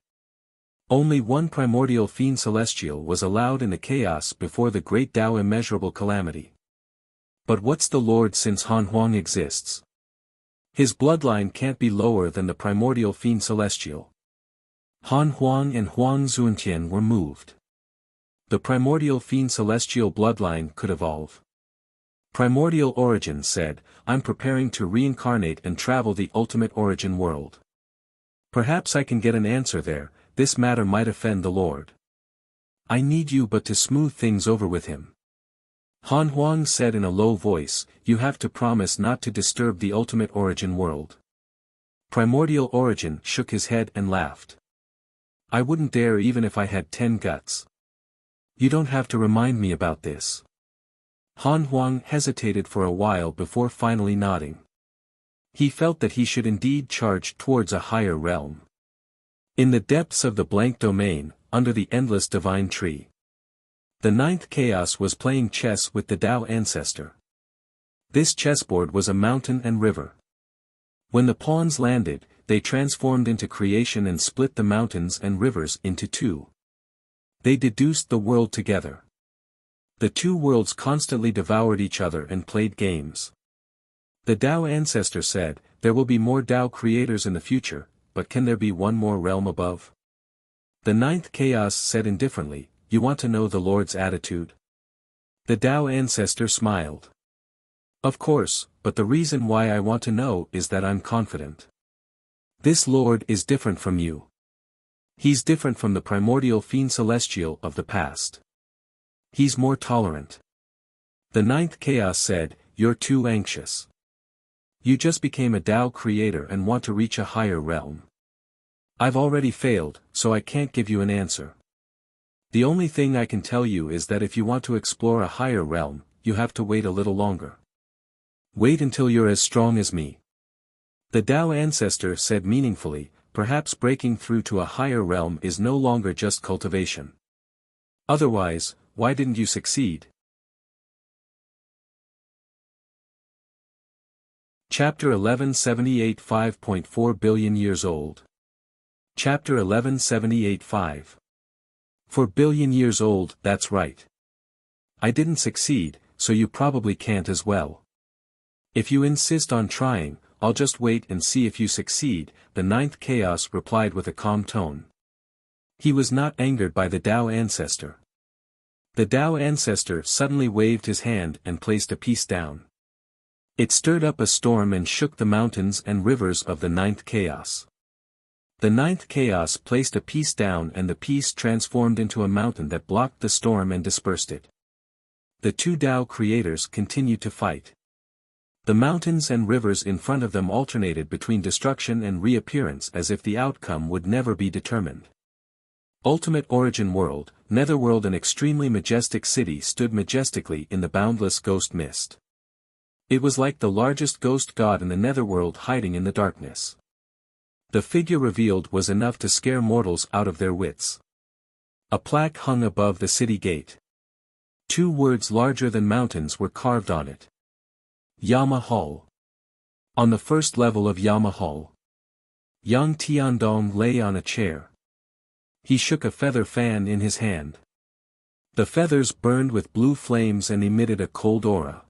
Only one primordial fiend celestial was allowed in the chaos before the great Tao immeasurable calamity. But what's the Lord since Han Huang exists? His bloodline can't be lower than the primordial fiend celestial." Han Huang and Huang Zuantian were moved. The primordial fiend celestial bloodline could evolve. Primordial Origin said, "I'm preparing to reincarnate and travel the ultimate origin world. Perhaps I can get an answer there. This matter might offend the Lord. I need you but to smooth things over with him." Han Huang said in a low voice, "You have to promise not to disturb the ultimate origin world." Primordial Origin shook his head and laughed. "I wouldn't dare even if I had 10 guts. You don't have to remind me about this." Han Huang hesitated for a while before finally nodding. He felt that he should indeed charge towards a higher realm. In the depths of the blank domain, under the endless divine tree, the 9th chaos was playing chess with the Tao ancestor. This chessboard was a mountain and river. When the pawns landed, they transformed into creation and split the mountains and rivers into 2. They deduced the world together. The 2 worlds constantly devoured each other and played games. The Tao ancestor said, "There will be more Tao creators in the future, but can there be one more realm above?" The 9th chaos said indifferently, "You want to know the Lord's attitude?" The Tao ancestor smiled. "Of course, but the reason why I want to know is that I'm confident. This Lord is different from you. He's different from the primordial fiend celestial of the past. He's more tolerant." The 9th chaos said, "You're too anxious. You just became a Tao creator and want to reach a higher realm. I've already failed, so I can't give you an answer. The only thing I can tell you is that if you want to explore a higher realm, you have to wait a little longer. Wait until you're as strong as me." The Tao ancestor said meaningfully, "Perhaps breaking through to a higher realm is no longer just cultivation. Otherwise, why didn't you succeed?" Chapter 1178 5.4 billion years old. Chapter 1178 5. 4 billion years old, that's right. I didn't succeed, so you probably can't as well. If you insist on trying, I'll just wait and see if you succeed, the ninth chaos replied with a calm tone. He was not angered by the Tao ancestor. The Tao ancestor suddenly waved his hand and placed a piece down. It stirred up a storm and shook the mountains and rivers of the ninth chaos. The ninth chaos placed a piece down and the piece transformed into a mountain that blocked the storm and dispersed it. The two Tao creators continued to fight. The mountains and rivers in front of them alternated between destruction and reappearance as if the outcome would never be determined. Ultimate Origin World, Netherworld, an extremely majestic city stood majestically in the boundless ghost mist. It was like the largest ghost god in the Netherworld hiding in the darkness. The figure revealed was enough to scare mortals out of their wits. A plaque hung above the city gate. Two words larger than mountains were carved on it. Yama Hall. On the first level of Yama Hall, Yang Tiandong lay on a chair. He shook a feather fan in his hand. The feathers burned with blue flames and emitted a cold aura.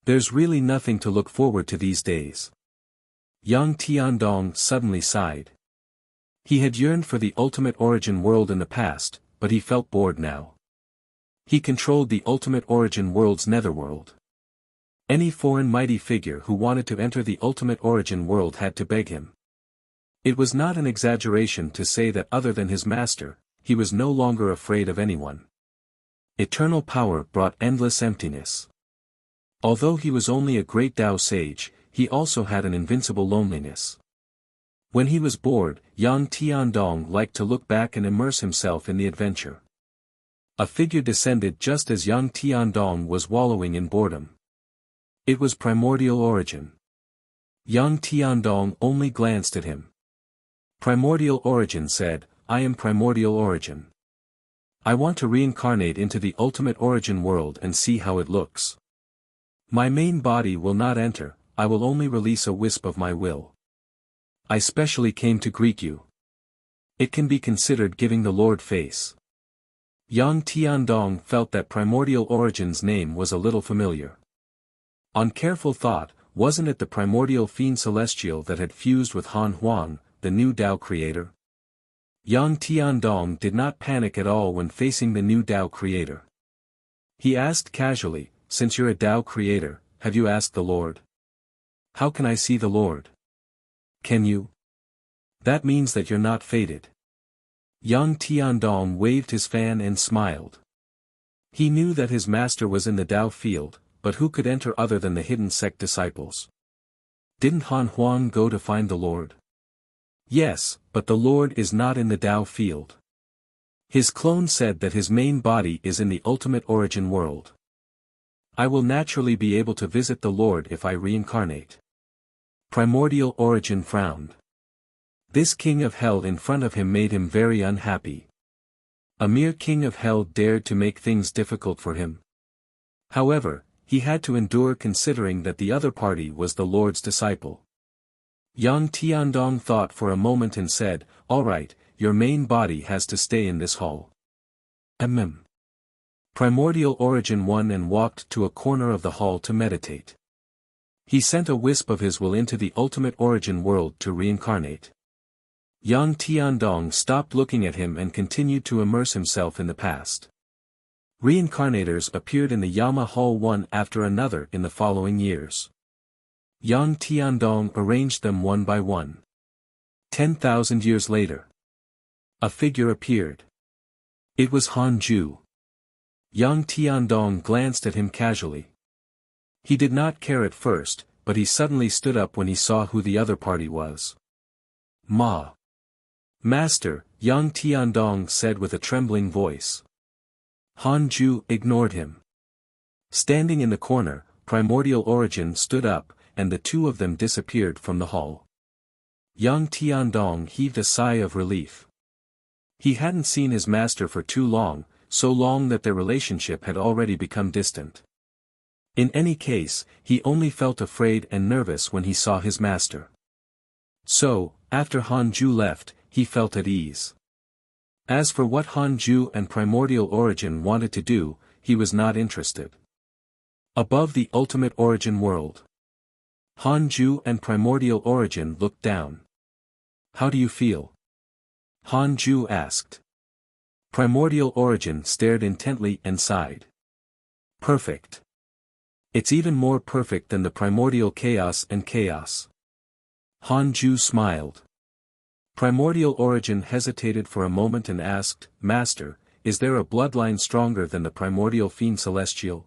There's really nothing to look forward to these days. Yang Tiandong suddenly sighed. He had yearned for the Ultimate Origin World in the past, but he felt bored now. He controlled the Ultimate Origin World's Netherworld. Any foreign mighty figure who wanted to enter the Ultimate Origin World had to beg him. It was not an exaggeration to say that other than his master, he was no longer afraid of anyone. Eternal power brought endless emptiness. Although he was only a great Tao sage, he also had an invincible loneliness. When he was bored, Yang Tiandong liked to look back and immerse himself in the adventure. A figure descended just as Yang Tiandong was wallowing in boredom. It was Primordial Origin. Yang Tiandong only glanced at him. Primordial Origin said, "I am Primordial Origin. I want to reincarnate into the Ultimate Origin World and see how it looks. My main body will not enter, I will only release a wisp of my will. I specially came to greet you. It can be considered giving the Lord face." Yang Tiandong felt that Primordial Origin's name was a little familiar. On careful thought, wasn't it the primordial fiend celestial that had fused with Han Huang, the new Tao creator? Yang Tiandong did not panic at all when facing the new Tao creator. He asked casually, "Since you're a Tao creator, have you asked the Lord? How can I see the Lord? Can you? That means that you're not fated." Yang Tiandong waved his fan and smiled. He knew that his master was in the Tao field, but who could enter other than the hidden sect disciples? Didn't Han Huang go to find the Lord? Yes, but the Lord is not in the Tao field. His clone said that his main body is in the Ultimate Origin World. I will naturally be able to visit the Lord if I reincarnate. Primordial Origin frowned. This king of hell in front of him made him very unhappy. A mere king of hell dared to make things difficult for him. However, he had to endure considering that the other party was the Lord's disciple. Yang Tiandong thought for a moment and said, "All right, your main body has to stay in this hall." Primordial Origin won and walked to a corner of the hall to meditate. He sent a wisp of his will into the Ultimate Origin World to reincarnate. Yang Tiandong stopped looking at him and continued to immerse himself in the past. Reincarnators appeared in the Yama Hall one after another in the following years. Yang Tiandong arranged them one by one. 10,000 years later, a figure appeared. It was Han Ju. Yang Tiandong glanced at him casually. He did not care at first, but he suddenly stood up when he saw who the other party was. "Ma." "Master," Yang Tiandong said with a trembling voice. Han Ju ignored him. Standing in the corner, Primordial Origin stood up, and the two of them disappeared from the hall. Yang Tiandong heaved a sigh of relief. He hadn't seen his master for too long, so long that their relationship had already become distant. In any case, he only felt afraid and nervous when he saw his master. So, after Hanju left, he felt at ease. As for what Hanju and Primordial Origin wanted to do, he was not interested. Above the Ultimate Origin world, Hanju and Primordial Origin looked down. "How do you feel?" Hanju asked. Primordial Origin stared intently and sighed. "Perfect. It's even more perfect than the primordial chaos and chaos." Hanju smiled. Primordial Origin hesitated for a moment and asked, "Master, is there a bloodline stronger than the primordial fiend celestial?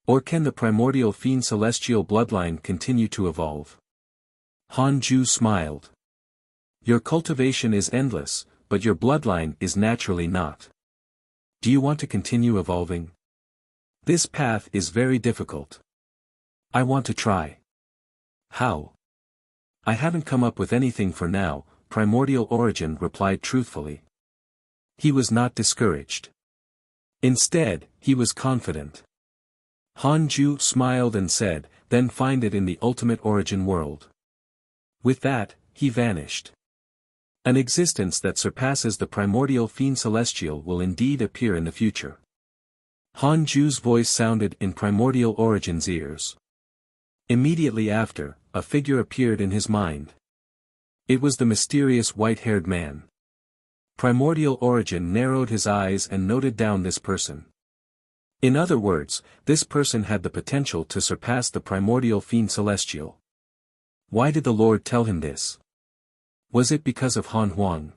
Or can the primordial fiend celestial bloodline continue to evolve?" Hanju smiled. "Your cultivation is endless, but your bloodline is naturally not. Do you want to continue evolving? This path is very difficult. I want to try." "How?" "I haven't come up with anything for now," Primordial Origin replied truthfully. He was not discouraged. Instead, he was confident. Hanju smiled and said, "Then find it in the Ultimate Origin world." With that, he vanished. An existence that surpasses the primordial fiend celestial will indeed appear in the future. Hanju's voice sounded in Primordial Origin's ears. Immediately after, a figure appeared in his mind. It was the mysterious white-haired man. Primordial Origin narrowed his eyes and noted down this person. In other words, this person had the potential to surpass the primordial fiend celestial. Why did the Lord tell him this? Was it because of Han Huang?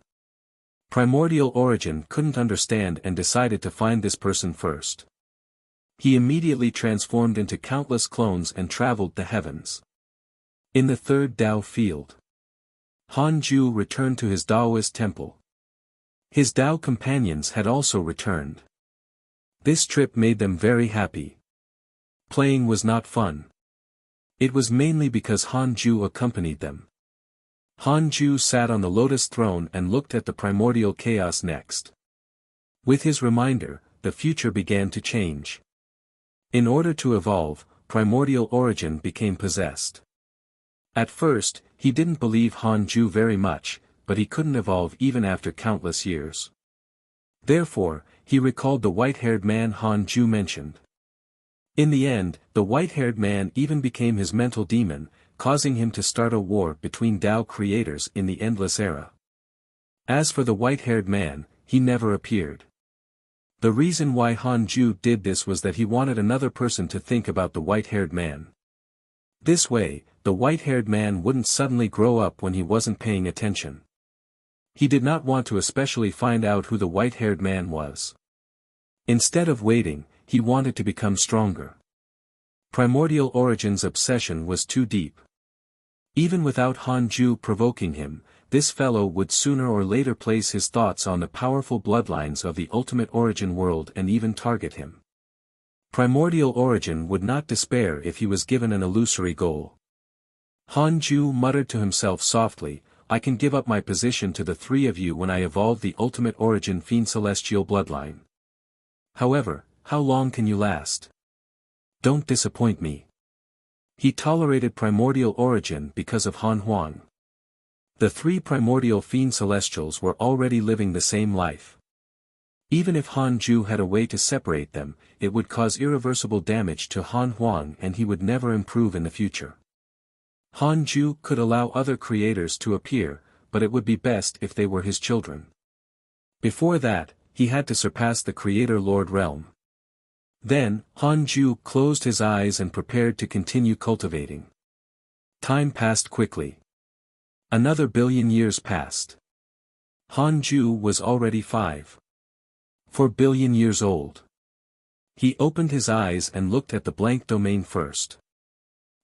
Primordial Origin couldn't understand and decided to find this person first. He immediately transformed into countless clones and traveled the heavens. In the third Dao field, Hanju returned to his Daoist temple. His Dao companions had also returned. This trip made them very happy. Playing was not fun. It was mainly because Hanju accompanied them. Hanju sat on the lotus throne and looked at the primordial chaos next. With his reminder, the future began to change. In order to evolve, Primordial Origin became possessed. At first, he didn't believe Hanju very much, but he couldn't evolve even after countless years. Therefore, he recalled the white-haired man Hanju mentioned. In the end, the white-haired man even became his mental demon, causing him to start a war between Dao creators in the Endless Era. As for the white-haired man, he never appeared. The reason why Hanju did this was that he wanted another person to think about the white-haired man. This way, the white-haired man wouldn't suddenly grow up when he wasn't paying attention. He did not want to especially find out who the white-haired man was. Instead of waiting, he wanted to become stronger. Primordial Origin's obsession was too deep. Even without Hanju provoking him, this fellow would sooner or later place his thoughts on the powerful bloodlines of the Ultimate Origin world and even target him. Primordial Origin would not despair if he was given an illusory goal. Hanju muttered to himself softly, "I can give up my position to the three of you when I evolve the Ultimate Origin Fiend Celestial bloodline. However, how long can you last? Don't disappoint me." He tolerated Primordial Origin because of Han Huang. The three primordial fiend celestials were already living the same life. Even if Hanju had a way to separate them, it would cause irreversible damage to Han Huang and he would never improve in the future. Hanju could allow other creators to appear, but it would be best if they were his children. Before that, he had to surpass the Creator Lord realm. Then, Hanju closed his eyes and prepared to continue cultivating. Time passed quickly. Another 1 billion years passed. Hanju was already 4 billion years old. He opened his eyes and looked at the blank domain first.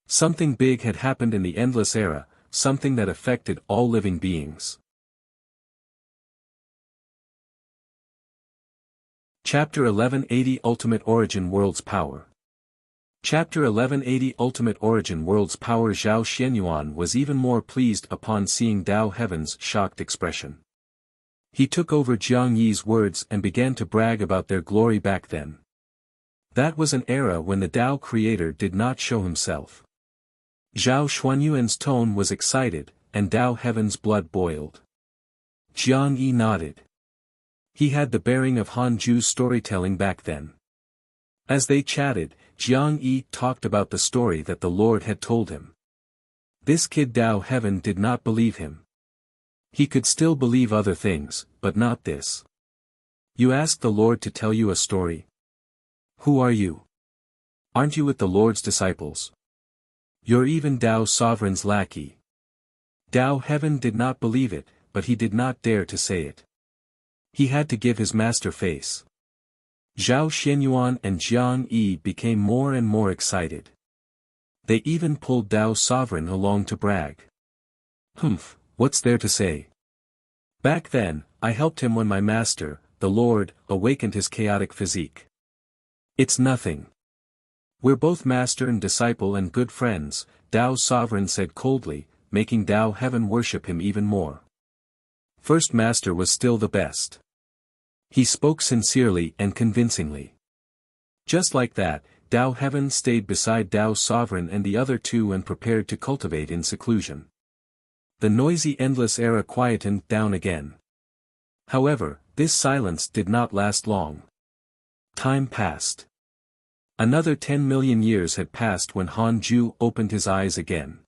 Something big had happened in the Endless Era, something that affected all living beings. Chapter 1180 Ultimate Origin World's Power. Chapter 1180 Ultimate Origin World's Power. Zhao Xianyuan was even more pleased upon seeing Dao Heaven's shocked expression. He took over Jiang Yi's words and began to brag about their glory back then. That was an era when the Tao creator did not show himself. Zhao Xuanyuan's tone was excited, and Tao Heaven's blood boiled. Jiang Yi nodded. He had the bearing of Han Ju's storytelling back then. As they chatted, Jiang Yi talked about the story that the Lord had told him. This kid Tao Heaven did not believe him. He could still believe other things, but not this. You asked the Lord to tell you a story? Who are you? Aren't you with the Lord's disciples? You're even Tao Sovereign's lackey. Tao Heaven did not believe it, but he did not dare to say it. He had to give his master face. Zhao Xianyuan and Jiang Yi became more and more excited. They even pulled Tao Sovereign along to brag. Humph, what's there to say? Back then, I helped him when my master, the Lord, awakened his chaotic physique. It's nothing. We're both master and disciple and good friends, Tao Sovereign said coldly, making Tao Heaven worship him even more. First Master was still the best. He spoke sincerely and convincingly. Just like that, Tao Heaven stayed beside Tao Sovereign and the other two and prepared to cultivate in seclusion. The noisy endless era quietened down again. However, this silence did not last long. Time passed. Another 10 million years had passed when Han Ju opened his eyes again.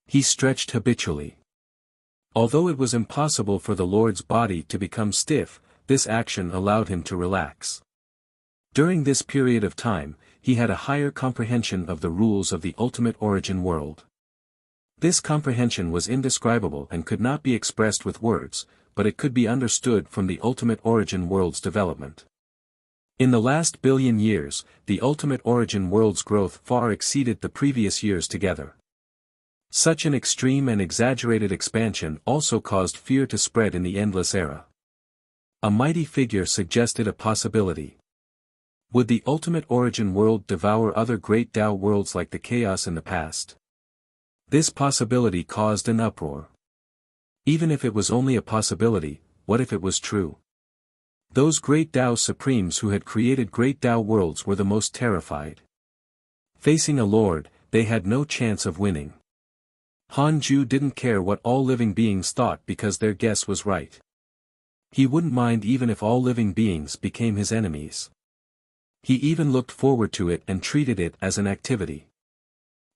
He stretched habitually. Although it was impossible for the Lord's body to become stiff, this action allowed him to relax. During this period of time, he had a higher comprehension of the rules of the ultimate origin world. This comprehension was indescribable and could not be expressed with words, but it could be understood from the ultimate origin world's development. In the last billion years, the ultimate origin world's growth far exceeded the previous years together. Such an extreme and exaggerated expansion also caused fear to spread in the endless era. A mighty figure suggested a possibility. Would the ultimate origin world devour other great Tao worlds like the chaos in the past? This possibility caused an uproar. Even if it was only a possibility, what if it was true? Those great Tao Supremes who had created great Tao worlds were the most terrified. Facing a lord, they had no chance of winning. Han Ju didn't care what all living beings thought because their guess was right. He wouldn't mind even if all living beings became his enemies. He even looked forward to it and treated it as an activity.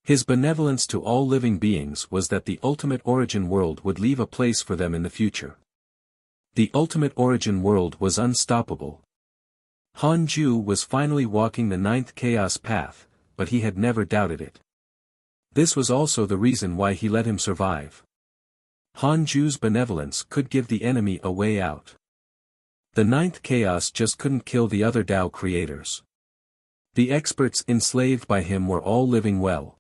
His benevolence to all living beings was that the ultimate origin world would leave a place for them in the future. The ultimate origin world was unstoppable. Han Ju was finally walking the ninth chaos path, but he had never doubted it. This was also the reason why he let him survive. Han Ju's benevolence could give the enemy a way out. The ninth chaos just couldn't kill the other Tao creators. The experts enslaved by him were all living well.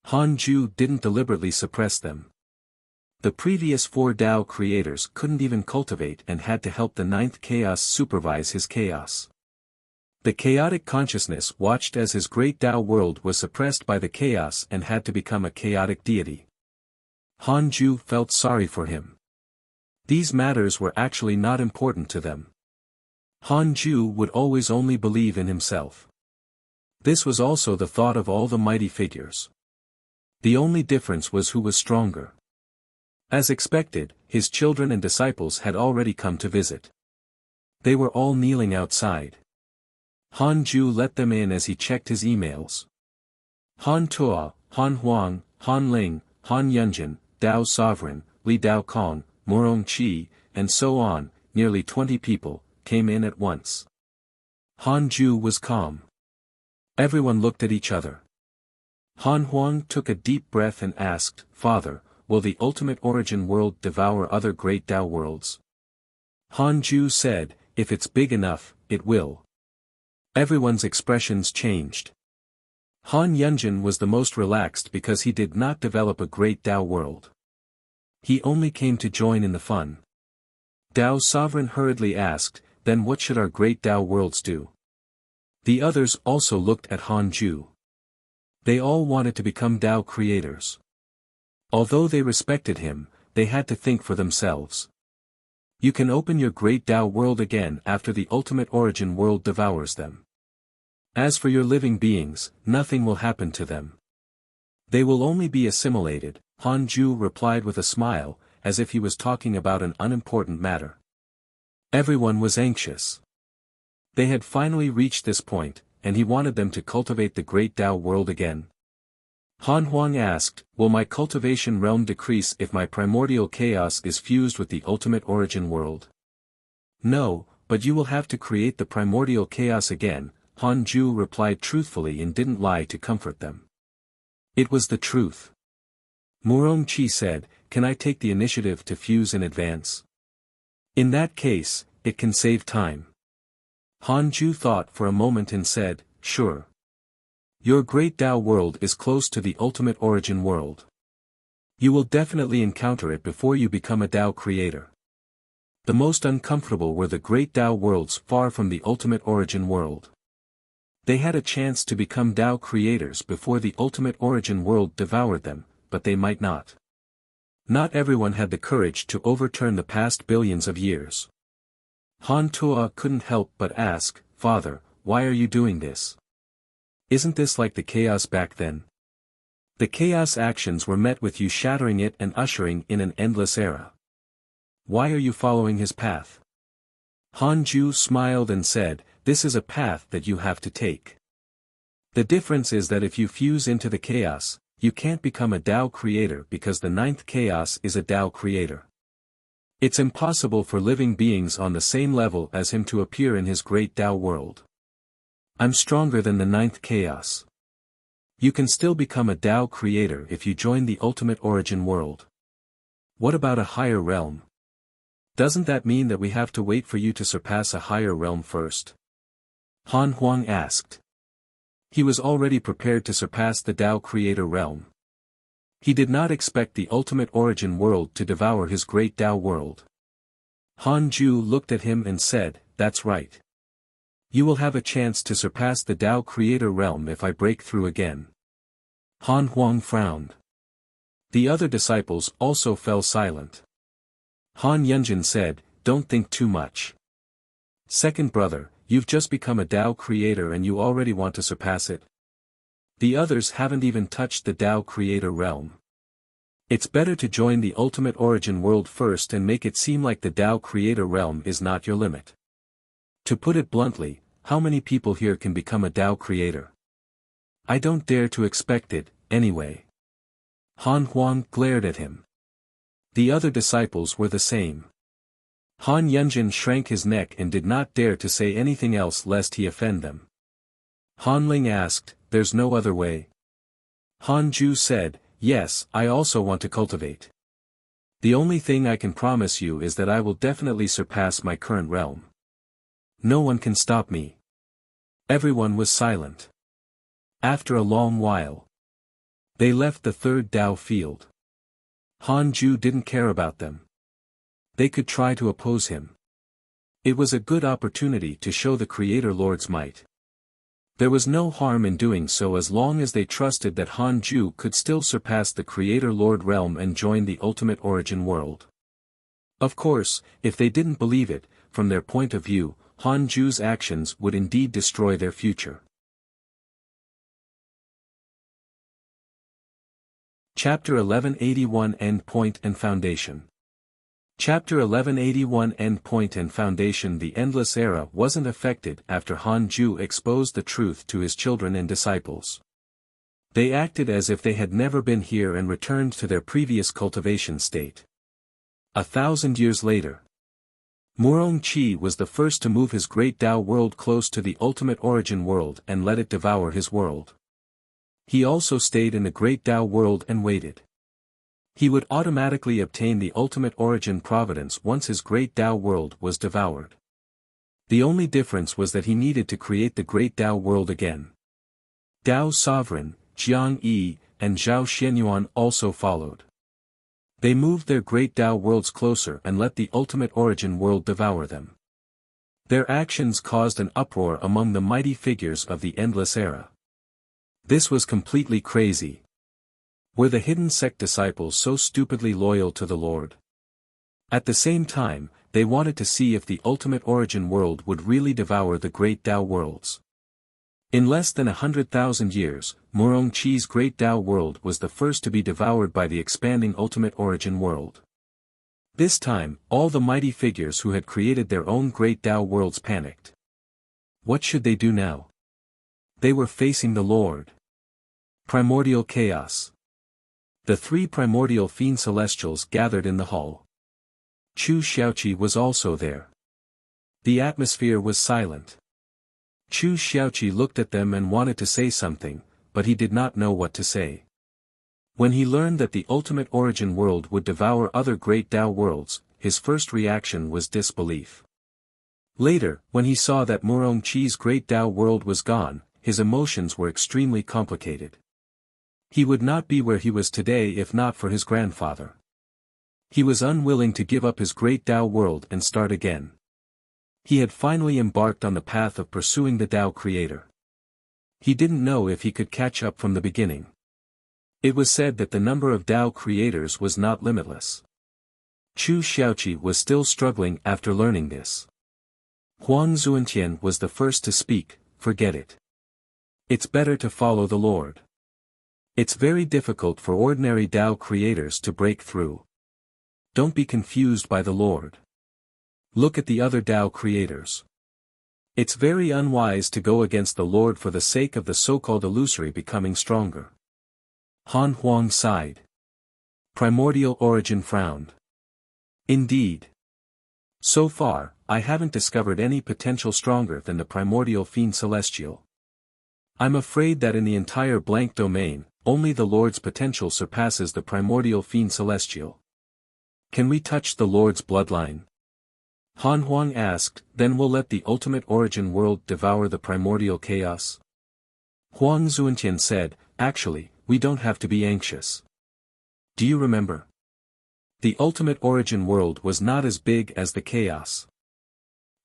Han Ju didn't deliberately suppress them. The previous 4 Tao creators couldn't even cultivate and had to help the ninth chaos supervise his chaos. The chaotic consciousness watched as his great Tao world was suppressed by the chaos and had to become a chaotic deity. Han Ju felt sorry for him. These matters were actually not important to them. Han Ju would always only believe in himself. This was also the thought of all the mighty figures. The only difference was who was stronger. As expected, his children and disciples had already come to visit. They were all kneeling outside. Han Ju let them in as he checked his emails. Han Tuo, Han Huang, Han Ling, Han Yunjin, Tao Sovereign, Li Dao Kong, Murong Qi, and so on, nearly 20 people, came in at once. Han Ju was calm. Everyone looked at each other. Han Huang took a deep breath and asked, "Father, will the ultimate origin world devour other great Tao worlds?" Han Ju said, "If it's big enough, it will." Everyone's expressions changed. Han Yunjin was the most relaxed because he did not develop a great Tao world. He only came to join in the fun. Tao Sovereign hurriedly asked, "Then what should our great Tao worlds do?" The others also looked at Han Ju. They all wanted to become Tao creators. Although they respected him, they had to think for themselves. You can open your great Tao world again after the ultimate origin world devours them. As for your living beings, nothing will happen to them. They will only be assimilated, Han Ju replied with a smile, as if he was talking about an unimportant matter. Everyone was anxious. They had finally reached this point, and he wanted them to cultivate the great Tao world again. Han Huang asked, will my cultivation realm decrease if my primordial chaos is fused with the ultimate origin world? No, but you will have to create the primordial chaos again, Han Ju replied truthfully and didn't lie to comfort them. It was the truth. Murong Qi said, can I take the initiative to fuse in advance? In that case, it can save time. Han Ju thought for a moment and said, sure. Your great Tao world is close to the ultimate origin world. You will definitely encounter it before you become a Tao creator. The most uncomfortable were the great Tao worlds far from the ultimate origin world. They had a chance to become Tao creators before the ultimate origin world devoured them, but they might not. Not everyone had the courage to overturn the past billions of years. Han Tuo couldn't help but ask, Father, why are you doing this? Isn't this like the chaos back then? The chaos actions were met with you shattering it and ushering in an endless era. Why are you following his path? Han Ju smiled and said, this is a path that you have to take. The difference is that if you fuse into the chaos, you can't become a Tao creator because the ninth chaos is a Tao creator. It's impossible for living beings on the same level as him to appear in his great Tao world. I'm stronger than the ninth chaos. You can still become a Tao creator if you join the ultimate origin world. What about a higher realm? Doesn't that mean that we have to wait for you to surpass a higher realm first? Han Huang asked. He was already prepared to surpass the Tao creator realm. He did not expect the ultimate origin world to devour his great Tao world. Han Ju looked at him and said, that's right. You will have a chance to surpass the Tao creator realm if I break through again. Han Huang frowned. The other disciples also fell silent. Han Yunjin said, don't think too much. Second brother, you've just become a Tao creator and you already want to surpass it. The others haven't even touched the Tao creator realm. It's better to join the ultimate origin world first and make it seem like the Tao creator realm is not your limit. To put it bluntly, how many people here can become a Tao creator? I don't dare to expect it, anyway. Han Huang glared at him. The other disciples were the same. Han Yunjin shrank his neck and did not dare to say anything else lest he offend them. Han Ling asked, there's no other way? Han Ju said, yes, I also want to cultivate. The only thing I can promise you is that I will definitely surpass my current realm. No one can stop me. Everyone was silent. After a long while, they left the third Tao field. Han Ju didn't care about them. They could try to oppose him. It was a good opportunity to show the Creator Lord's might. There was no harm in doing so as long as they trusted that Han Ju could still surpass the Creator Lord realm and join the ultimate origin world. Of course, if they didn't believe it, from their point of view, Han Ju's actions would indeed destroy their future. Chapter 1181 Endpoint and Foundation. Chapter 1181 Endpoint and Foundation. The endless era wasn't affected after Han Ju exposed the truth to his children and disciples. They acted as if they had never been here and returned to their previous cultivation state. 1,000 years later, Murong Qi was the first to move his great Tao world close to the ultimate origin world and let it devour his world. He also stayed in the great Tao world and waited. He would automatically obtain the ultimate origin providence once his great Tao world was devoured. The only difference was that he needed to create the great Tao world again. Tao Sovereign, Jiang Yi, and Zhao Xianyuan also followed. They moved their great Tao worlds closer and let the ultimate origin world devour them. Their actions caused an uproar among the mighty figures of the endless era. This was completely crazy. Were the hidden sect disciples so stupidly loyal to the Lord? At the same time, they wanted to see if the ultimate origin world would really devour the great Tao worlds. In less than 100,000 years, Murongqi's great Tao world was the first to be devoured by the expanding ultimate origin world. This time, all the mighty figures who had created their own great Tao worlds panicked. What should they do now? They were facing the Lord. Primordial chaos. The three primordial fiend celestials gathered in the hall. Chu Xiaoqi was also there. The atmosphere was silent. Chu Xiaoqi looked at them and wanted to say something, but he did not know what to say. When he learned that the ultimate origin world would devour other great Tao worlds, his first reaction was disbelief. Later, when he saw that Murongqi's great Tao world was gone, his emotions were extremely complicated. He would not be where he was today if not for his grandfather. He was unwilling to give up his great Tao world and start again. He had finally embarked on the path of pursuing the Tao creator. He didn't know if he could catch up from the beginning. It was said that the number of Tao creators was not limitless. Chu Xiaoqi was still struggling after learning this. Huang Zuantian was the first to speak, forget it. It's better to follow the Lord. It's very difficult for ordinary Tao creators to break through. Don't be confused by the Lord. Look at the other Tao creators. It's very unwise to go against the Lord for the sake of the so-called illusory becoming stronger. Han Huang sighed. Primordial origin frowned. Indeed. So far, I haven't discovered any potential stronger than the primordial fiend celestial. I'm afraid that in the entire blank domain, only the Lord's potential surpasses the primordial fiend celestial. Can we touch the Lord's bloodline? Han Huang asked, then we'll let the ultimate origin world devour the primordial chaos? Huang Zuantian said, actually, we don't have to be anxious. Do you remember? The ultimate origin world was not as big as the chaos.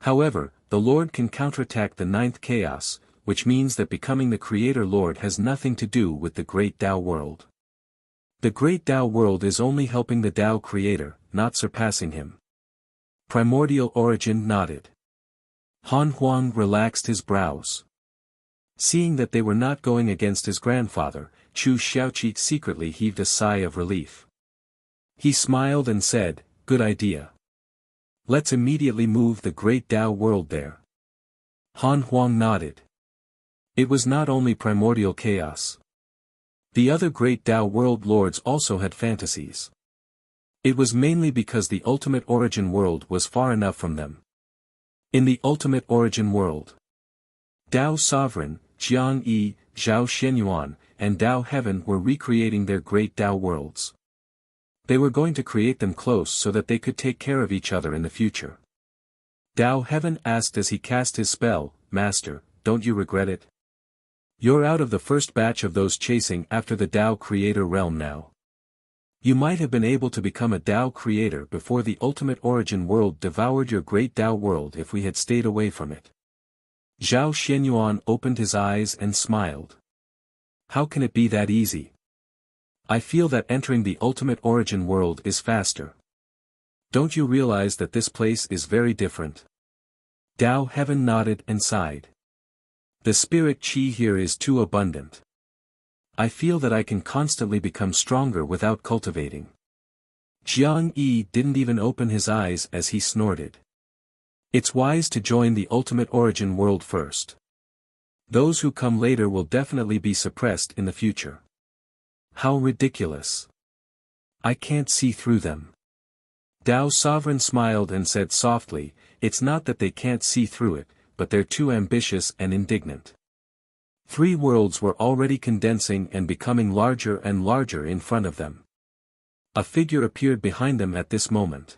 However, the Lord can counterattack the ninth chaos, which means that becoming the Creator Lord has nothing to do with the Great Tao world. The Great Tao world is only helping the Tao Creator, not surpassing him. Primordial origin nodded. Han Huang relaxed his brows. Seeing that they were not going against his grandfather, Chu Xiaoqi secretly heaved a sigh of relief. He smiled and said, good idea. Let's immediately move the Great Tao world there. Han Huang nodded. It was not only primordial chaos. The other Great Tao world lords also had fantasies. It was mainly because the ultimate origin world was far enough from them. In the ultimate origin world, Tao Sovereign, Jiang Yi, Zhao Shenyuan, and Tao Heaven were recreating their great Tao worlds. They were going to create them close so that they could take care of each other in the future. Tao Heaven asked as he cast his spell, Master, don't you regret it? You're out of the first batch of those chasing after the Tao Creator realm now. You might have been able to become a Tao Creator before the ultimate origin world devoured your great Tao world if we had stayed away from it. Zhao Shenyuan opened his eyes and smiled. How can it be that easy? I feel that entering the ultimate origin world is faster. Don't you realize that this place is very different? Tao Heaven nodded and sighed. The spirit chi here is too abundant. I feel that I can constantly become stronger without cultivating. Jiang Yi didn't even open his eyes as he snorted. It's wise to join the ultimate origin world first. Those who come later will definitely be suppressed in the future. How ridiculous. I can't see through them. Tao Sovereign smiled and said softly, it's not that they can't see through it, but they're too ambitious and indignant. 3 worlds were already condensing and becoming larger and larger in front of them. A figure appeared behind them at this moment.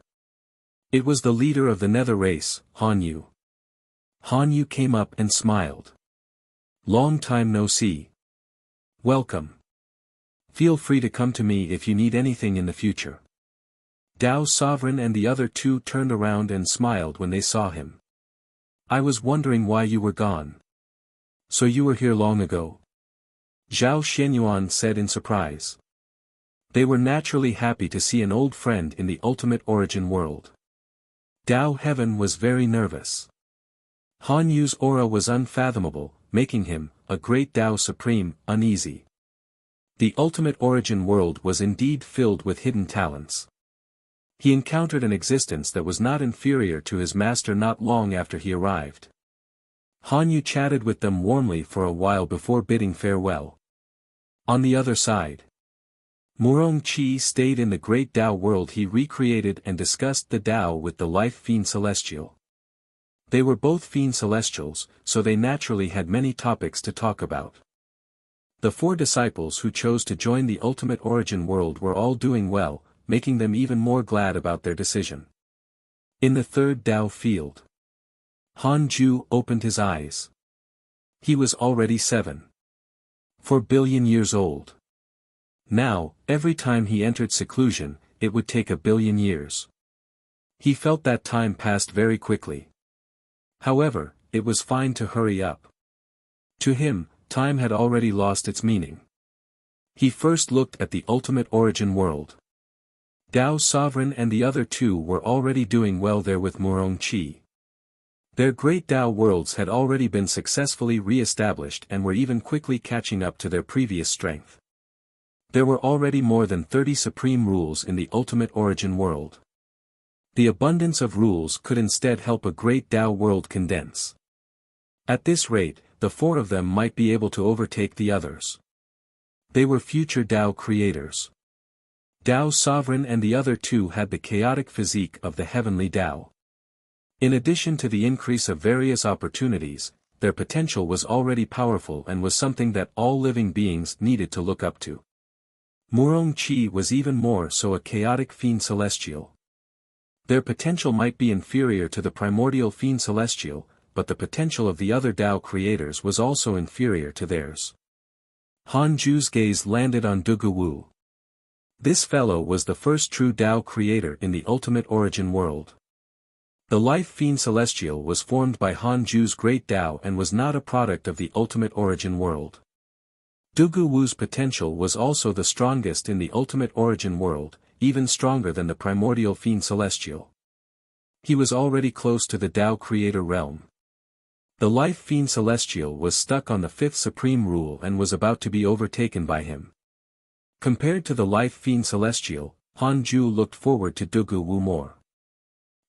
It was the leader of the Nether race, Han Yu. Han Yu came up and smiled. Long time no see. Welcome. Feel free to come to me if you need anything in the future. Tao Sovereign and the other 2 turned around and smiled when they saw him. I was wondering why you were gone. So you were here long ago? Zhao Shenyuan said in surprise. They were naturally happy to see an old friend in the ultimate origin world. Tao Heaven was very nervous. Han Yu's aura was unfathomable, making him, a great Tao Supreme, uneasy. The ultimate origin world was indeed filled with hidden talents. He encountered an existence that was not inferior to his master not long after he arrived. Han Yu chatted with them warmly for a while before bidding farewell. On the other side, Murong Qi stayed in the great Tao world he recreated and discussed the Tao with the life fiend celestial. They were both fiend celestials, so they naturally had many topics to talk about. The 4 disciples who chose to join the ultimate origin world were all doing well, making them even more glad about their decision. In the 3rd Tao field, Han Ju opened his eyes. He was already 7.4 billion years old. Now, every time he entered seclusion, it would take 1 billion years. He felt that time passed very quickly. However, it was fine to hurry up. To him, time had already lost its meaning. He first looked at the ultimate origin world. Tao Sovereign and the other 2 were already doing well there with Murong Qi. Their great Tao worlds had already been successfully re-established and were even quickly catching up to their previous strength. There were already more than 30 supreme rules in the ultimate origin world. The abundance of rules could instead help a great Tao world condense. At this rate, the 4 of them might be able to overtake the others. They were future Tao creators. Tao Sovereign and the other 2 had the chaotic physique of the heavenly Tao. In addition to the increase of various opportunities, their potential was already powerful and was something that all living beings needed to look up to. Murong Qi was even more so a chaotic fiend celestial. Their potential might be inferior to the primordial fiend celestial, but the potential of the other Tao creators was also inferior to theirs. Han Ju's gaze landed on Dugu Wu. This fellow was the first true Tao creator in the ultimate origin world. The life fiend celestial was formed by Han Ju's great Tao and was not a product of the ultimate origin world. Dugu Wu's potential was also the strongest in the ultimate origin world, even stronger than the primordial fiend celestial. He was already close to the Tao creator realm. The life fiend celestial was stuck on the 5th supreme rule and was about to be overtaken by him. Compared to the life fiend celestial, Han Ju looked forward to Dugu Wu more.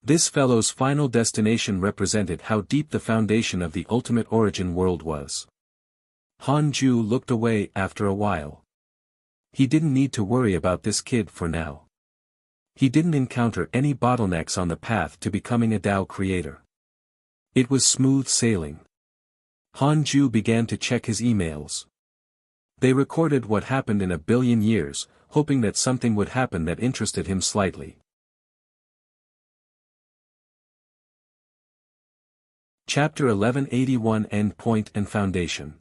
This fellow's final destination represented how deep the foundation of the ultimate origin world was. Han Ju looked away after a while. He didn't need to worry about this kid for now. He didn't encounter any bottlenecks on the path to becoming a Tao creator. It was smooth sailing. Han Ju began to check his emails. They recorded what happened in 1 billion years, hoping that something would happen that interested him slightly. Chapter 1181 Endpoint and Foundation.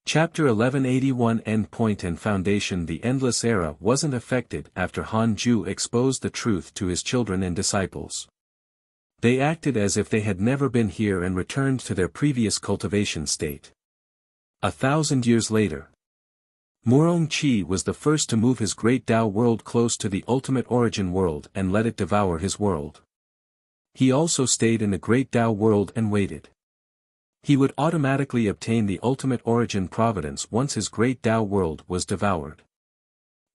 Chapter 1181 Endpoint and Foundation. The endless era wasn't affected after Han Ju exposed the truth to his children and disciples. They acted as if they had never been here and returned to their previous cultivation state. 1,000 years later, Murong Qi was the first to move his great Tao world close to the ultimate origin world and let it devour his world. He also stayed in the great Tao world and waited. He would automatically obtain the ultimate origin providence once his great Tao world was devoured.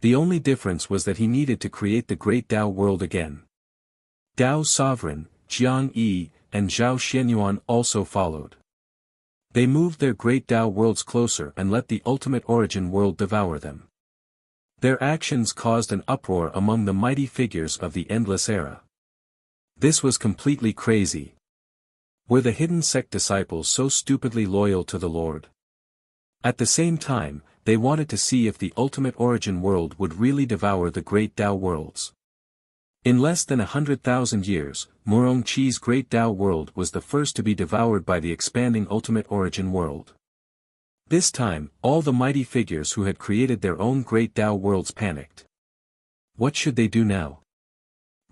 The only difference was that he needed to create the great Tao world again. Tao Sovereign, Jiang Yi, and Zhao Xianyuan also followed. They moved their great Tao worlds closer and let the ultimate origin world devour them. Their actions caused an uproar among the mighty figures of the endless era. This was completely crazy. Were the hidden sect disciples so stupidly loyal to the Lord? At the same time, they wanted to see if the ultimate origin world would really devour the great Tao worlds. In less than 100,000 years, Murong Qi's great Tao world was the first to be devoured by the expanding ultimate origin world. This time, all the mighty figures who had created their own great Tao worlds panicked. What should they do now?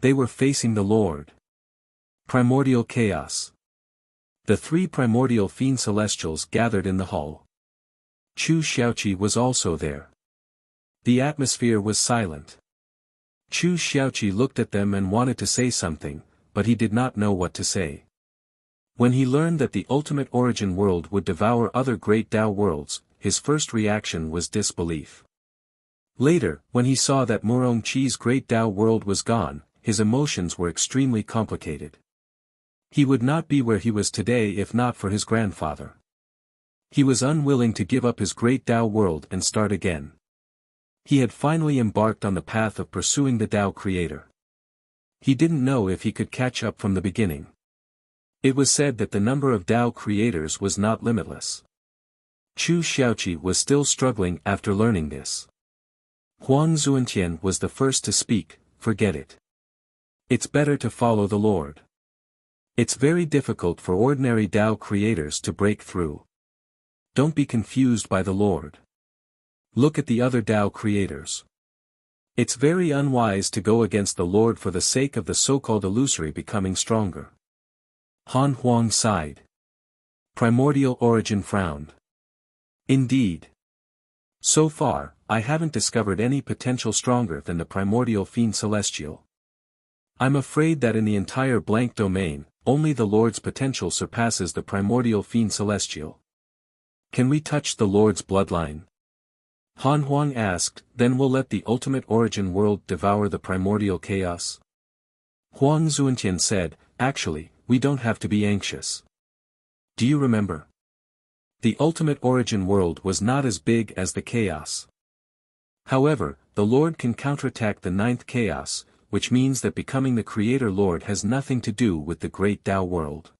They were facing the Lord. Primordial chaos. The 3 primordial fiend celestials gathered in the hall. Chu Xiaoqi was also there. The atmosphere was silent. Chu Xiaoqi looked at them and wanted to say something, but he did not know what to say. When he learned that the ultimate origin world would devour other great Tao worlds, his first reaction was disbelief. Later, when he saw that Murong Chi's great Tao world was gone, his emotions were extremely complicated. He would not be where he was today if not for his grandfather. He was unwilling to give up his great Tao world and start again. He had finally embarked on the path of pursuing the Tao creator. He didn't know if he could catch up from the beginning. It was said that the number of Tao creators was not limitless. Chu Xiaoqi was still struggling after learning this. Huang Zuantian was the first to speak, forget it. It's better to follow the Lord. It's very difficult for ordinary Tao creators to break through. Don't be confused by the Lord. Look at the other Tao creators. It's very unwise to go against the Lord for the sake of the so-called illusory becoming stronger. Han Huang sighed. Primordial origin frowned. Indeed. So far, I haven't discovered any potential stronger than the primordial fiend celestial. I'm afraid that in the entire blank domain, only the Lord's potential surpasses the primordial fiend celestial. Can we touch the Lord's bloodline? Han Huang asked, then we'll let the ultimate origin world devour the primordial chaos? Huang Zuantian said, actually, we don't have to be anxious. Do you remember? The ultimate origin world was not as big as the chaos. However, the Lord can counterattack the ninth chaos, which means that becoming the Creator Lord has nothing to do with the Great Tao world.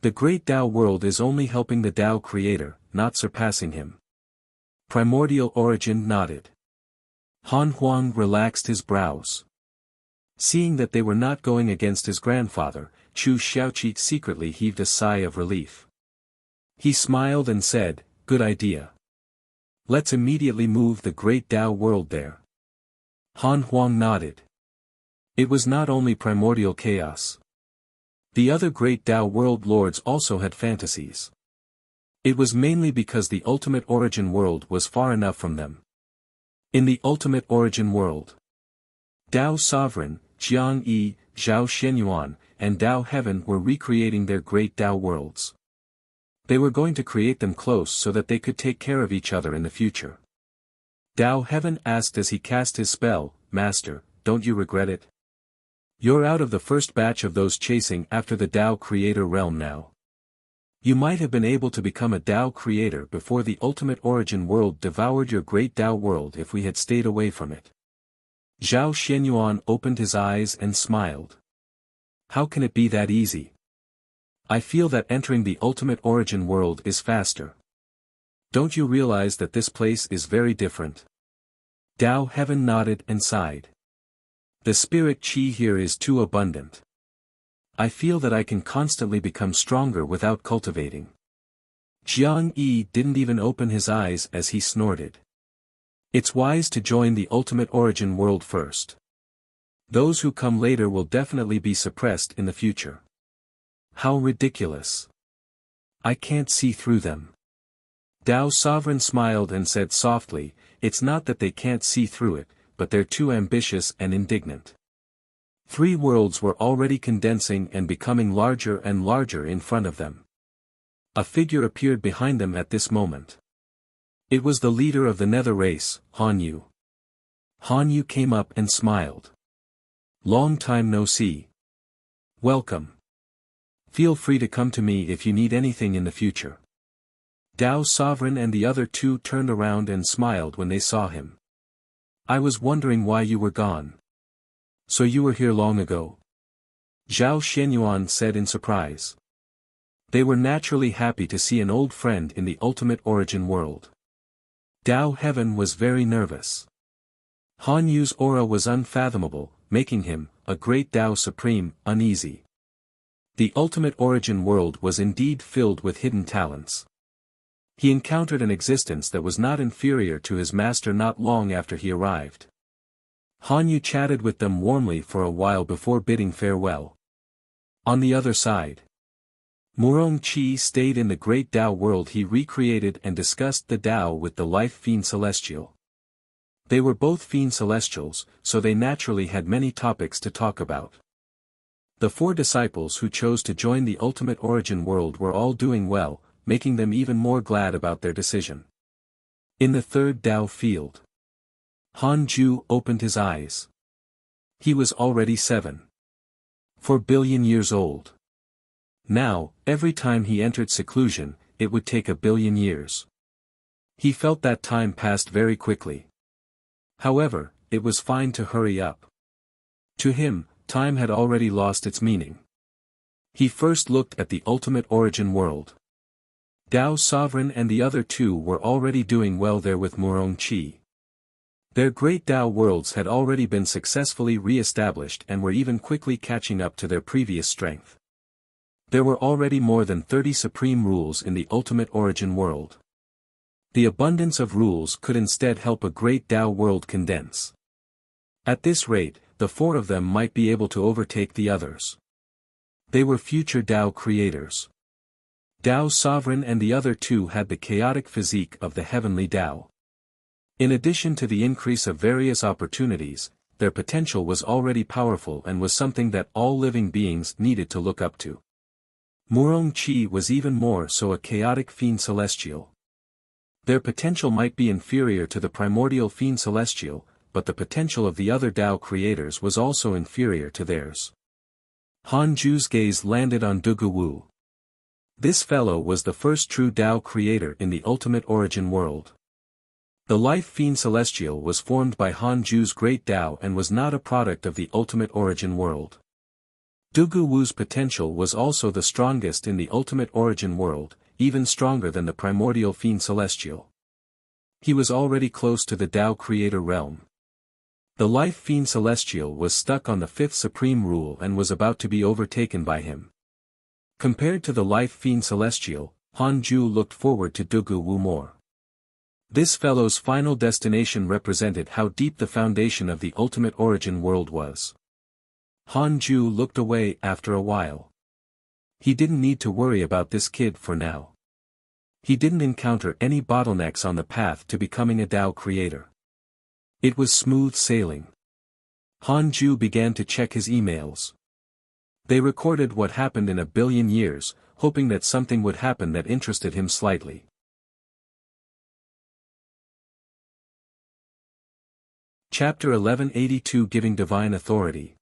The Great Tao world is only helping the Tao Creator, not surpassing him. Primordial origin nodded. Han Huang relaxed his brows. Seeing that they were not going against his grandfather, Chu Xiaoqi secretly heaved a sigh of relief. He smiled and said, good idea. Let's immediately move the Great Tao world there. Han Huang nodded. It was not only primordial chaos. The other great Tao world lords also had fantasies. It was mainly because the ultimate origin world was far enough from them. In the ultimate origin world, Tao Sovereign, Jiang Yi, Zhao Shenyuan, and Tao Heaven were recreating their great Tao worlds. They were going to create them close so that they could take care of each other in the future. Tao Heaven asked as he cast his spell, Master, don't you regret it? You're out of the first batch of those chasing after the Tao Creator realm now. You might have been able to become a Tao Creator before the ultimate origin world devoured your great Tao world if we had stayed away from it. Zhao Shenyuan opened his eyes and smiled. How can it be that easy? I feel that entering the ultimate origin world is faster. Don't you realize that this place is very different? Tao Heaven nodded and sighed. The spirit chi here is too abundant. I feel that I can constantly become stronger without cultivating. Jiang Yi didn't even open his eyes as he snorted. It's wise to join the ultimate origin world first. Those who come later will definitely be suppressed in the future. How ridiculous. I can't see through them. Tao Sovereign smiled and said softly, it's not that they can't see through it, but they're too ambitious and indignant. 3 worlds were already condensing and becoming larger and larger in front of them. A figure appeared behind them at this moment. It was the leader of the Nether race, Han Yu. Han Yu came up and smiled. Long time no see. Welcome. Feel free to come to me if you need anything in the future. Tao Sovereign and the other 2 turned around and smiled when they saw him. I was wondering why you were gone. So you were here long ago? Zhao Shenyuan said in surprise. They were naturally happy to see an old friend in the ultimate origin world. Tao Heaven was very nervous. Han Yu's aura was unfathomable, making him, a great Tao Supreme, uneasy. The ultimate origin world was indeed filled with hidden talents. He encountered an existence that was not inferior to his master not long after he arrived. Han Yu chatted with them warmly for a while before bidding farewell. On the other side, Murong Chi stayed in the great Tao world he recreated and discussed the Tao with the life fiend celestial. They were both fiend celestials, so they naturally had many topics to talk about. The 4 disciples who chose to join the ultimate origin world were all doing well, making them even more glad about their decision. In the third Tao field, Han Ju opened his eyes. He was already 7.4 billion years old. Now, every time he entered seclusion, it would take 1 billion years. He felt that time passed very quickly. However, it was fine to hurry up. To him, time had already lost its meaning. He first looked at the ultimate origin world. Dao's sovereign and the other 2 were already doing well there with Murong Qi. Their great Dao worlds had already been successfully re-established and were even quickly catching up to their previous strength. There were already more than 30 supreme rules in the ultimate origin world. The abundance of rules could instead help a great Dao world condense. At this rate, the 4 of them might be able to overtake the others. They were future Dao creators. Dao's sovereign and the other 2 had the chaotic physique of the heavenly Dao. In addition to the increase of various opportunities, their potential was already powerful and was something that all living beings needed to look up to. Murong Qi was even more so a chaotic fiend celestial. Their potential might be inferior to the primordial fiend celestial, but the potential of the other Dao creators was also inferior to theirs. Han Ju's gaze landed on Dugu Wu. This fellow was the first true Dao creator in the ultimate origin world. The life fiend celestial was formed by Han Ju's great Dao and was not a product of the ultimate origin world. Dugu Wu's potential was also the strongest in the ultimate origin world, even stronger than the primordial fiend celestial. He was already close to the Dao creator realm. The life fiend celestial was stuck on the 5th supreme rule and was about to be overtaken by him. Compared to the life fiend celestial, Han Ju looked forward to Dugu Wu more. This fellow's final destination represented how deep the foundation of the ultimate origin world was. Han Ju looked away after a while. He didn't need to worry about this kid for now. He didn't encounter any bottlenecks on the path to becoming a Dao creator. It was smooth sailing. Han Ju began to check his emails. They recorded what happened in 1 billion years, hoping that something would happen that interested him slightly. Chapter 1182 Giving Divine Authority.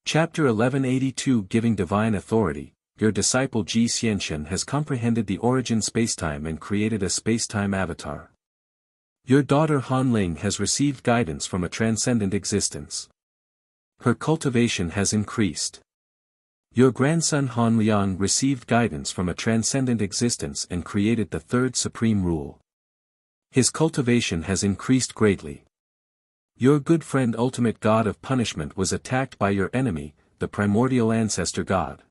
Chapter 1182 Giving Divine Authority. Your disciple Ji Xianxian has comprehended the origin spacetime and created a spacetime avatar. Your daughter Han Ling has received guidance from a transcendent existence. Her cultivation has increased. Your grandson Han Liang received guidance from a transcendent existence and created the 3rd supreme rule. His cultivation has increased greatly. Your good friend ultimate god of punishment was attacked by your enemy, the primordial ancestor god.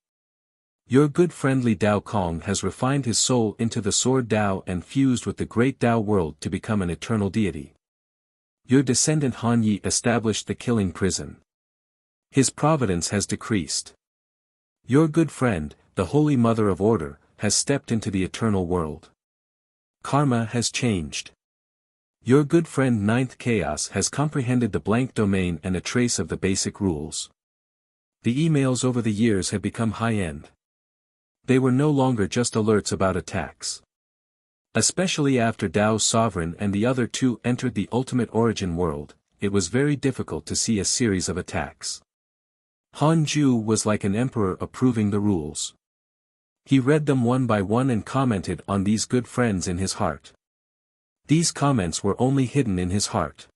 Your good friend Li Dao Kong has refined his soul into the sword Dao and fused with the great Dao world to become an eternal deity. Your descendant Han Yi established the killing prison. His providence has decreased. Your good friend, the Holy Mother of Order, has stepped into the eternal world. Karma has changed. Your good friend Ninth Chaos has comprehended the blank domain and a trace of the basic rules. The emails over the years had become high-end. They were no longer just alerts about attacks. Especially after Dao's sovereign and the other 2 entered the ultimate origin world, it was very difficult to see a series of attacks. Han Ju was like an emperor approving the rules. He read them one by one and commented on these good friends in his heart. These comments were only hidden in his heart.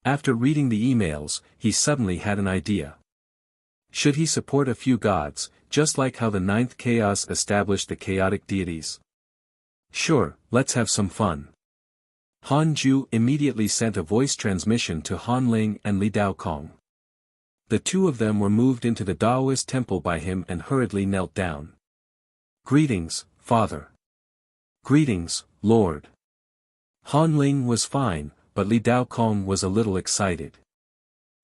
After reading the emails, he suddenly had an idea. Should he support a few gods, just like how the 9th Chaos established the chaotic deities? Sure, let's have some fun. Han Ju immediately sent a voice transmission to Han Ling and Li Dao Kong. The 2 of them were moved into the Daoist temple by him and hurriedly knelt down. Greetings, Father. Greetings, Lord. Han Ling was fine, but Li Dao Kong was a little excited.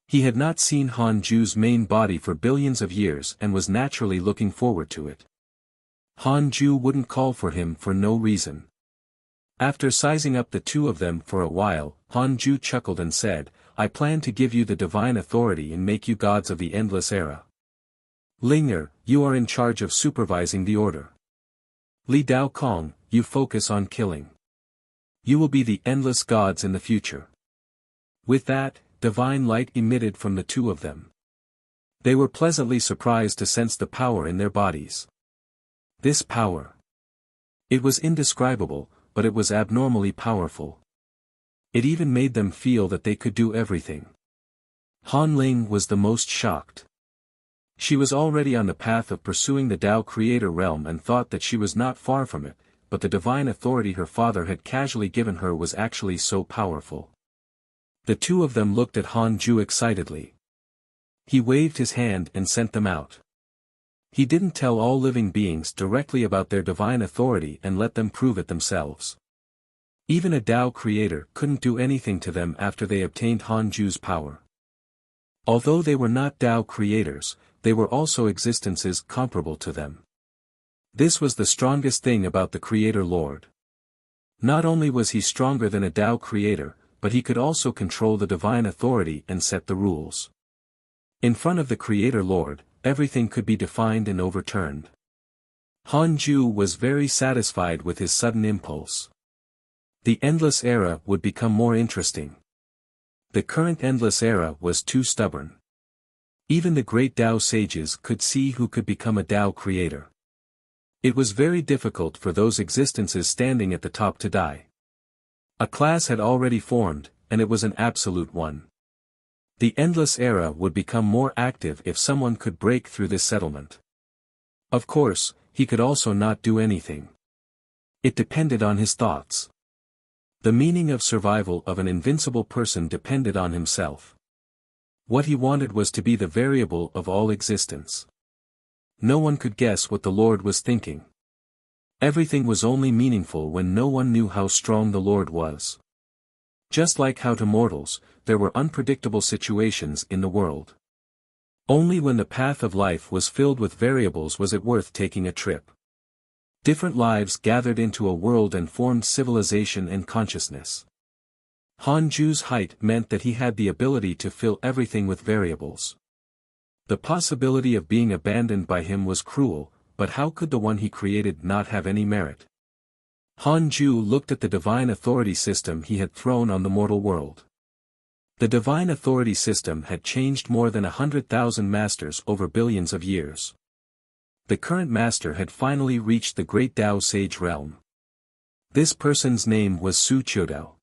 He had not seen Han Ju's main body for billions of years and was naturally looking forward to it. Han Ju wouldn't call for him for no reason. After sizing up the 2 of them for a while, Han Ju chuckled and said, I plan to give you the divine authority and make you gods of the endless era. Linger, you are in charge of supervising the order. Li Dao Kong, you focus on killing. You will be the endless gods in the future. With that, divine light emitted from the two of them. They were pleasantly surprised to sense the power in their bodies. This power. It was indescribable, but it was abnormally powerful. It even made them feel that they could do everything. Han Ling was the most shocked. She was already on the path of pursuing the Tao Creator realm and thought that she was not far from it, but the divine authority her father had casually given her was actually so powerful. The two of them looked at Han Ju excitedly. He waved his hand and sent them out. He didn't tell all living beings directly about their divine authority and let them prove it themselves. Even a Tao Creator couldn't do anything to them after they obtained Han Ju's power. Although they were not Tao Creators, they were also existences comparable to them. This was the strongest thing about the Creator Lord. Not only was he stronger than a Tao Creator, but he could also control the divine authority and set the rules. In front of the Creator Lord, everything could be defined and overturned. Han Ju was very satisfied with his sudden impulse. The endless era would become more interesting. The current endless era was too stubborn. Even the great Tao sages could see who could become a Tao creator. It was very difficult for those existences standing at the top to die. A class had already formed, and it was an absolute one. The endless era would become more active if someone could break through this settlement. Of course, he could also not do anything. It depended on his thoughts. The meaning of survival of an invincible person depended on himself. What he wanted was to be the variable of all existence. No one could guess what the Lord was thinking. Everything was only meaningful when no one knew how strong the Lord was. Just like how to mortals, there were unpredictable situations in the world. Only when the path of life was filled with variables was it worth taking a trip. Different lives gathered into a world and formed civilization and consciousness. Han Ju's height meant that he had the ability to fill everything with variables. The possibility of being abandoned by him was cruel, but how could the one he created not have any merit? Han Ju looked at the divine authority system he had thrown on the mortal world. The divine authority system had changed more than 100,000 masters over billions of years. The current master had finally reached the great Tao sage realm. This person's name was Su Chodao.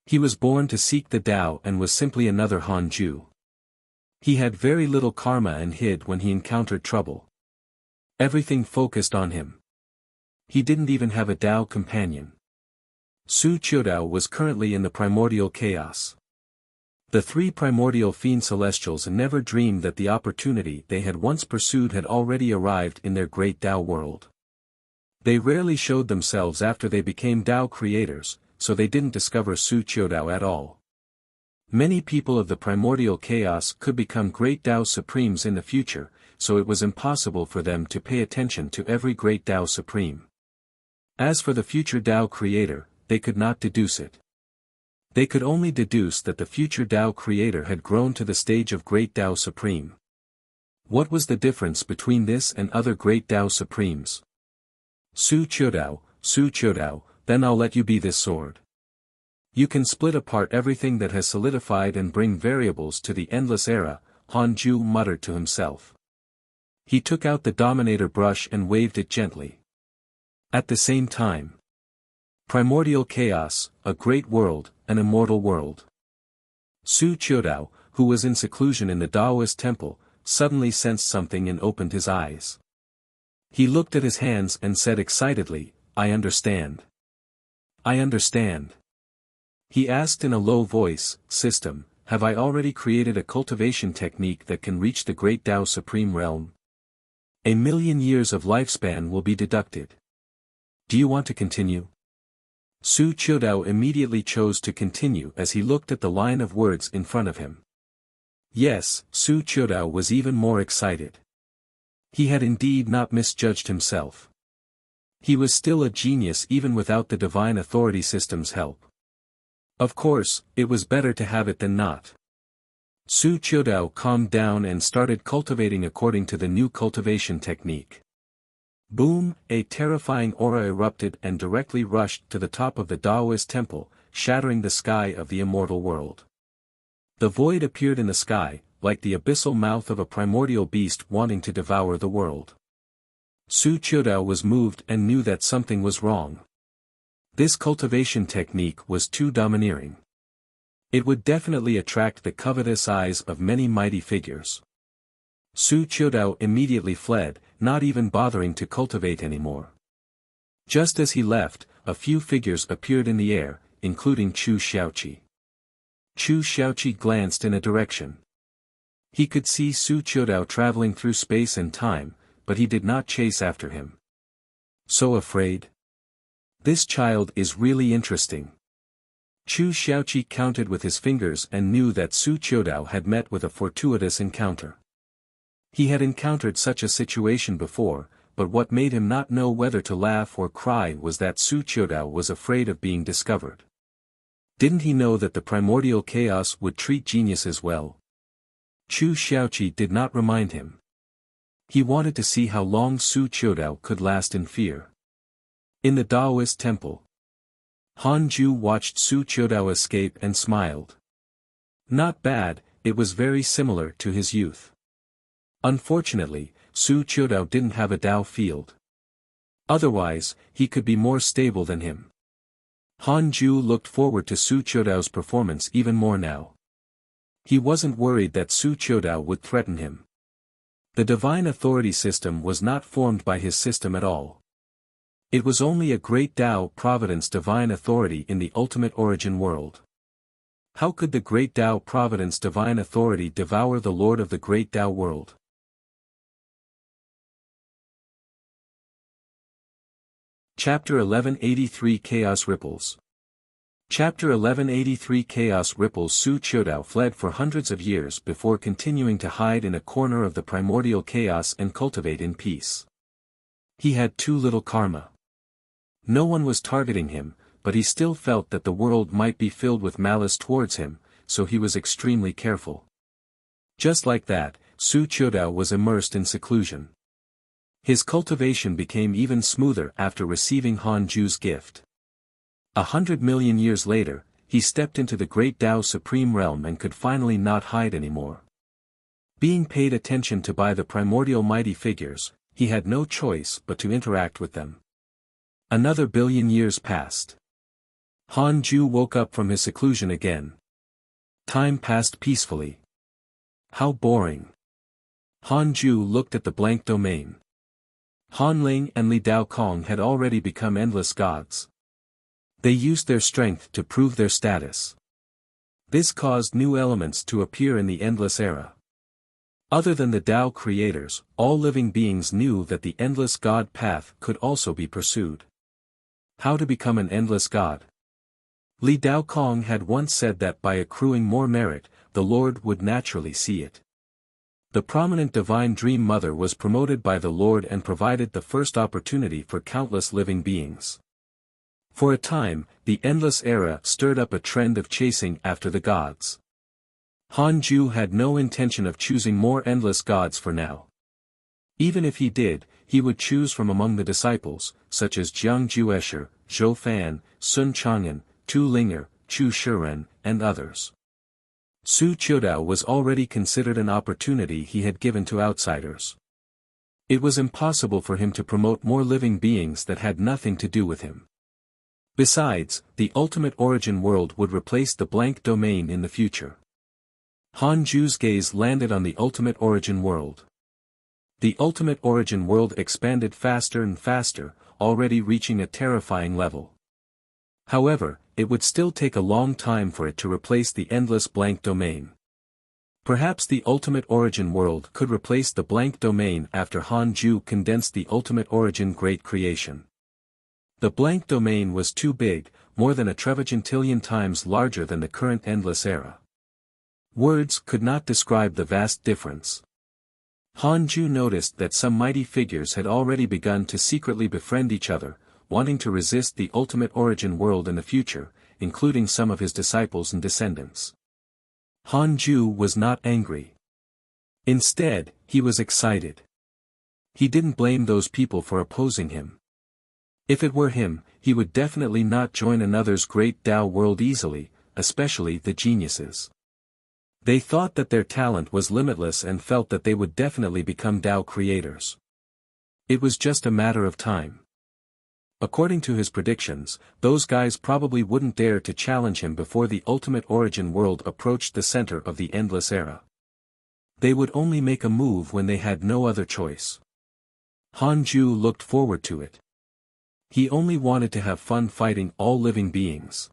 He was born to seek the Tao and was simply another Han Ju. He had very little karma and hid when he encountered trouble. Everything focused on him. He didn't even have a Tao companion. Su Chodao was currently in the primordial chaos. The three primordial fiend celestials never dreamed that the opportunity they had once pursued had already arrived in their great Tao world. They rarely showed themselves after they became Tao creators, so they didn't discover Su Chodao at all. Many people of the primordial chaos could become great Tao supremes in the future, so it was impossible for them to pay attention to every great Tao supreme. As for the future Tao creator, they could not deduce it. They could only deduce that the future Tao creator had grown to the stage of great Tao supreme. What was the difference between this and other great Tao supremes? Su Chodao, then I'll let you be this sword. You can split apart everything that has solidified and bring variables to the endless era, Han Ju muttered to himself. He took out the Dominator brush and waved it gently. At the same time, primordial chaos, a great world, an immortal world. Su Chodao, who was in seclusion in the Taoist temple, suddenly sensed something and opened his eyes. He looked at his hands and said excitedly, I understand. I understand. He asked in a low voice, System, have I already created a cultivation technique that can reach the great Tao Supreme realm? 1,000,000 years of lifespan will be deducted. Do you want to continue? Su Chodao immediately chose to continue as he looked at the line of words in front of him. Yes, Su Chodao was even more excited. He had indeed not misjudged himself. He was still a genius even without the divine authority system's help. Of course, it was better to have it than not. Su Qiudao calmed down and started cultivating according to the new cultivation technique. Boom! A terrifying aura erupted and directly rushed to the top of the Taoist temple, shattering the sky of the immortal world. The void appeared in the sky, like the abyssal mouth of a primordial beast wanting to devour the world. Su Qiudao was moved and knew that something was wrong. This cultivation technique was too domineering. It would definitely attract the covetous eyes of many mighty figures. Su Qiudao immediately fled, not even bothering to cultivate anymore. Just as he left, a few figures appeared in the air, including Chu Xiaoqi. Chu Xiaoqi glanced in a direction. He could see Su Qiudao traveling through space and time, but he did not chase after him. So afraid? This child is really interesting. Chu Xiaoqi counted with his fingers and knew that Su Qiudao had met with a fortuitous encounter. He had encountered such a situation before, but what made him not know whether to laugh or cry was that Su Qiudao was afraid of being discovered. Didn't he know that the primordial chaos would treat geniuses well? Chu Xiaoqi did not remind him. He wanted to see how long Su Qiudao could last in fear. In the Taoist temple, Han Ju watched Su Qiudao escape and smiled. Not bad, it was very similar to his youth. Unfortunately, Su Qiudao didn't have a Tao field. Otherwise, he could be more stable than him. Han Ju looked forward to Su Qiudao's performance even more now. He wasn't worried that Su Qiudao would threaten him. The divine authority system was not formed by his system at all. It was only a great Tao Providence divine authority in the ultimate origin world. How could the great Tao Providence divine authority devour the Lord of the great Tao world? Chapter 1183 Chaos Ripples. Chapter 1183 Chaos Ripples. Su Qiudao fled for hundreds of years before continuing to hide in a corner of the primordial chaos and cultivate in peace. He had too little karma. No one was targeting him, but he still felt that the world might be filled with malice towards him, so he was extremely careful. Just like that, Su Qiudao was immersed in seclusion. His cultivation became even smoother after receiving Han Ju's gift. 100 million years later, he stepped into the great Tao Supreme Realm and could finally not hide anymore. Being paid attention to by the primordial mighty figures, he had no choice but to interact with them. Another billion years passed. Han Ju woke up from his seclusion again. Time passed peacefully. How boring. Han Ju looked at the blank domain. Han Ling and Li Dao Kong had already become endless gods. They used their strength to prove their status. This caused new elements to appear in the endless era. Other than the Tao creators, all living beings knew that the endless god path could also be pursued. How to become an endless god? Li Dao Kong had once said that by accruing more merit, the Lord would naturally see it. The prominent divine dream mother was promoted by the Lord and provided the first opportunity for countless living beings. For a time, the endless era stirred up a trend of chasing after the gods. Han Ju had no intention of choosing more endless gods for now. Even if he did, he would choose from among the disciples, such as Jiang Juesher, Zhou Fan, Sun Chang'an, Tu Linger, Chu Shiren, and others. Su Qiudao was already considered an opportunity he had given to outsiders. It was impossible for him to promote more living beings that had nothing to do with him. Besides, the ultimate origin world would replace the blank domain in the future. Han Ju's gaze landed on the ultimate origin world. The ultimate origin world expanded faster and faster, already reaching a terrifying level. However, it would still take a long time for it to replace the endless blank domain. Perhaps the ultimate origin world could replace the blank domain after Han Ju condensed the ultimate origin great creation. The blank domain was too big, more than a trevigentillion times larger than the current endless era. Words could not describe the vast difference. Han Ju noticed that some mighty figures had already begun to secretly befriend each other, wanting to resist the ultimate origin world in the future, including some of his disciples and descendants. Hanju was not angry. Instead, he was excited. He didn't blame those people for opposing him. If it were him, he would definitely not join another's great Tao world easily, especially the geniuses. They thought that their talent was limitless and felt that they would definitely become Tao creators. It was just a matter of time. According to his predictions, those guys probably wouldn't dare to challenge him before the ultimate origin world approached the center of the endless era. They would only make a move when they had no other choice. Hanju looked forward to it. He only wanted to have fun fighting all living beings.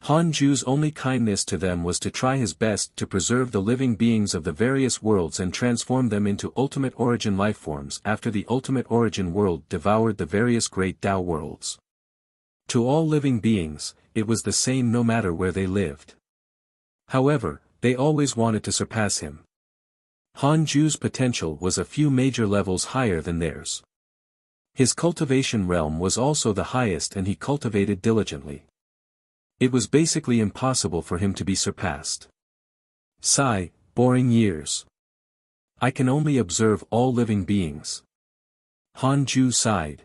Hanju's only kindness to them was to try his best to preserve the living beings of the various worlds and transform them into ultimate origin lifeforms after the ultimate origin world devoured the various great Tao worlds. To all living beings, it was the same no matter where they lived. However, they always wanted to surpass him. Hanju's potential was a few major levels higher than theirs. His cultivation realm was also the highest and he cultivated diligently. It was basically impossible for him to be surpassed. Sigh, boring years. I can only observe all living beings. Hanju sighed.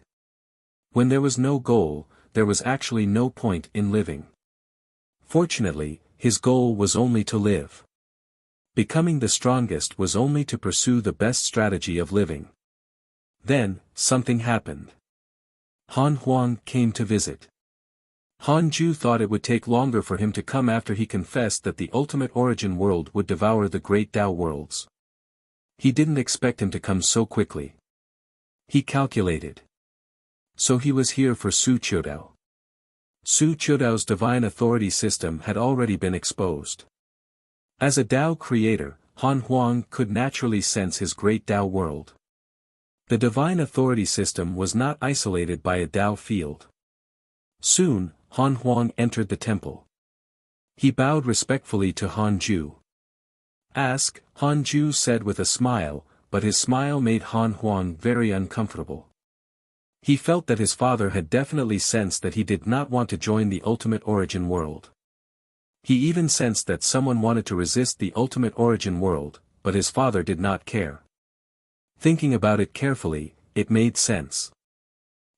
When there was no goal, there was actually no point in living. Fortunately, his goal was only to live. Becoming the strongest was only to pursue the best strategy of living. Then, something happened. Han Huang came to visit. Hanju thought it would take longer for him to come after he confessed that the ultimate origin world would devour the great Tao worlds. He didn't expect him to come so quickly. He calculated. So he was here for Su Qiudao. Su Qiudao's divine authority system had already been exposed. As a Tao creator, Han Huang could naturally sense his great Tao world. The divine authority system was not isolated by a Tao field. Soon, Han Huang entered the temple. He bowed respectfully to Hanju. Ask, Hanju said with a smile, but his smile made Han Huang very uncomfortable. He felt that his father had definitely sensed that he did not want to join the ultimate origin world. He even sensed that someone wanted to resist the ultimate origin world, but his father did not care. Thinking about it carefully, it made sense.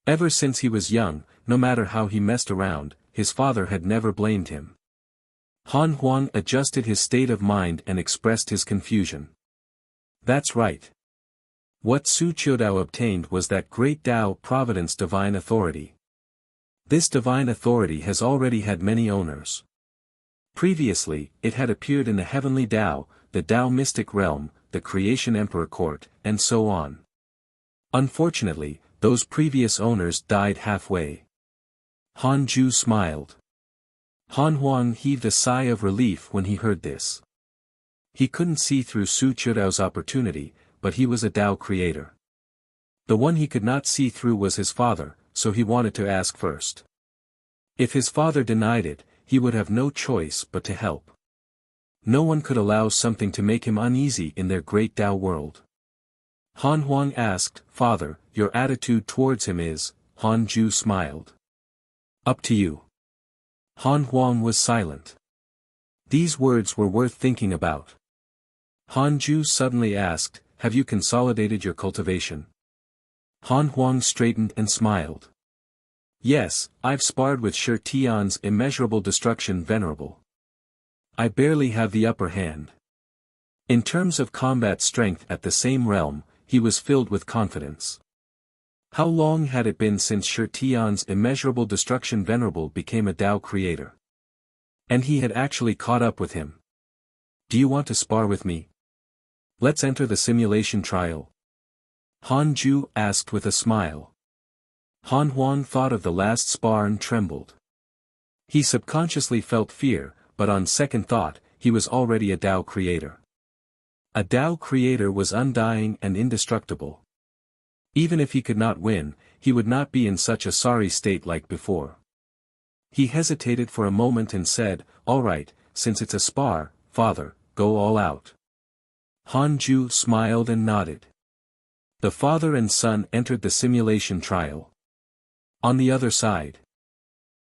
Ever since he was young, no matter how he messed around, his father had never blamed him. Han Huang adjusted his state of mind and expressed his confusion. That's right. What Su Qiudao obtained was that great Tao Providence divine authority. This divine authority has already had many owners. Previously, it had appeared in the heavenly Tao, the Tao mystic realm, the creation emperor court, and so on. Unfortunately, those previous owners died halfway. Hanju smiled. Han Huang heaved a sigh of relief when he heard this. He couldn't see through Su Qiudao's opportunity, but he was a Tao creator. The one he could not see through was his father, so he wanted to ask first. If his father denied it, he would have no choice but to help. No one could allow something to make him uneasy in their great Tao world. Han Huang asked, "Father, your attitude towards him is?" Hanju smiled. "Up to you." Han Huang was silent. These words were worth thinking about. Hanju suddenly asked, "Have you consolidated your cultivation?" Han Huang straightened and smiled. "Yes, I've sparred with Shi Tian's immeasurable destruction venerable. I barely have the upper hand." In terms of combat strength at the same realm, he was filled with confidence. How long had it been since Shi Tian's immeasurable destruction venerable became a Tao creator? And he had actually caught up with him. "Do you want to spar with me? Let's enter the simulation trial." Hanju asked with a smile. Han Huang thought of the last spar and trembled. He subconsciously felt fear, but on second thought, he was already a Tao creator. A Tao creator was undying and indestructible. Even if he could not win, he would not be in such a sorry state like before. He hesitated for a moment and said, "All right, since it's a spar, father, go all out." Hanju smiled and nodded. The father and son entered the simulation trial. On the other side,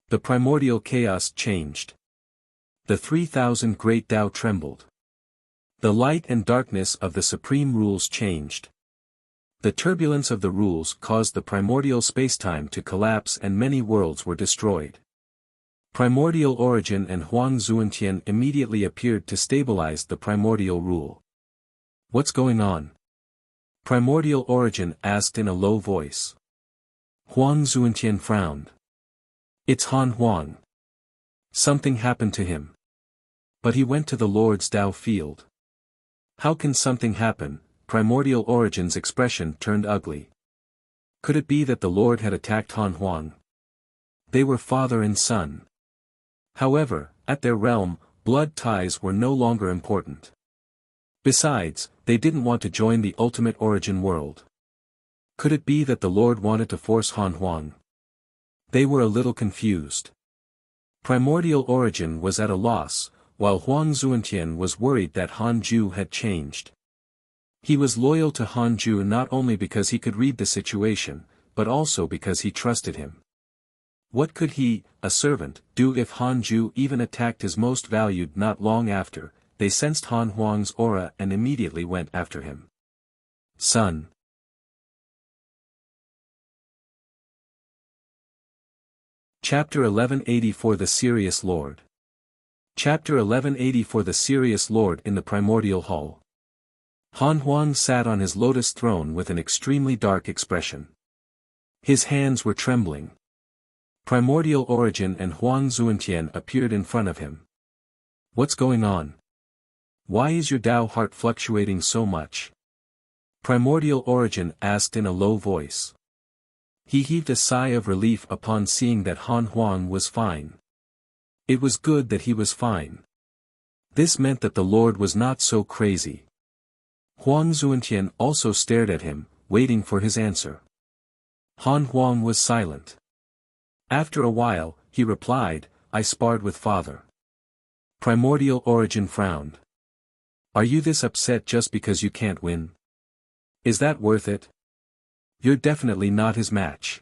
the primordial chaos changed. The 3,000 great Tao trembled. The light and darkness of the supreme rules changed. The turbulence of the rules caused the primordial spacetime to collapse and many worlds were destroyed. Primordial Origin and Huang Zuantian immediately appeared to stabilize the primordial rule. What's going on? Primordial Origin asked in a low voice. Huang Zuantian frowned. It's Han Huang. Something happened to him. But he went to the Lord's Tao field. How can something happen? Primordial Origin's expression turned ugly. Could it be that the Lord had attacked Han Huang? They were father and son. However, at their realm, blood ties were no longer important. Besides, they didn't want to join the ultimate origin world. Could it be that the Lord wanted to force Han Huang? They were a little confused. Primordial Origin was at a loss, while Huang Zuantian was worried that Han Ju had changed. He was loyal to Han Ju not only because he could read the situation, but also because he trusted him. What could he, a servant, do if Han Ju even attacked his most valued? Not long after, they sensed Han Huang's aura and immediately went after him. Son. Chapter 1180 For the Serious Lord. Chapter 1180 For the Serious Lord in the Primordial Hall. Han Huang sat on his lotus throne with an extremely dark expression. His hands were trembling. Primordial Origin and Huang Zuantian appeared in front of him. What's going on? Why is your Tao heart fluctuating so much? Primordial Origin asked in a low voice. He heaved a sigh of relief upon seeing that Han Huang was fine. It was good that he was fine. This meant that the Lord was not so crazy. Huang Zuantian also stared at him, waiting for his answer. Han Huang was silent. After a while, he replied, I sparred with father. Primordial Origin frowned. Are you this upset just because you can't win? Is that worth it? You're definitely not his match.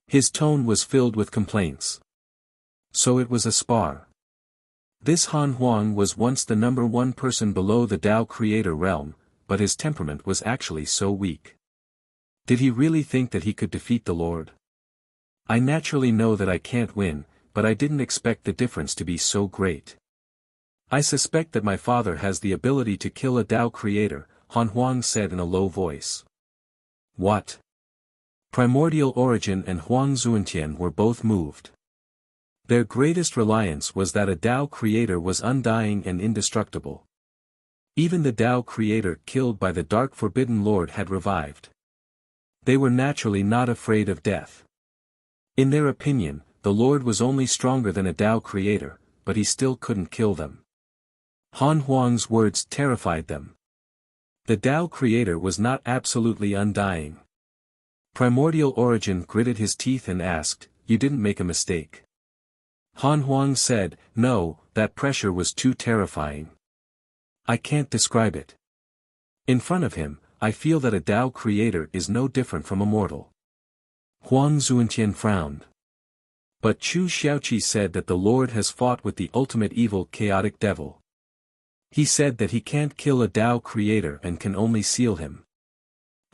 His tone was filled with complaints. So it was a spar. This Han Huang was once the number one person below the Tao creator realm, but his temperament was actually so weak. Did he really think that he could defeat the Lord? I naturally know that I can't win, but I didn't expect the difference to be so great. I suspect that my father has the ability to kill a Tao creator, Han Huang said in a low voice. What? Primordial Origin and Huang Zuantian were both moved. Their greatest reliance was that a Tao creator was undying and indestructible. Even the Tao creator killed by the Dark Forbidden Lord had revived. They were naturally not afraid of death. In their opinion, the Lord was only stronger than a Tao creator, but he still couldn't kill them. Han Huang's words terrified them. The Tao creator was not absolutely undying. Primordial Origin gritted his teeth and asked, You didn't make a mistake? Han Huang said, No, that pressure was too terrifying. I can't describe it. In front of him, I feel that a Tao creator is no different from a mortal. Huang Zuantian frowned. But Chu Xiaoqi said that the Lord has fought with the ultimate evil chaotic devil. He said that he can't kill a Tao creator and can only seal him.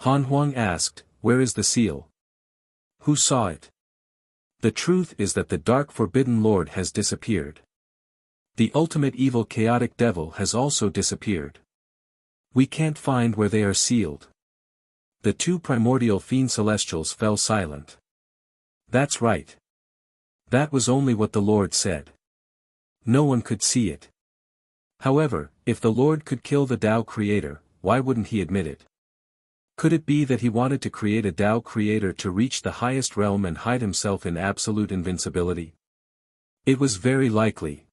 Han Huang asked, Where is the seal? Who saw it? The truth is that the Dark Forbidden Lord has disappeared. The ultimate evil chaotic devil has also disappeared. We can't find where they are sealed. The two primordial fiend celestials fell silent. That's right. That was only what the Lord said. No one could see it. However, if the Lord could kill the Tao creator, why wouldn't he admit it? Could it be that he wanted to create a Tao creator to reach the highest realm and hide himself in absolute invincibility? It was very likely.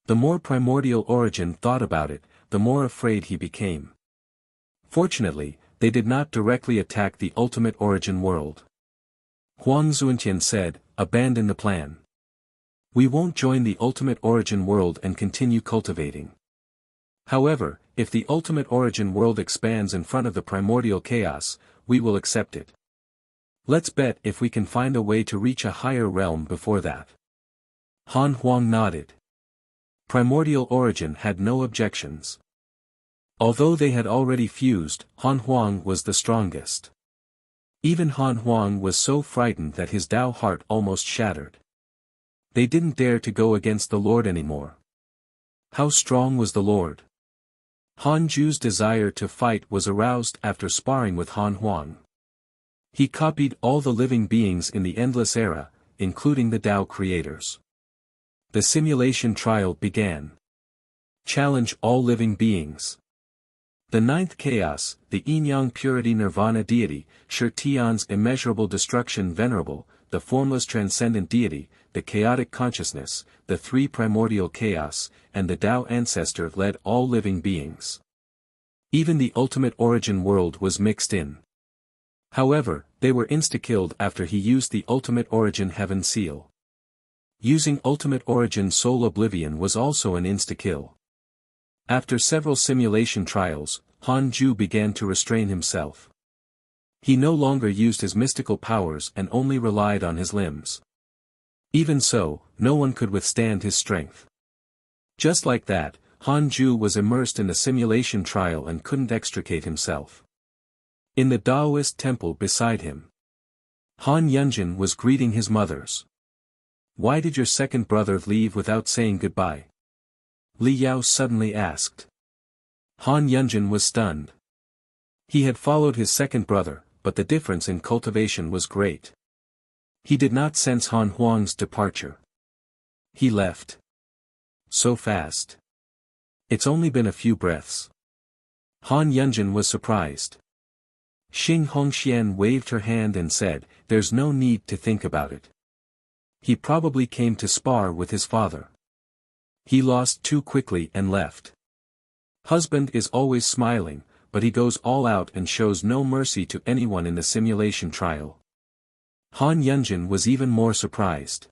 The more Primordial Origin thought about it, the more afraid he became. Fortunately, they did not directly attack the ultimate origin world. Huang Zuantian said, Abandon the plan. We won't join the ultimate origin world and continue cultivating. However, if the ultimate origin world expands in front of the primordial chaos, we will accept it. Let's bet if we can find a way to reach a higher realm before that. Han Huang nodded. Primordial Origin had no objections. Although they had already fused, Han Huang was the strongest. Even Han Huang was so frightened that his Tao heart almost shattered. They didn't dare to go against the Lord anymore. How strong was the Lord? Han Ju's desire to fight was aroused after sparring with Han Huang. He copied all the living beings in the Endless Era, including the Tao creators. The simulation trial began. Challenge all living beings. The ninth chaos, the Yin-Yang purity nirvana deity, Shi Tian's immeasurable destruction venerable, the formless transcendent deity, the chaotic consciousness, the three primordial chaos, and the Tao ancestor led all living beings. Even the ultimate origin world was mixed in. However, they were insta-killed after he used the ultimate origin heaven seal. Using ultimate origin soul oblivion was also an insta-kill. After several simulation trials, Han Ju began to restrain himself. He no longer used his mystical powers and only relied on his limbs. Even so, no one could withstand his strength. Just like that, Han Ju was immersed in the simulation trial and couldn't extricate himself. In the Taoist temple beside him, Han Yunjin was greeting his mothers. "Why did your second brother leave without saying goodbye?" Li Yao suddenly asked. Han Yunjin was stunned. He had followed his second brother, but the difference in cultivation was great. He did not sense Han Huang's departure. He left. So fast. It's only been a few breaths. Han Yunjin was surprised. Xing Hongxian waved her hand and said, "There's no need to think about it. He probably came to spar with his father. He lost too quickly and left. Husband is always smiling, but he goes all out and shows no mercy to anyone in the simulation trial." Han Yunjin was even more surprised.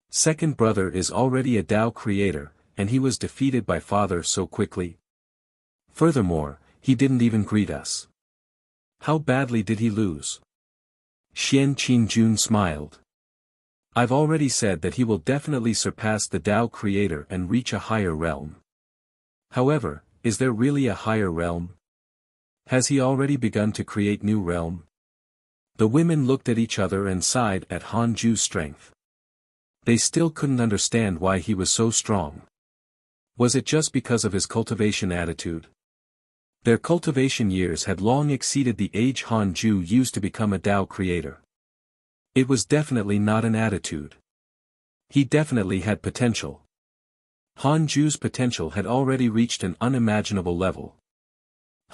Second brother is already a Tao creator, and he was defeated by father so quickly. Furthermore, he didn't even greet us. How badly did he lose? Xian Qingjun smiled. "I've already said that he will definitely surpass the Tao creator and reach a higher realm. However, is there really a higher realm? Has he already begun to create new realm?" The women looked at each other and sighed at Han Ju's strength. They still couldn't understand why he was so strong. Was it just because of his cultivation attitude? Their cultivation years had long exceeded the age Han Ju used to become a Tao creator. It was definitely not an attitude. He definitely had potential. Han Ju's potential had already reached an unimaginable level.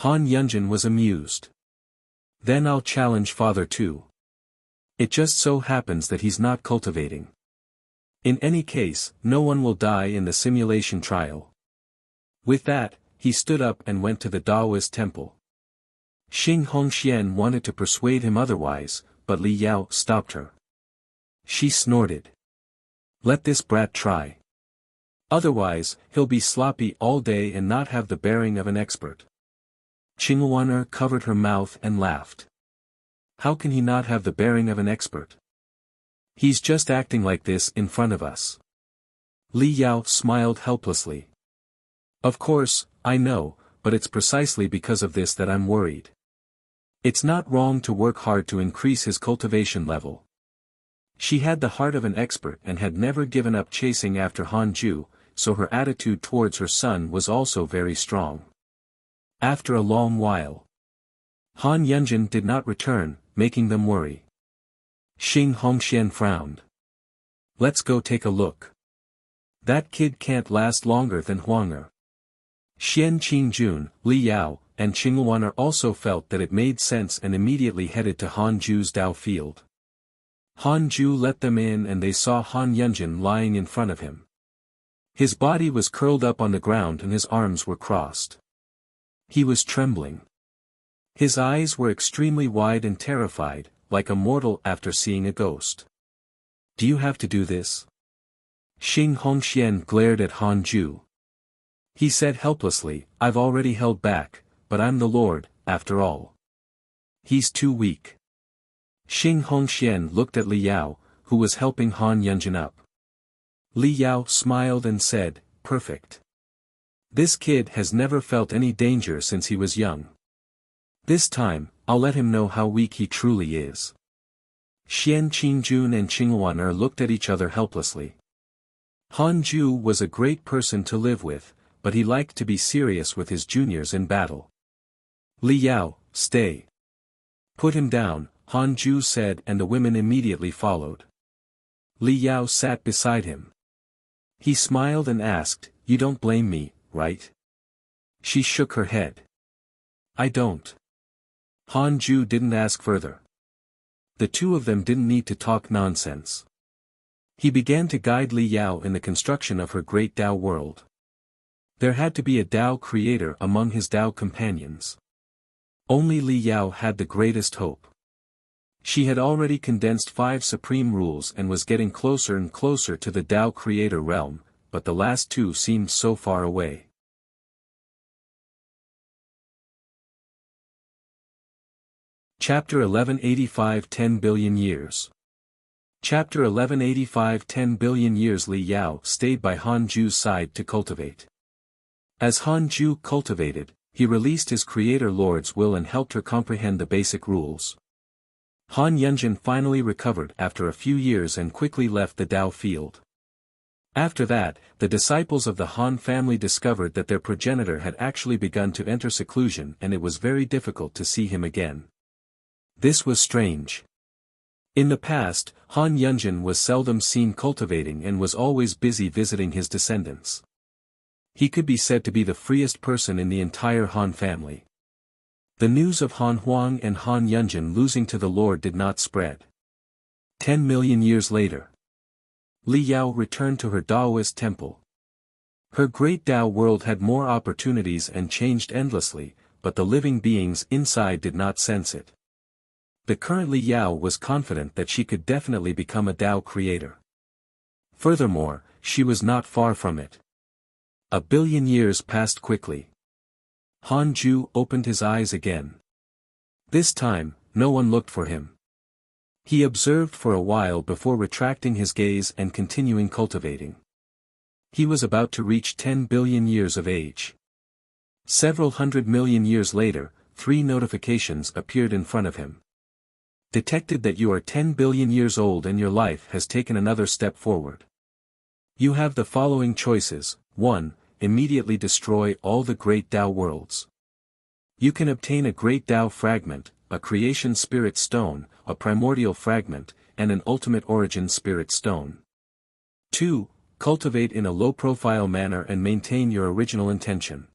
Han Yunjin was amused. "Then I'll challenge father too. It just so happens that he's not cultivating. In any case, no one will die in the simulation trial." With that, he stood up and went to the Taoist temple. Xing Hongxian wanted to persuade him otherwise, but Li Yao stopped her. She snorted. "Let this brat try. Otherwise, he'll be sloppy all day and not have the bearing of an expert." Qingwaner covered her mouth and laughed. "How can he not have the bearing of an expert? He's just acting like this in front of us." Li Yao smiled helplessly. "Of course, I know, but it's precisely because of this that I'm worried. It's not wrong to work hard to increase his cultivation level." She had the heart of an expert and had never given up chasing after Han Ju, so her attitude towards her son was also very strong. After a long while, Han Yunjin did not return, making them worry. Xing Hongxian frowned. "Let's go take a look. That kid can't last longer than Huanger." Xian Qingjun, Li Yao, and Qingwaner also felt that it made sense and immediately headed to Han Ju's Tao field. Han Ju let them in and they saw Han Yunjin lying in front of him. His body was curled up on the ground and his arms were crossed. He was trembling. His eyes were extremely wide and terrified, like a mortal after seeing a ghost. "Do you have to do this?" Xing Hongxian glared at Han Ju. He said helplessly, "I've already held back, but I'm the Lord, after all. He's too weak." Xing Hongxian looked at Li Yao, who was helping Han Yunjin up. Li Yao smiled and said, perfect. This kid has never felt any danger since he was young. This time, I'll let him know how weak he truly is. Xian Qingjun and Qingwaner looked at each other helplessly. Han Ju was a great person to live with, but he liked to be serious with his juniors in battle. Li Yao, stay. Put him down, Han Ju said, and the women immediately followed. Li Yao sat beside him. He smiled and asked, "You don't blame me, right?" She shook her head. "I don't." Han Ju didn't ask further. The two of them didn't need to talk nonsense. He began to guide Li Yao in the construction of her great Tao world. There had to be a Tao creator among his Tao companions. Only Li Yao had the greatest hope. She had already condensed 5 supreme rules and was getting closer and closer to the Tao creator realm, but the last 2 seemed so far away. Chapter 1185 10 billion years. Chapter 1185 10 billion years. Li Yao stayed by Han Ju's side to cultivate. As Han Ju cultivated, he released his creator lord's will and helped her comprehend the basic rules. Han Yunjin finally recovered after a few years and quickly left the Tao field. After that, the disciples of the Han family discovered that their progenitor had actually begun to enter seclusion and it was very difficult to see him again. This was strange. In the past, Han Yunjin was seldom seen cultivating and was always busy visiting his descendants. He could be said to be the freest person in the entire Han family. The news of Han Huang and Han Yunjin losing to the Lord did not spread. 10 million years later, Li Yao returned to her Taoist temple. Her great Tao world had more opportunities and changed endlessly, but the living beings inside did not sense it. The current Li Yao was confident that she could definitely become a Tao creator. Furthermore, she was not far from it. A billion years passed quickly. Han Ju opened his eyes again. This time, no one looked for him. He observed for a while before retracting his gaze and continuing cultivating. He was about to reach 10 billion years of age. Several 100 million years later, 3 notifications appeared in front of him. Detected that you are 10 billion years old and your life has taken another step forward. You have the following choices. 1. Immediately destroy all the great Tao worlds. You can obtain a great Tao fragment, a creation spirit stone, a primordial fragment, and an ultimate origin spirit stone. 2. Cultivate in a low-profile manner and maintain your original intention.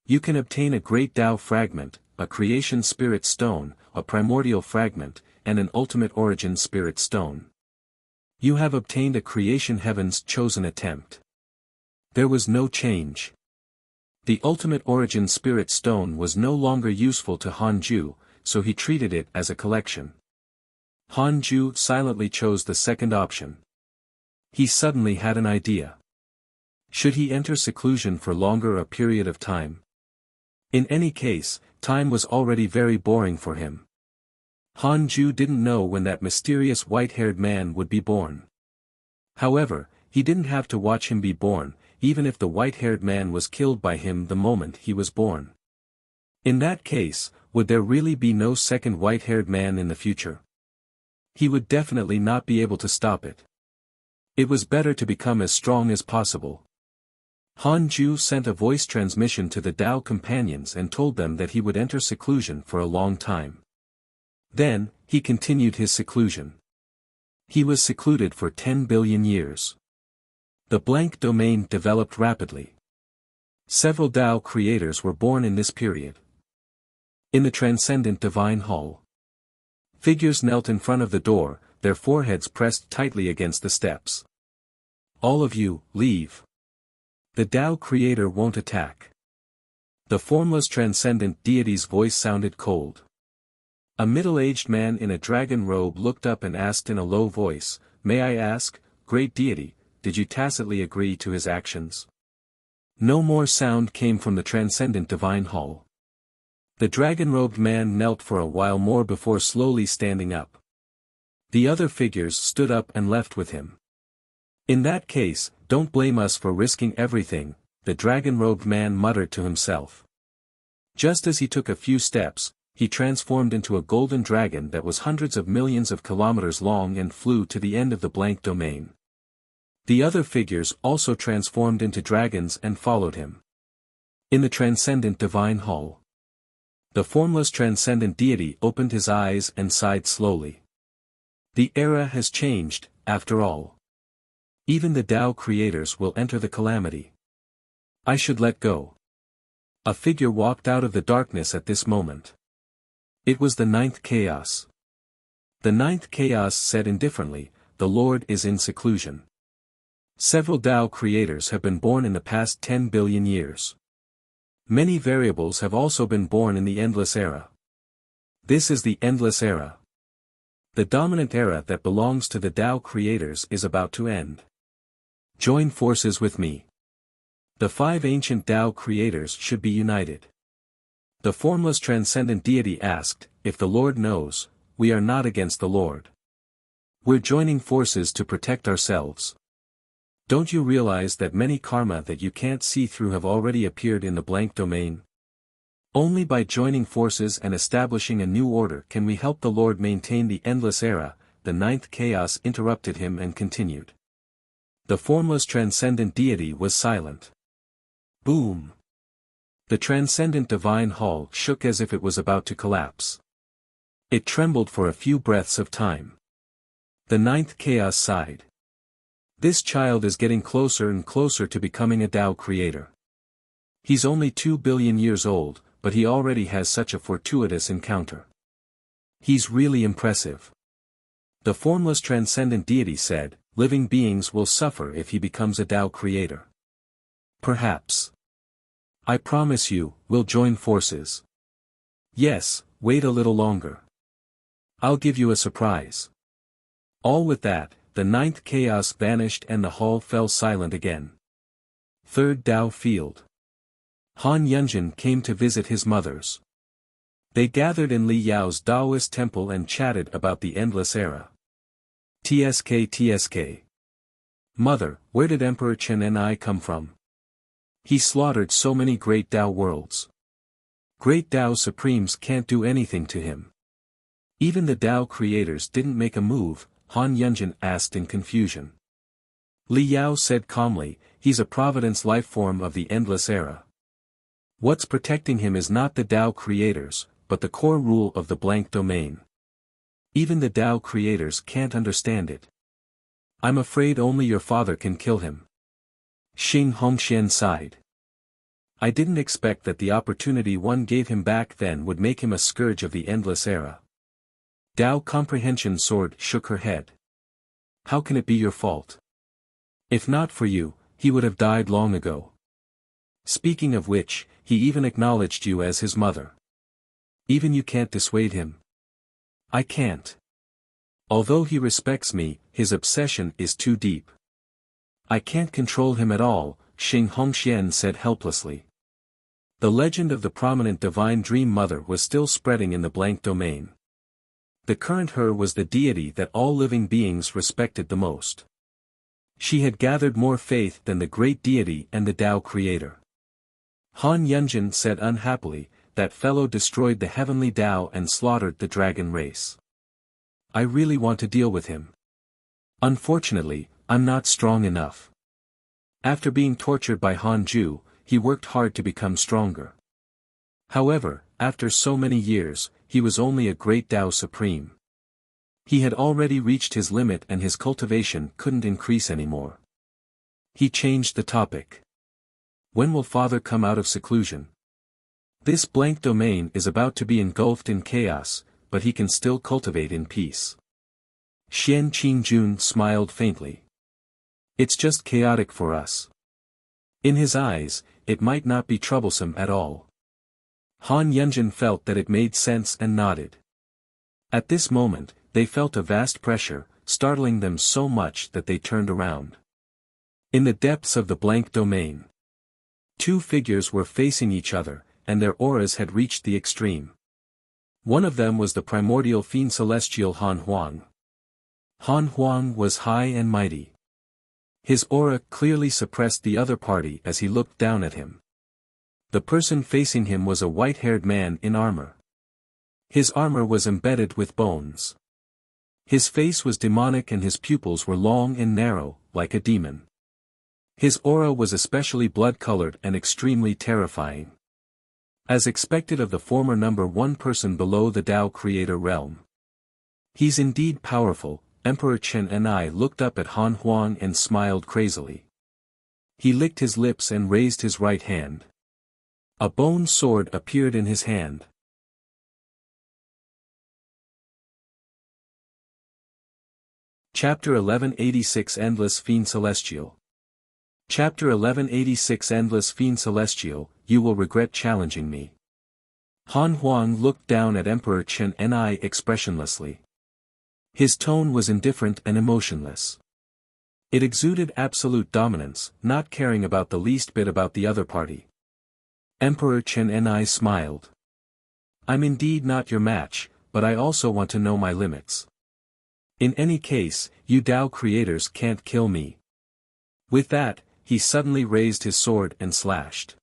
You can obtain a great Tao fragment, a creation spirit stone, a primordial fragment, and an ultimate origin spirit stone. You have obtained a creation heaven's chosen attempt. There was no change. The ultimate origin spirit stone was no longer useful to Han Ju, so he treated it as a collection. Han Ju silently chose the second option. He suddenly had an idea. Should he enter seclusion for longer a period of time? In any case, time was already very boring for him. Han Ju didn't know when that mysterious white-haired man would be born. However, he didn't have to watch him be born, even if the white-haired man was killed by him the moment he was born. In that case, would there really be no second white-haired man in the future? He would definitely not be able to stop it. It was better to become as strong as possible. Han Ju sent a voice transmission to the Tao companions and told them that he would enter seclusion for a long time. Then, he continued his seclusion. He was secluded for 10 billion years. The blank domain developed rapidly. Several Tao creators were born in this period. In the transcendent divine hall, figures knelt in front of the door, their foreheads pressed tightly against the steps. All of you, leave. The Tao creator won't attack. The formless transcendent deity's voice sounded cold. A middle-aged man in a dragon robe looked up and asked in a low voice, "May I ask, great deity, did you tacitly agree to his actions?" No more sound came from the transcendent divine hall. The dragon-robed man knelt for a while more before slowly standing up. The other figures stood up and left with him. In that case, Don't blame us for risking everything, the dragon-robed man muttered to himself. Just as he took a few steps, he transformed into a golden dragon that was hundreds of millions of kilometers long and flew to the end of the blank domain. The other figures also transformed into dragons and followed him. In the transcendent divine hall, the formless transcendent deity opened his eyes and sighed slowly. The era has changed, after all. Even the Tao creators will enter the calamity. I should let go. A figure walked out of the darkness at this moment. It was the ninth chaos. The ninth chaos said indifferently, "The Lord is in seclusion." Several Tao creators have been born in the past 10 billion years. Many variables have also been born in the endless era. This is the endless era. The dominant era that belongs to the Tao creators is about to end. Join forces with me. The 5 ancient Tao creators should be united. The formless transcendent deity asked, "If the Lord knows, we are not against the Lord. We're joining forces to protect ourselves. Don't you realize that many karma that you can't see through have already appeared in the blank domain? Only by joining forces and establishing a new order can we help the Lord maintain the endless era." The ninth chaos interrupted him and continued. The formless transcendent deity was silent. Boom! The transcendent divine hall shook as if it was about to collapse. It trembled for a few breaths of time. The ninth chaos sighed. This child is getting closer and closer to becoming a Tao creator. He's only 2 billion years old, but he already has such a fortuitous encounter. He's really impressive. The formless transcendent deity said, "Living beings will suffer if he becomes a Tao creator. Perhaps. I promise you, we'll join forces. Yes, wait a little longer. I'll give you a surprise." All with that, the ninth chaos vanished and the hall fell silent again. Third Tao field. Han Yunjin came to visit his mothers. They gathered in Li Yao's Taoist temple and chatted about the endless era. TSK. Mother, where did Emperor Chen and I come from? He slaughtered so many great Tao worlds. Great Tao supremes can't do anything to him. Even the Tao creators didn't make a move, Han Yunjin asked in confusion. Li Yao said calmly, "He's a providence life form of the endless era. What's protecting him is not the Tao creators, but the core rule of the blank domain. Even the Tao creators can't understand it. I'm afraid only your father can kill him." Xing Hongxian sighed. "I didn't expect that the opportunity one gave him back then would make him a scourge of the endless era." Tao Comprehension Sword shook her head. "How can it be your fault? If not for you, he would have died long ago. Speaking of which, he even acknowledged you as his mother. Even you can't dissuade him." "I can't. Although he respects me, his obsession is too deep. I can't control him at all," Xing Hongxian said helplessly. The legend of the prominent divine dream mother was still spreading in the blank domain. The current her was the deity that all living beings respected the most. She had gathered more faith than the great deity and the Tao creator. Han Yunjin said unhappily, "That fellow destroyed the heavenly Tao and slaughtered the dragon race. I really want to deal with him. Unfortunately, I'm not strong enough." After being tortured by Han Ju, he worked hard to become stronger. However, after so many years, he was only a great Tao supreme. He had already reached his limit and his cultivation couldn't increase anymore. He changed the topic. "When will father come out of seclusion? This blank domain is about to be engulfed in chaos, but he can still cultivate in peace." Xian Qingjun smiled faintly. "It's just chaotic for us." In his eyes, it might not be troublesome at all. Han Yunjin felt that it made sense and nodded. At this moment, they felt a vast pressure, startling them so much that they turned around. In the depths of the blank domain, 2 figures were facing each other, and their auras had reached the extreme. One of them was the primordial fiend celestial Han Huang. Han Huang was high and mighty. His aura clearly suppressed the other party as he looked down at him. The person facing him was a white-haired man in armor. His armor was embedded with bones. His face was demonic and his pupils were long and narrow, like a demon. His aura was especially blood-colored and extremely terrifying. As expected of the former number one person below the Tao Creator realm. He's indeed powerful. Emperor Chen and I looked up at Han Huang and smiled crazily. He licked his lips and raised his right hand. A bone sword appeared in his hand. Chapter 1186 Endless Fiend Celestial. Chapter 1186 Endless Fiend Celestial, you will regret challenging me. Han Huang looked down at Emperor Chen and I expressionlessly. His tone was indifferent and emotionless. It exuded absolute dominance, not caring about the least bit about the other party. Emperor Chen and I smiled. I'm indeed not your match, but I also want to know my limits. In any case, you Tao creators can't kill me. With that, he suddenly raised his sword and slashed.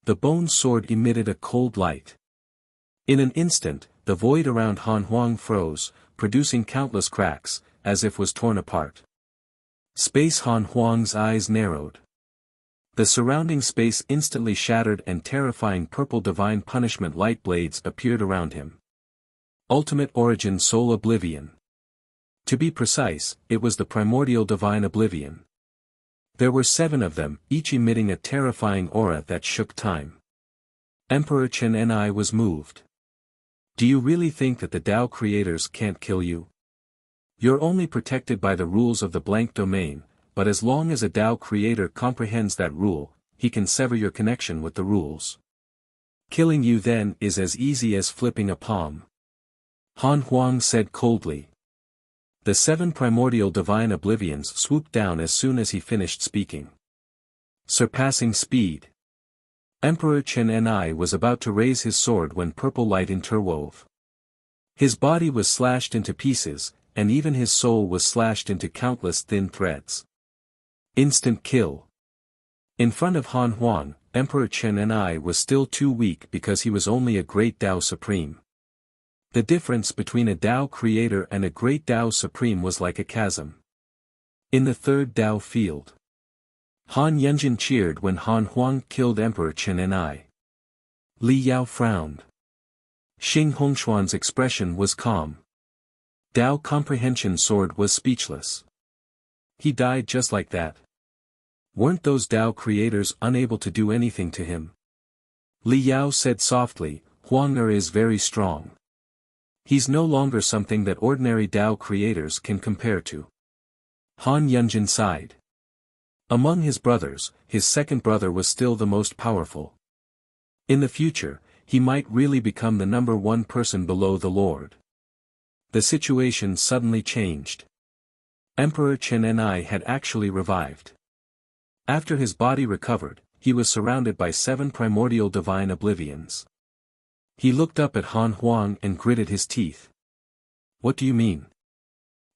The bone sword emitted a cold light. In an instant, the void around Han Huang froze, producing countless cracks, as if was torn apart. Space Han Huang's eyes narrowed. The surrounding space instantly shattered and terrifying purple divine punishment light blades appeared around him. Ultimate Origin Soul Oblivion. To be precise, it was the primordial divine oblivion. There were 7 of them, each emitting a terrifying aura that shook time. Emperor Chen and I was moved. Do you really think that the Tao creators can't kill you? You're only protected by the rules of the blank domain, but as long as a Tao creator comprehends that rule, he can sever your connection with the rules. Killing you then is as easy as flipping a palm. Han Huang said coldly. The 7 primordial divine oblivions swooped down as soon as he finished speaking. Surpassing speed. Emperor Chen and I was about to raise his sword when purple light interwove. His body was slashed into pieces, and even his soul was slashed into countless thin threads. Instant kill. In front of Han Huang, Emperor Chen and I was still too weak because he was only a great Tao Supreme. The difference between a Tao creator and a great Tao Supreme was like a chasm. In the third Tao field. Han Yunjin cheered when Han Huang killed Emperor Chen and I. Li Yao frowned. Xing Hongshuan's expression was calm. Tao Comprehension Sword was speechless. He died just like that. Weren't those Tao creators unable to do anything to him? Li Yao said softly, Huang Er is very strong. He's no longer something that ordinary Tao creators can compare to. Han Yunjin sighed. Among his brothers, his second brother was still the most powerful. In the future, he might really become the number one person below the Lord. The situation suddenly changed. Emperor Chen and I had actually revived. After his body recovered, he was surrounded by 7 primordial divine oblivions. He looked up at Han Huang and gritted his teeth. What do you mean?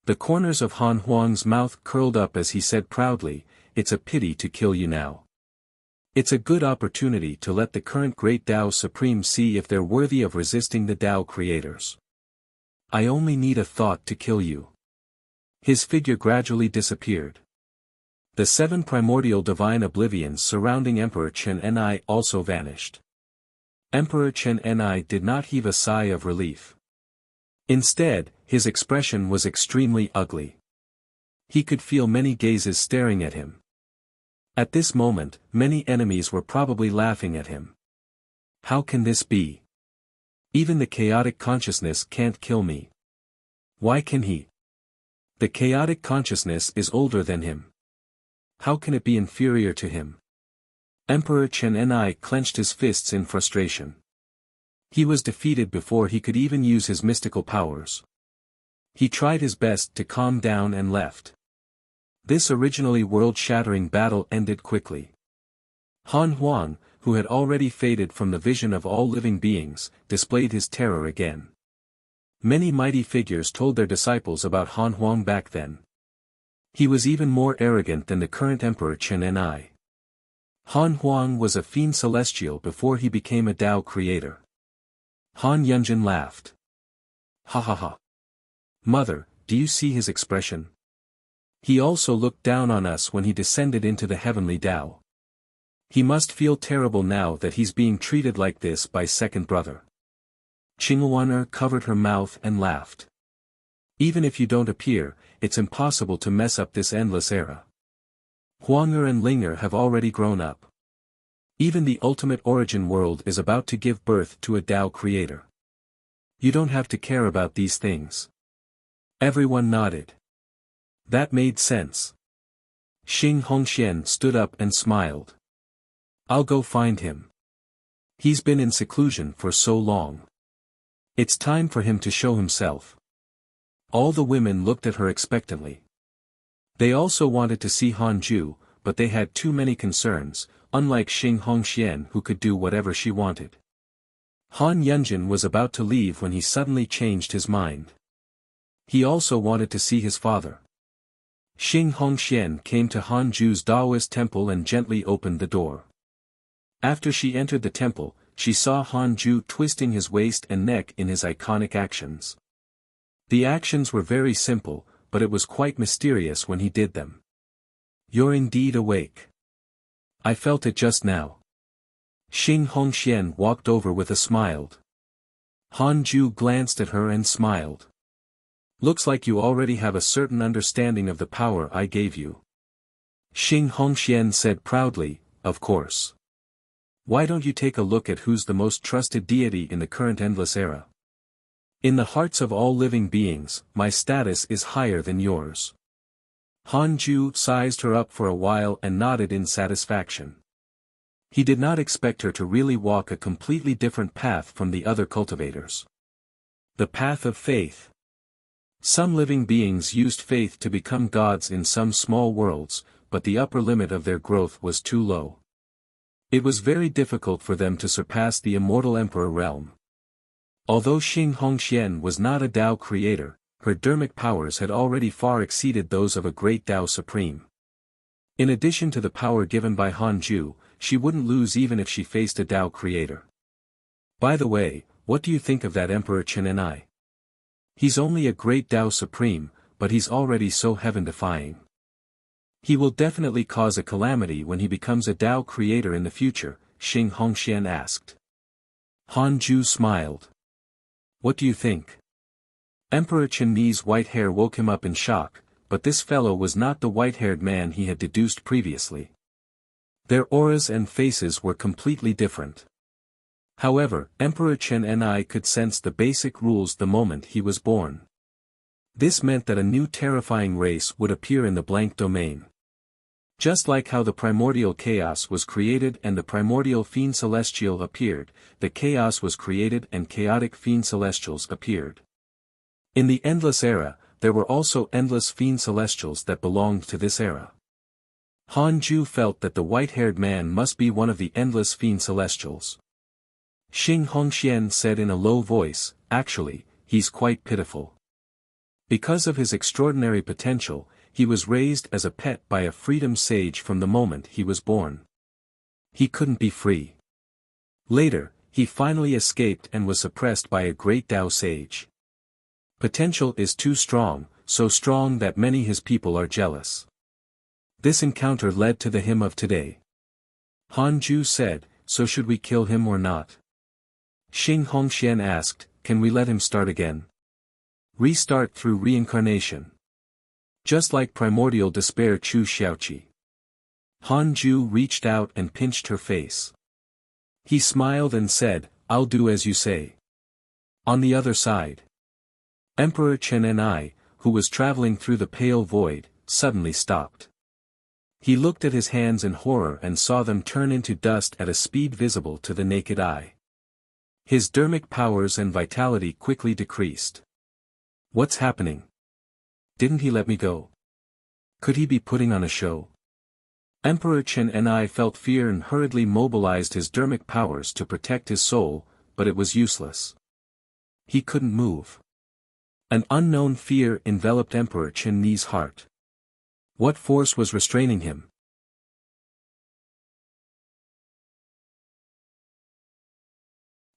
The corners of Han Huang's mouth curled up as he said proudly, it's a pity to kill you now. It's a good opportunity to let the current great Tao Supreme see if they're worthy of resisting the Tao creators. I only need a thought to kill you. His figure gradually disappeared. The 7 primordial divine oblivions surrounding Emperor Chen and I also vanished. Emperor Chen and I did not heave a sigh of relief. Instead, his expression was extremely ugly. He could feel many gazes staring at him. At this moment, many enemies were probably laughing at him. How can this be? Even the chaotic consciousness can't kill me. Why can he? The chaotic consciousness is older than him. How can it be inferior to him? Emperor Chen and I clenched his fists in frustration. He was defeated before he could even use his mystical powers. He tried his best to calm down and left. This originally world-shattering battle ended quickly. Han Huang, who had already faded from the vision of all living beings, displayed his terror again. Many mighty figures told their disciples about Han Huang back then. He was even more arrogant than the current Emperor Chen and I. Han Huang was a fiend celestial before he became a Tao creator. Han Yunjin laughed. Ha ha ha. Mother, do you see his expression? He also looked down on us when he descended into the heavenly Tao. He must feel terrible now that he's being treated like this by second brother. Qinghuaner covered her mouth and laughed. Even if you don't appear, it's impossible to mess up this endless era. Huanger and Linger have already grown up. Even the ultimate origin world is about to give birth to a Tao creator. You don't have to care about these things. Everyone nodded. That made sense. Xing Hongxian stood up and smiled. I'll go find him. He's been in seclusion for so long. It's time for him to show himself. All the women looked at her expectantly. They also wanted to see Han Ju, but they had too many concerns, unlike Xing Hongxian who could do whatever she wanted. Han Yunjin was about to leave when he suddenly changed his mind. He also wanted to see his father. Xing Hongxian came to Han Ju's Daoist temple and gently opened the door. After she entered the temple, she saw Han Ju twisting his waist and neck in his iconic actions. The actions were very simple, but it was quite mysterious when he did them. You're indeed awake. I felt it just now. Xing Hongxian walked over with a smile. Han Ju glanced at her and smiled. Looks like you already have a certain understanding of the power I gave you. Xing Hongxian said proudly, of course. Why don't you take a look at who's the most trusted deity in the current endless era? In the hearts of all living beings, my status is higher than yours. Han Ju sized her up for a while and nodded in satisfaction. He did not expect her to really walk a completely different path from the other cultivators. The path of faith. Some living beings used faith to become gods in some small worlds, but the upper limit of their growth was too low. It was very difficult for them to surpass the immortal emperor realm. Although Xing Hongxian was not a Tao creator, her dermic powers had already far exceeded those of a great Tao supreme. In addition to the power given by Han Ju, she wouldn't lose even if she faced a Tao creator. By the way, what do you think of that Emperor Chen and I? He's only a great Tao supreme, but he's already so heaven-defying. He will definitely cause a calamity when he becomes a Tao creator in the future, Xing Hongxian asked. Han Ju smiled. What do you think? Emperor Chen Ni's white hair woke him up in shock, but this fellow was not the white-haired man he had deduced previously. Their auras and faces were completely different. However, Emperor Chen and I could sense the basic rules the moment he was born. This meant that a new terrifying race would appear in the blank domain. Just like how the primordial chaos was created and the primordial fiend celestial appeared, the chaos was created and chaotic fiend celestials appeared. In the endless era, there were also endless fiend celestials that belonged to this era. Han Ju felt that the white-haired man must be one of the endless fiend celestials. Xing Hongxian said in a low voice, actually, he's quite pitiful. Because of his extraordinary potential, he was raised as a pet by a freedom sage from the moment he was born. He couldn't be free. Later, he finally escaped and was suppressed by a great Tao sage. Potential is too strong, so strong that many his people are jealous. This encounter led to the hymn of today. Han Ju said, so should we kill him or not? Xing Hongxian asked, can we let him start again? Restart through reincarnation. Just like primordial despair Chu Xiaoqi. Han Ju reached out and pinched her face. He smiled and said, I'll do as you say. On the other side. Emperor Chen and I, who was traveling through the pale void, suddenly stopped. He looked at his hands in horror and saw them turn into dust at a speed visible to the naked eye. His dermic powers and vitality quickly decreased. What's happening? Didn't he let me go? Could he be putting on a show? Emperor Chen and I felt fear and hurriedly mobilized his dermic powers to protect his soul, but it was useless. He couldn't move. An unknown fear enveloped Emperor Chen Ni's heart. What force was restraining him?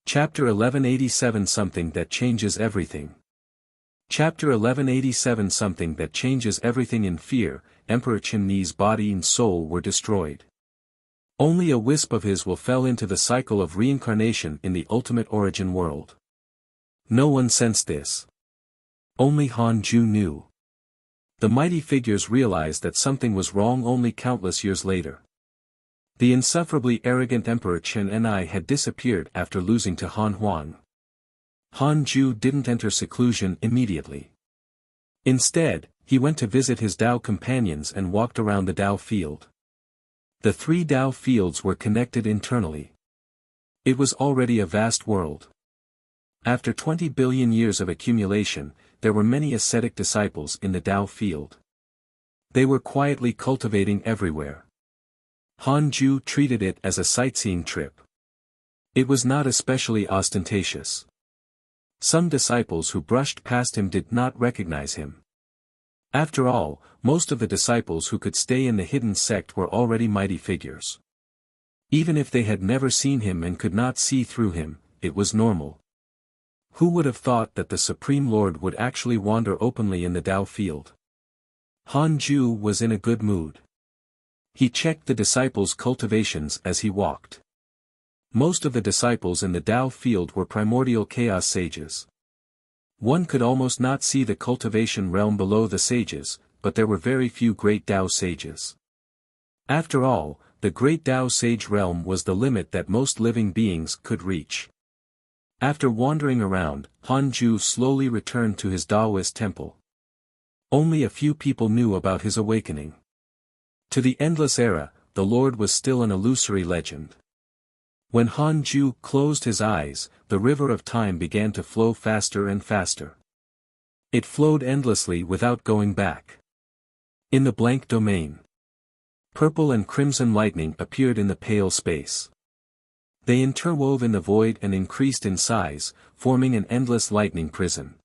Chapter 1187 Something that changes everything. Chapter 1187 Something that changes everything. In fear, Emperor Qin's body and soul were destroyed. Only a wisp of his will fell into the cycle of reincarnation in the ultimate origin world. No one sensed this. Only Han Ju knew. The mighty figures realized that something was wrong only countless years later. The insufferably arrogant Emperor Qin had disappeared after losing to Han Huang. Han Ju didn't enter seclusion immediately. Instead, he went to visit his Dao companions and walked around the Dao field. The 3 Dao fields were connected internally. It was already a vast world. After 20 billion years of accumulation, there were many ascetic disciples in the Dao field. They were quietly cultivating everywhere. Han Ju treated it as a sightseeing trip. It was not especially ostentatious. Some disciples who brushed past him did not recognize him. After all, most of the disciples who could stay in the hidden sect were already mighty figures. Even if they had never seen him and could not see through him, it was normal. Who would have thought that the Supreme Lord would actually wander openly in the Dao field? Han Ju was in a good mood. He checked the disciples' cultivations as he walked. Most of the disciples in the Dao field were primordial chaos sages. One could almost not see the cultivation realm below the sages, but there were very few great Dao sages. After all, the great Dao sage realm was the limit that most living beings could reach. After wandering around, Han Ju slowly returned to his Daoist temple. Only a few people knew about his awakening. To the endless era, the Lord was still an illusory legend. When Han Ju closed his eyes, the river of time began to flow faster and faster. It flowed endlessly without going back. In the blank domain, purple and crimson lightning appeared in the pale space. They interwove in the void and increased in size, forming an endless lightning prison.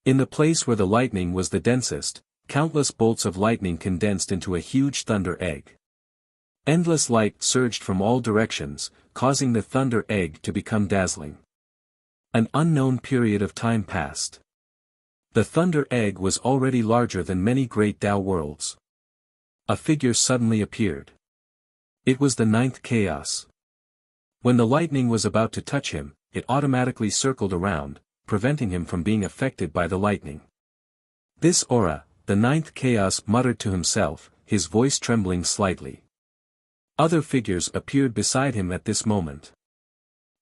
In the place where the lightning was the densest, countless bolts of lightning condensed into a huge thunder egg. Endless light surged from all directions, causing the thunder egg to become dazzling. An unknown period of time passed. The thunder egg was already larger than many great Dao worlds. A figure suddenly appeared. It was the 9th chaos. When the lightning was about to touch him, it automatically circled around, preventing him from being affected by the lightning. This aura, the 9th chaos muttered to himself, his voice trembling slightly. Other figures appeared beside him at this moment.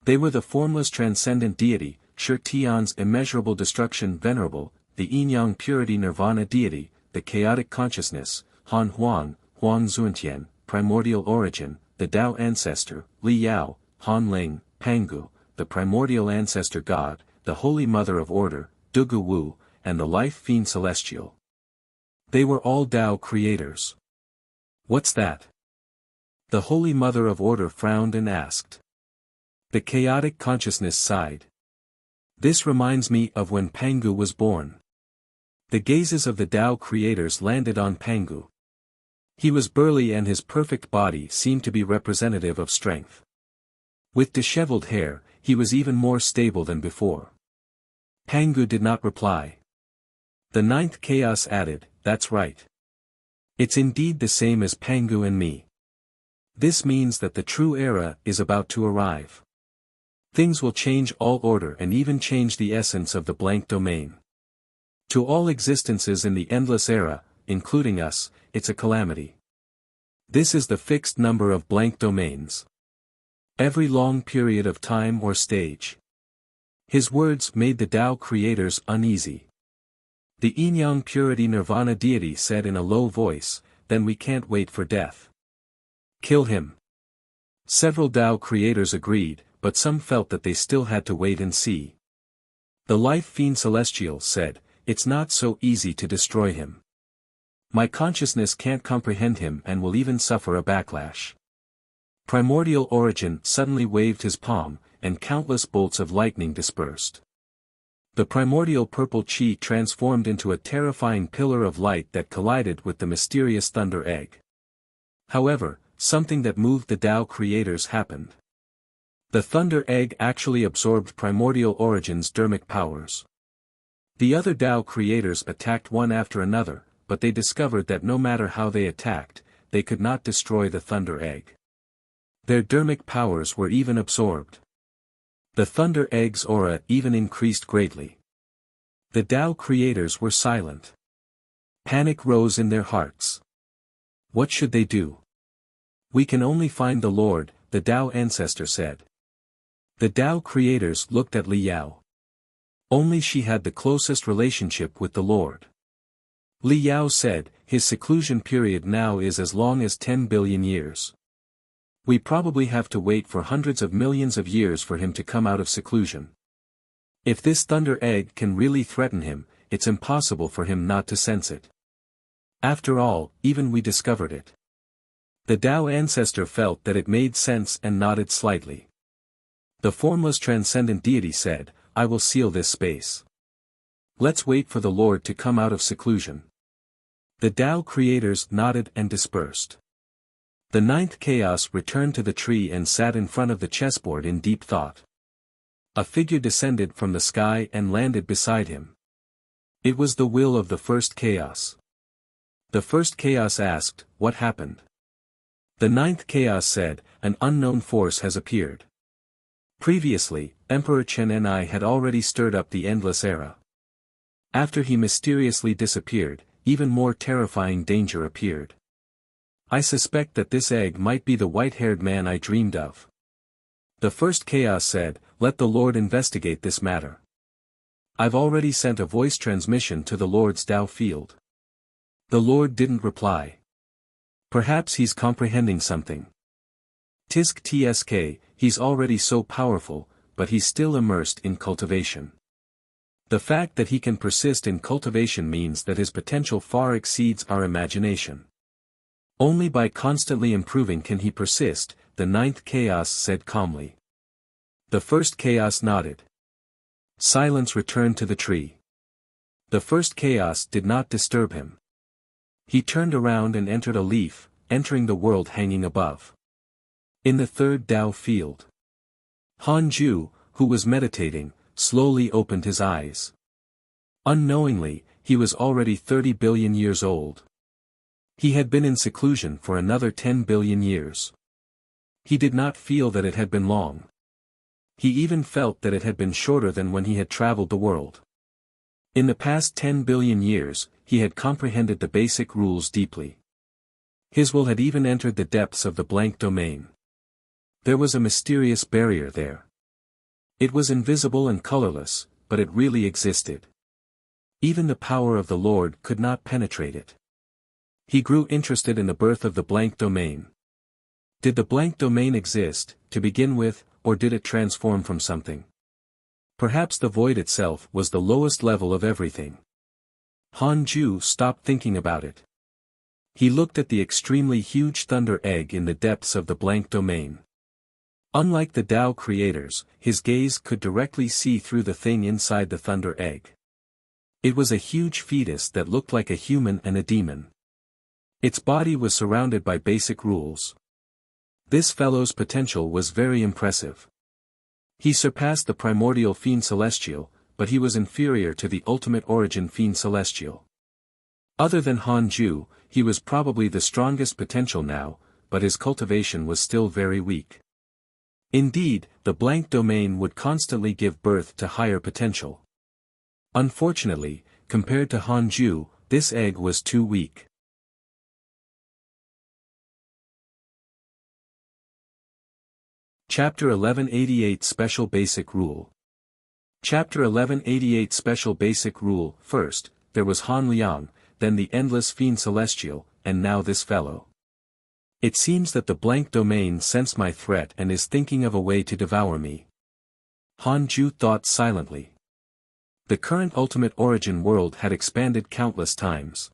They were the formless transcendent deity, Shi Tian's immeasurable destruction venerable, the yin-yang purity nirvana deity, the chaotic consciousness, Han Huang, Huang Zuantian, primordial origin, the Dao ancestor, Li Yao, Han Ling, Pangu, the primordial ancestor god, the holy mother of order, Dugu Wu, and the life fiend celestial. They were all Dao creators. What's that? The holy mother of order frowned and asked. The chaotic consciousness sighed. This reminds me of when Pangu was born. The gazes of the Dao creators landed on Pangu. He was burly and his perfect body seemed to be representative of strength. With disheveled hair, he was even more stable than before. Pangu did not reply. The 9th chaos added, "That's right. It's indeed the same as Pangu and me. This means that the true era is about to arrive. Things will change all order and even change the essence of the blank domain. To all existences in the endless era, including us, it's a calamity. This is the fixed number of blank domains. Every long period of time or stage." His words made the Dao creators uneasy. The yin-yang purity nirvana deity said in a low voice, "Then we can't wait for death. Kill him." Several Dao creators agreed, but some felt that they still had to wait and see. The life fiend celestial said, "It's not so easy to destroy him. My consciousness can't comprehend him and will even suffer a backlash." Primordial origin suddenly waved his palm, and countless bolts of lightning dispersed. The primordial purple chi transformed into a terrifying pillar of light that collided with the mysterious thunder egg. However, something that moved the Tao creators happened. The thunder egg actually absorbed primordial origin's dermic powers. The other Tao creators attacked one after another, but they discovered that no matter how they attacked, they could not destroy the thunder egg. Their dermic powers were even absorbed. The thunder egg's aura even increased greatly. The Tao creators were silent. Panic rose in their hearts. What should they do? We can only find the Lord, the Tao ancestor said. The Tao creators looked at Li Yao. Only she had the closest relationship with the Lord. Li Yao said, his seclusion period now is as long as 10 billion years. We probably have to wait for hundreds of millions of years for him to come out of seclusion. If this thunder egg can really threaten him, it's impossible for him not to sense it. After all, even we discovered it. The Tao ancestor felt that it made sense and nodded slightly. The formless transcendent deity said, I will seal this space. Let's wait for the Lord to come out of seclusion. The Tao creators nodded and dispersed. The ninth chaos returned to the tree and sat in front of the chessboard in deep thought. A figure descended from the sky and landed beside him. It was the will of the first chaos. The first chaos asked, what happened? The ninth chaos said, an unknown force has appeared. Previously, Emperor Chen and I had already stirred up the endless era. After he mysteriously disappeared, even more terrifying danger appeared. I suspect that this egg might be the white-haired man I dreamed of. The first chaos said, let the Lord investigate this matter. I've already sent a voice transmission to the Lord's Tao field. The Lord didn't reply. Perhaps he's comprehending something. Tisk tsk, he's already so powerful, but he's still immersed in cultivation. The fact that he can persist in cultivation means that his potential far exceeds our imagination. Only by constantly improving can he persist, the ninth chaos said calmly. The first chaos nodded. Silence returned to the tree. The first chaos did not disturb him. He turned around and entered a leaf, entering the world hanging above. In the third Tao field. Han Ju, who was meditating, slowly opened his eyes. Unknowingly, he was already 30 billion years old. He had been in seclusion for another 10 billion years. He did not feel that it had been long. He even felt that it had been shorter than when he had traveled the world. In the past 10 billion years, he had comprehended the basic rules deeply. His will had even entered the depths of the blank domain. There was a mysterious barrier there. It was invisible and colorless, but it really existed. Even the power of the Lord could not penetrate it. He grew interested in the birth of the blank domain. Did the blank domain exist, to begin with, or did it transform from something? Perhaps the void itself was the lowest level of everything. Han Ju stopped thinking about it. He looked at the extremely huge thunder egg in the depths of the blank domain. Unlike the Tao creators, his gaze could directly see through the thing inside the thunder egg. It was a huge fetus that looked like a human and a demon. Its body was surrounded by basic rules. This fellow's potential was very impressive. He surpassed the primordial fiend celestial, but he was inferior to the ultimate origin fiend celestial. Other than Han Ju, he was probably the strongest potential now, but his cultivation was still very weak. Indeed, the blank domain would constantly give birth to higher potential. Unfortunately, compared to Han Ju, this egg was too weak. Chapter 1188 Special Basic Rule. Chapter 1188 Special Basic Rule. First, there was Han Liang, then the endless fiend celestial, and now this fellow. It seems that the blank domain sensed my threat and is thinking of a way to devour me. Han Ju thought silently. The current ultimate origin world had expanded countless times.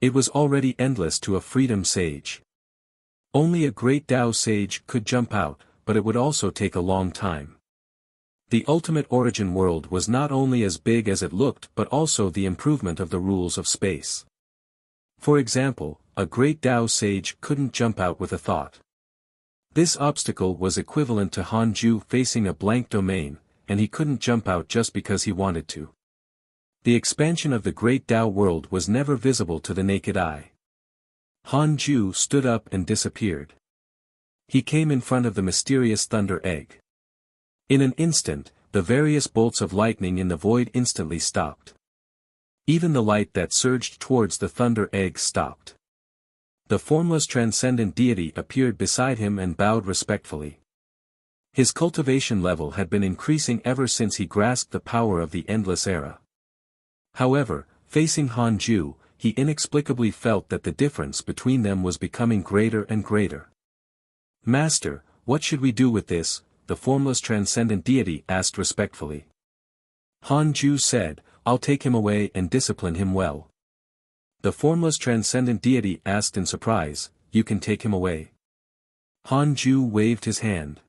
It was already endless to a freedom sage. Only a great Tao sage could jump out, but it would also take a long time. The ultimate origin world was not only as big as it looked but also the improvement of the rules of space. For example, a great Tao sage couldn't jump out with a thought. This obstacle was equivalent to Hanju facing a blank domain, and he couldn't jump out just because he wanted to. The expansion of the great Tao world was never visible to the naked eye. Hanju stood up and disappeared. He came in front of the mysterious thunder egg. In an instant, the various bolts of lightning in the void instantly stopped. Even the light that surged towards the thunder egg stopped. The formless transcendent deity appeared beside him and bowed respectfully. His cultivation level had been increasing ever since he grasped the power of the endless era. However, facing Hanju, he inexplicably felt that the difference between them was becoming greater and greater. "Master, what should we do with this?" the formless transcendent deity asked respectfully. Hanju said, "I'll take him away and discipline him well." The formless transcendent deity asked in surprise, "You can take him away?" Hanju waved his hand.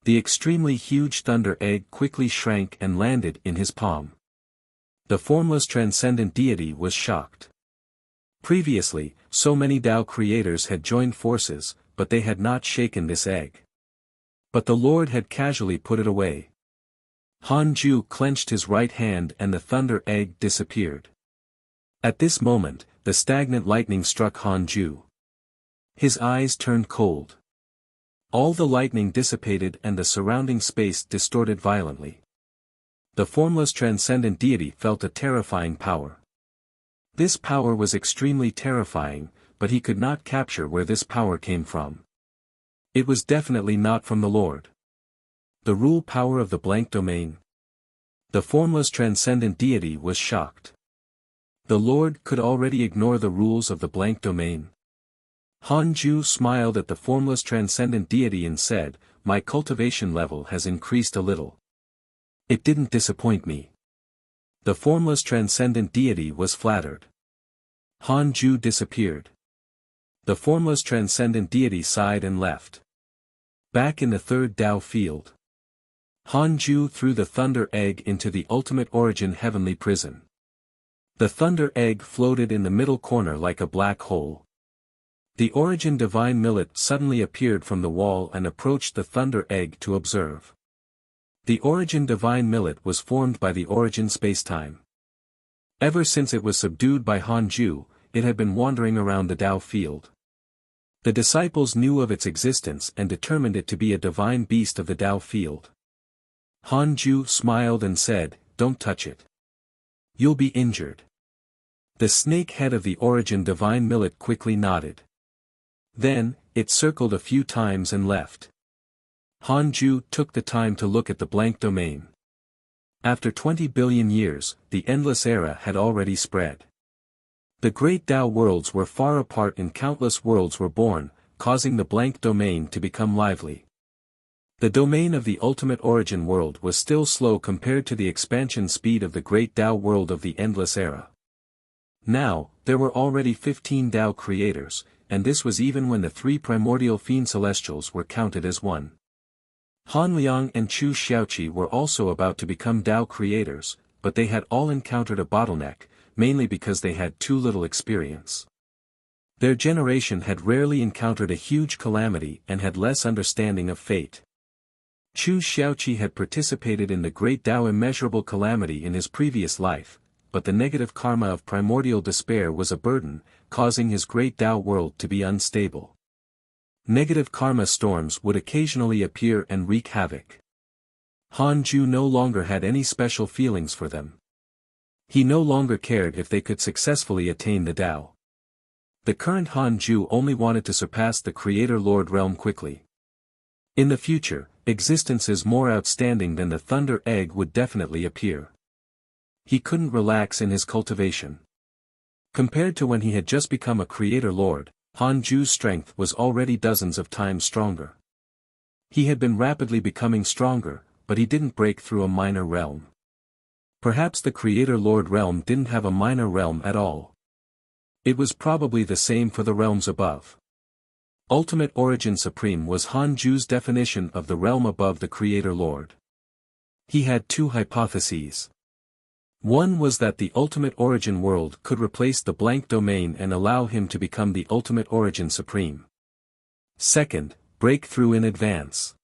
The extremely huge thunder egg quickly shrank and landed in his palm. The formless transcendent deity was shocked. Previously, so many Tao creators had joined forces, but they had not shaken this egg. But the Lord had casually put it away. Hanju clenched his right hand and the thunder egg disappeared. At this moment, the stagnant lightning struck Hanju. His eyes turned cold. All the lightning dissipated and the surrounding space distorted violently. The formless transcendent deity felt a terrifying power. This power was extremely terrifying, but he could not capture where this power came from. It was definitely not from the Lord. The rule power of the blank domain. The formless transcendent deity was shocked. The Lord could already ignore the rules of the blank domain. Hanju smiled at the formless transcendent deity and said, "My cultivation level has increased a little. It didn't disappoint me." The formless transcendent deity was flattered. Hanju disappeared. The formless transcendent deity sighed and left. Back in the third Tao field. Hanju threw the thunder egg into the ultimate origin heavenly prison. The thunder egg floated in the middle corner like a black hole. The origin divine millet suddenly appeared from the wall and approached the thunder egg to observe. The origin divine millet was formed by the origin spacetime. Ever since it was subdued by Hanju, it had been wandering around the Tao field. The disciples knew of its existence and determined it to be a divine beast of the Tao field. Hanju smiled and said, "Don't touch it. You'll be injured." The snake head of the origin divine millet quickly nodded. Then, it circled a few times and left. Hanju took the time to look at the blank domain. After 20 billion years, the endless era had already spread. The great Tao worlds were far apart and countless worlds were born, causing the blank domain to become lively. The domain of the ultimate origin world was still slow compared to the expansion speed of the great Tao world of the endless era. Now, there were already 15 Tao creators, and this was even when the 3 primordial fiend celestials were counted as one. Han Liang and Chu Xiaoqi were also about to become Tao creators, but they had all encountered a bottleneck, mainly because they had too little experience. Their generation had rarely encountered a huge calamity and had less understanding of fate. Chu Xiaoqi had participated in the great Tao immeasurable calamity in his previous life, but the negative karma of primordial despair was a burden, causing his great Tao world to be unstable. Negative karma storms would occasionally appear and wreak havoc. Hanju no longer had any special feelings for them. He no longer cared if they could successfully attain the Tao. The current Hanju only wanted to surpass the Creator Lord realm quickly. In the future, existences more outstanding than the thunder egg would definitely appear. He couldn't relax in his cultivation. Compared to when he had just become a Creator Lord, Hanju's strength was already dozens of times stronger. He had been rapidly becoming stronger, but he didn't break through a minor realm. Perhaps the Creator Lord realm didn't have a minor realm at all. It was probably the same for the realms above. Ultimate Origin Supreme was Hanju's definition of the realm above the Creator Lord. He had two hypotheses. One was that the ultimate origin world could replace the blank domain and allow him to become the ultimate origin supreme. Second, breakthrough in advance.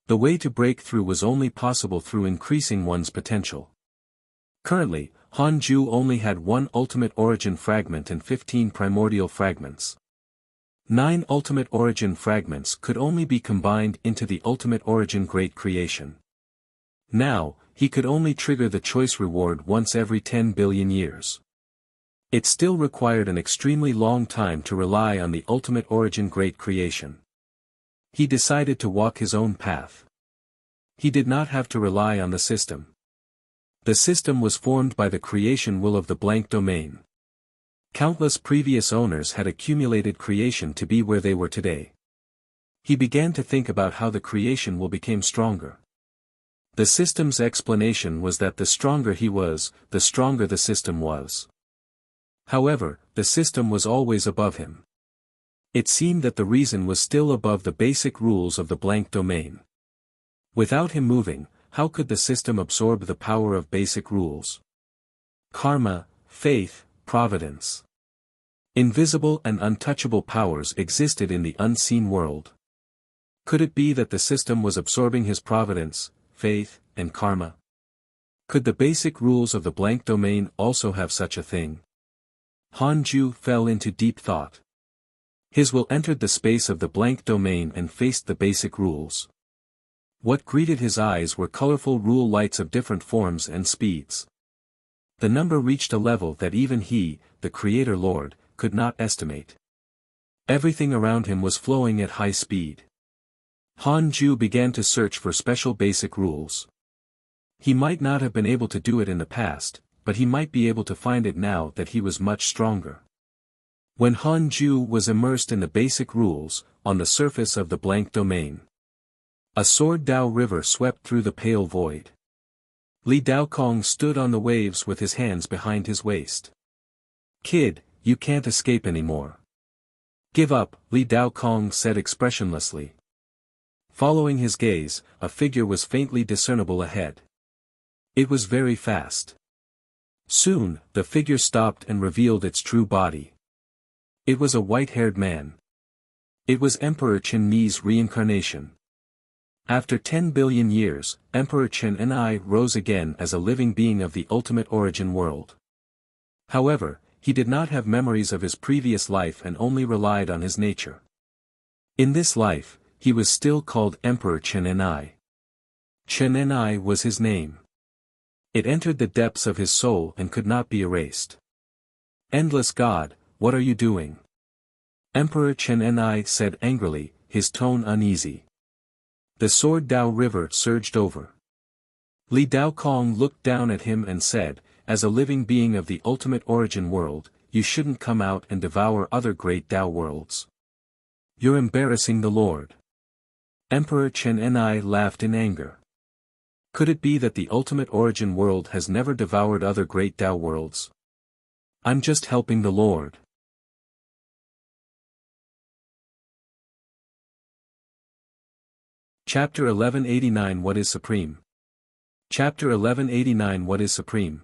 The way to break through was only possible through increasing one's potential. Currently, Hanju only had one ultimate origin fragment and 15 primordial fragments. 9 ultimate origin fragments could only be combined into the ultimate origin great creation. Now, he could only trigger the choice reward once every 10 billion years. It still required an extremely long time to rely on the ultimate origin great creation. He decided to walk his own path. He did not have to rely on the system. The system was formed by the creation will of the blank domain. Countless previous owners had accumulated creation to be where they were today. He began to think about how the creation will became stronger. The system's explanation was that the stronger he was, the stronger the system was. However, the system was always above him. It seemed that the reason was still above the basic rules of the blank domain. Without him moving, how could the system absorb the power of basic rules? Karma, faith, providence. Invisible and untouchable powers existed in the unseen world. Could it be that the system was absorbing his providence, faith, and karma? Could the basic rules of the blank domain also have such a thing? Hanju fell into deep thought. His will entered the space of the blank domain and faced the basic rules. What greeted his eyes were colorful rule lights of different forms and speeds. The number reached a level that even he, the Creator Lord, could not estimate. Everything around him was flowing at high speed. Hanju began to search for special basic rules. He might not have been able to do it in the past, but he might be able to find it now that he was much stronger. When Hanju was immersed in the basic rules, on the surface of the blank domain, a sword Dao river swept through the pale void. Li Daokong stood on the waves with his hands behind his waist. "Kid, you can't escape anymore. Give up," Li Daokong said expressionlessly. Following his gaze, a figure was faintly discernible ahead. It was very fast. Soon, the figure stopped and revealed its true body. It was a white-haired man. It was Emperor Chen Ni's reincarnation. After 10 billion years, Emperor Chen Ni rose again as a living being of the ultimate origin world. However, he did not have memories of his previous life and only relied on his nature. In this life, he was still called Emperor Chen Ni. Chen Ni was his name. It entered the depths of his soul and could not be erased. "Endless God, what are you doing?" Emperor Chen Ni said angrily, his tone uneasy. The sword Dao river surged over. Li Daokong looked down at him and said, "As a living being of the ultimate origin world, you shouldn't come out and devour other great Dao worlds. You're embarrassing the Lord." Emperor Chen Ni laughed in anger. Could it be that the ultimate origin world has never devoured other great Dao worlds? I'm just helping the Lord. Chapter 1189 What is Supreme? Chapter 1189 What is Supreme?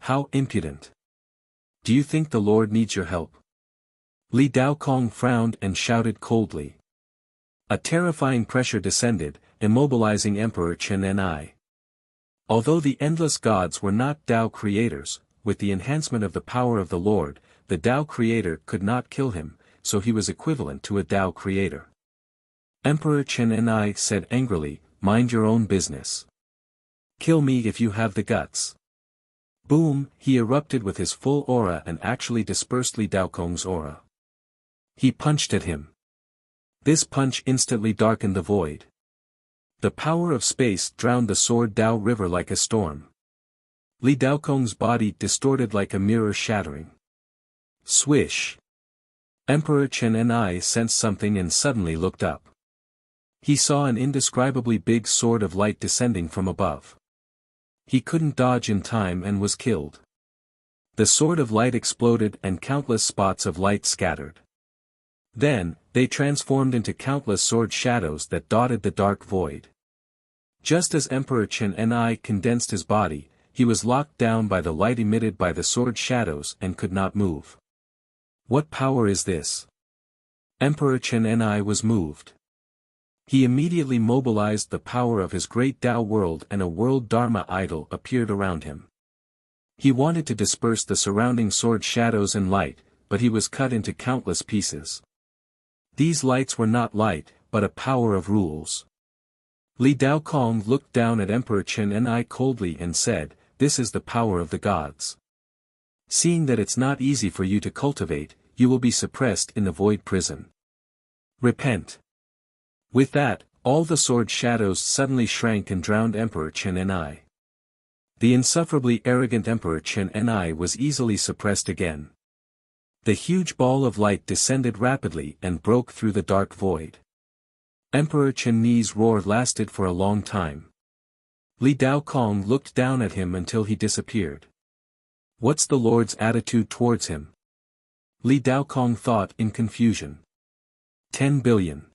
How impudent! Do you think the Lord needs your help? Li Daokong frowned and shouted coldly. A terrifying pressure descended, immobilizing Emperor Chen Ni. Although the endless gods were not Dao creators, with the enhancement of the power of the Lord, the Dao creator could not kill him, so he was equivalent to a Dao creator. Emperor Chen Ni said angrily, "Mind your own business. Kill me if you have the guts." Boom, he erupted with his full aura and actually dispersed Li Daokong's aura. He punched at him. This punch instantly darkened the void. The power of space drowned the sword Dao river like a storm. Li Daokong's body distorted like a mirror shattering. Swish! Emperor Chen Ni sensed something and suddenly looked up. He saw an indescribably big sword of light descending from above. He couldn't dodge in time and was killed. The sword of light exploded and countless spots of light scattered. Then, they transformed into countless sword shadows that dotted the dark void. Just as Emperor Chen Ni condensed his body, he was locked down by the light emitted by the sword shadows and could not move. What power is this? Emperor Chen Ni was moved. He immediately mobilized the power of his great Tao world, and a world Dharma idol appeared around him. He wanted to disperse the surrounding sword shadows and light, but he was cut into countless pieces. These lights were not light, but a power of rules. Li Daokong looked down at Emperor Chen Ni coldly and said, "This is the power of the gods. Seeing that it's not easy for you to cultivate, you will be suppressed in the void prison. Repent." With that, all the sword shadows suddenly shrank and drowned Emperor Chen Ni. The insufferably arrogant Emperor Chen Ni was easily suppressed again. The huge ball of light descended rapidly and broke through the dark void. Emperor Chen Ni's roar lasted for a long time. Li Daokong looked down at him until he disappeared. What's the Lord's attitude towards him? Li Daokong thought in confusion. 10 billion.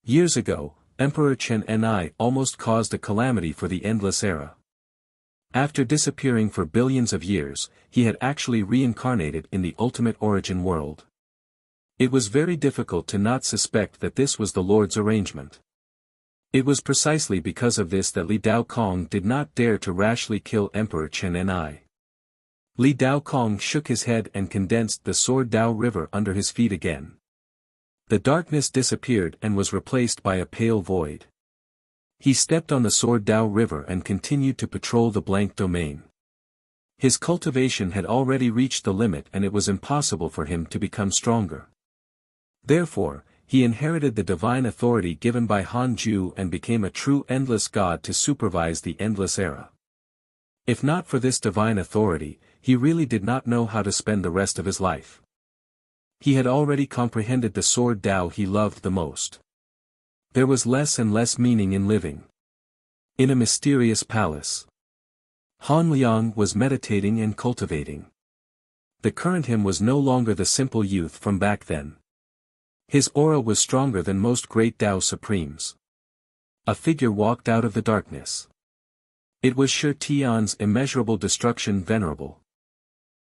Years ago, Emperor Chen Ni almost caused a calamity for the endless era. After disappearing for billions of years, he had actually reincarnated in the ultimate origin world. It was very difficult to not suspect that this was the Lord's arrangement. It was precisely because of this that Li Daokong did not dare to rashly kill Emperor Chen Ni. Li Daokong shook his head and condensed the sword Dao river under his feet again. The darkness disappeared and was replaced by a pale void. He stepped on the sword Dao river and continued to patrol the blank domain. His cultivation had already reached the limit and it was impossible for him to become stronger. Therefore, he inherited the divine authority given by Han Ju and became a true endless god to supervise the endless era. If not for this divine authority, he really did not know how to spend the rest of his life. He had already comprehended the sword Dao he loved the most. There was less and less meaning in living. In a mysterious palace, Han Liang was meditating and cultivating. The current him was no longer the simple youth from back then. His aura was stronger than most great Dao Supremes. A figure walked out of the darkness. It was Shi Tian's immeasurable destruction venerable.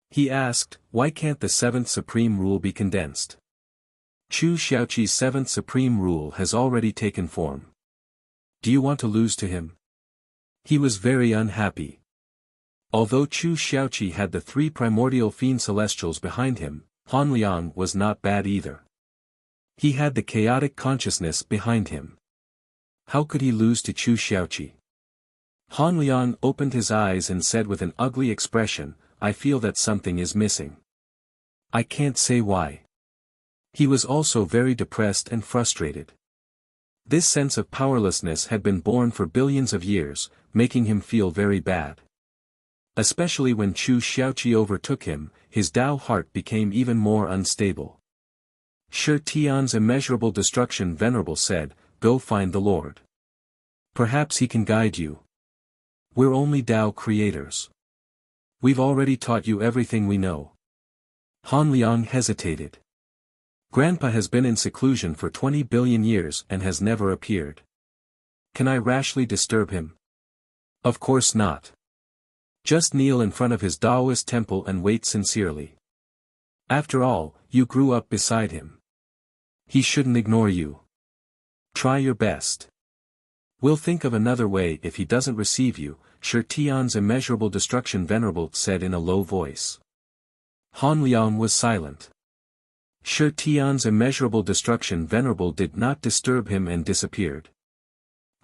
He asked, "Why can't the seventh supreme rule be condensed?" Chu Xiaoqi's seventh supreme rule has already taken form. Do you want to lose to him? He was very unhappy. Although Chu Xiaoqi had the three primordial fiend celestials behind him, Han Liang was not bad either. He had the chaotic consciousness behind him. How could he lose to Chu Xiaoqi? Han Liang opened his eyes and said with an ugly expression, "I feel that something is missing. I can't say why." He was also very depressed and frustrated. This sense of powerlessness had been born for billions of years, making him feel very bad. Especially when Chu Xiaoqi overtook him, his Dao heart became even more unstable. Shi Tian's immeasurable destruction venerable said, "Go find the Lord. Perhaps he can guide you. We're only Dao creators. We've already taught you everything we know." Han Liang hesitated. Grandpa has been in seclusion for 20 billion years and has never appeared. Can I rashly disturb him? Of course not. Just kneel in front of his Taoist temple and wait sincerely. After all, you grew up beside him. He shouldn't ignore you. Try your best. We'll think of another way if he doesn't receive you, Shi Tian's immeasurable destruction venerable said in a low voice. Han Liang was silent. Shi Tian's immeasurable destruction venerable did not disturb him and disappeared.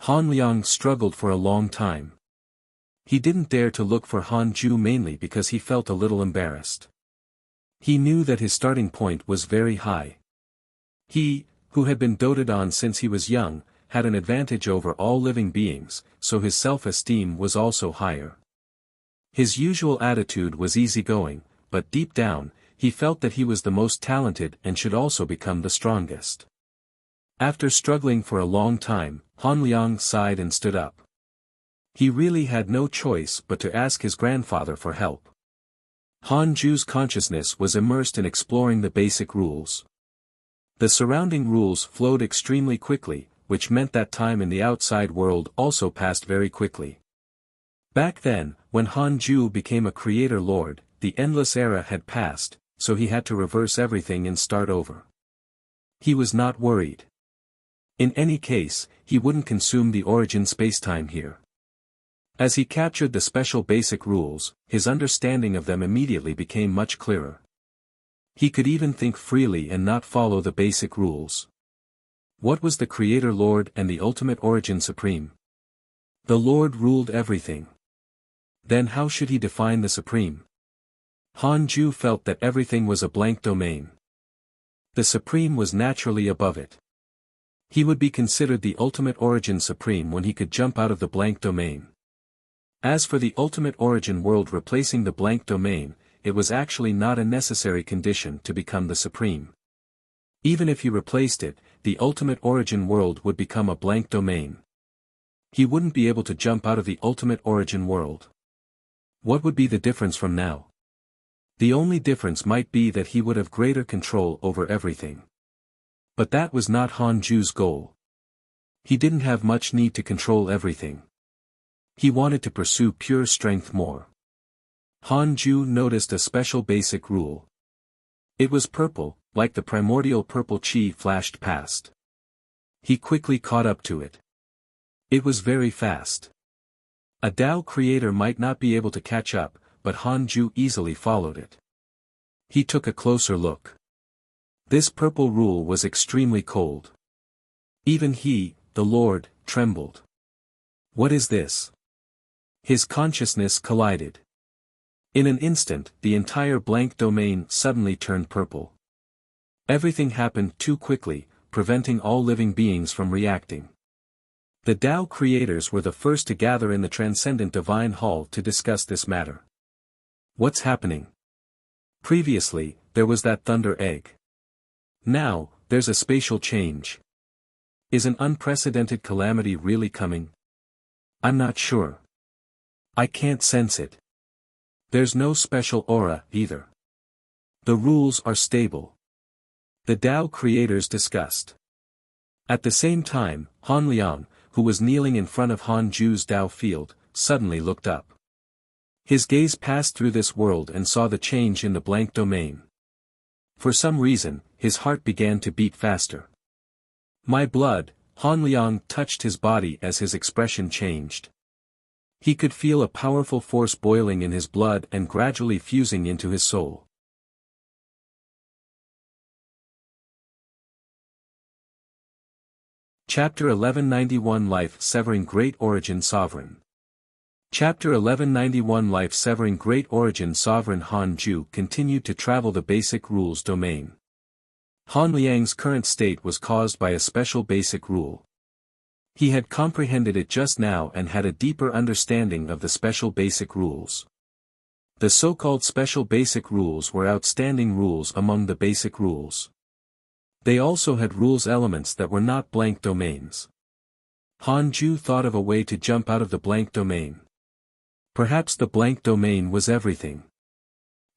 Han Liang struggled for a long time. He didn't dare to look for Han Ju mainly because he felt a little embarrassed. He knew that his starting point was very high. He, who had been doted on since he was young, had an advantage over all living beings, so his self-esteem was also higher. His usual attitude was easygoing, but deep down, he felt that he was the most talented and should also become the strongest. After struggling for a long time, Han Liang sighed and stood up. He really had no choice but to ask his grandfather for help. Han Ju's consciousness was immersed in exploring the basic rules. The surrounding rules flowed extremely quickly, which meant that time in the outside world also passed very quickly. Back then, when Han Ju became a creator lord, the endless era had passed, so he had to reverse everything and start over. He was not worried. In any case, he wouldn't consume the origin spacetime here. As he captured the special basic rules, his understanding of them immediately became much clearer. He could even think freely and not follow the basic rules. What was the Creator Lord and the Ultimate Origin Supreme? The Lord ruled everything. Then how should he define the Supreme? Han Ju felt that everything was a blank domain. The Supreme was naturally above it. He would be considered the Ultimate Origin Supreme when he could jump out of the blank domain. As for the Ultimate Origin world replacing the blank domain, it was actually not a necessary condition to become the Supreme. Even if he replaced it, the Ultimate Origin world would become a blank domain. He wouldn't be able to jump out of the Ultimate Origin world. What would be the difference from now? The only difference might be that he would have greater control over everything. But that was not Han Ju's goal. He didn't have much need to control everything. He wanted to pursue pure strength more. Han Ju noticed a special basic rule. It was purple, like the primordial purple chi flashed past. He quickly caught up to it. It was very fast. A Tao creator might not be able to catch up, but Han Ju easily followed it. He took a closer look. This purple rule was extremely cold. Even he, the Lord, trembled. What is this? His consciousness collided. In an instant, the entire blank domain suddenly turned purple. Everything happened too quickly, preventing all living beings from reacting. The Tao creators were the first to gather in the Transcendent Divine Hall to discuss this matter. What's happening? Previously, there was that thunder egg. Now, there's a spatial change. Is an unprecedented calamity really coming? I'm not sure. I can't sense it. There's no special aura, either. The rules are stable. The Tao creators discussed. At the same time, Han Liang, who was kneeling in front of Han Ju's Tao field, suddenly looked up. His gaze passed through this world and saw the change in the blank domain. For some reason, his heart began to beat faster. My blood, Han Liang touched his body as his expression changed. He could feel a powerful force boiling in his blood and gradually fusing into his soul. Chapter 1191 Life-Severing Great Origin Sovereign. Chapter 1191 Life-Severing Great Origin Sovereign. Han Ju continued to travel the basic rules domain. Han Liang's current state was caused by a special basic rule. He had comprehended it just now and had a deeper understanding of the special basic rules. The so-called special basic rules were outstanding rules among the basic rules. They also had rules elements that were not blank domains. Han Ju thought of a way to jump out of the blank domain. Perhaps the blank domain was everything.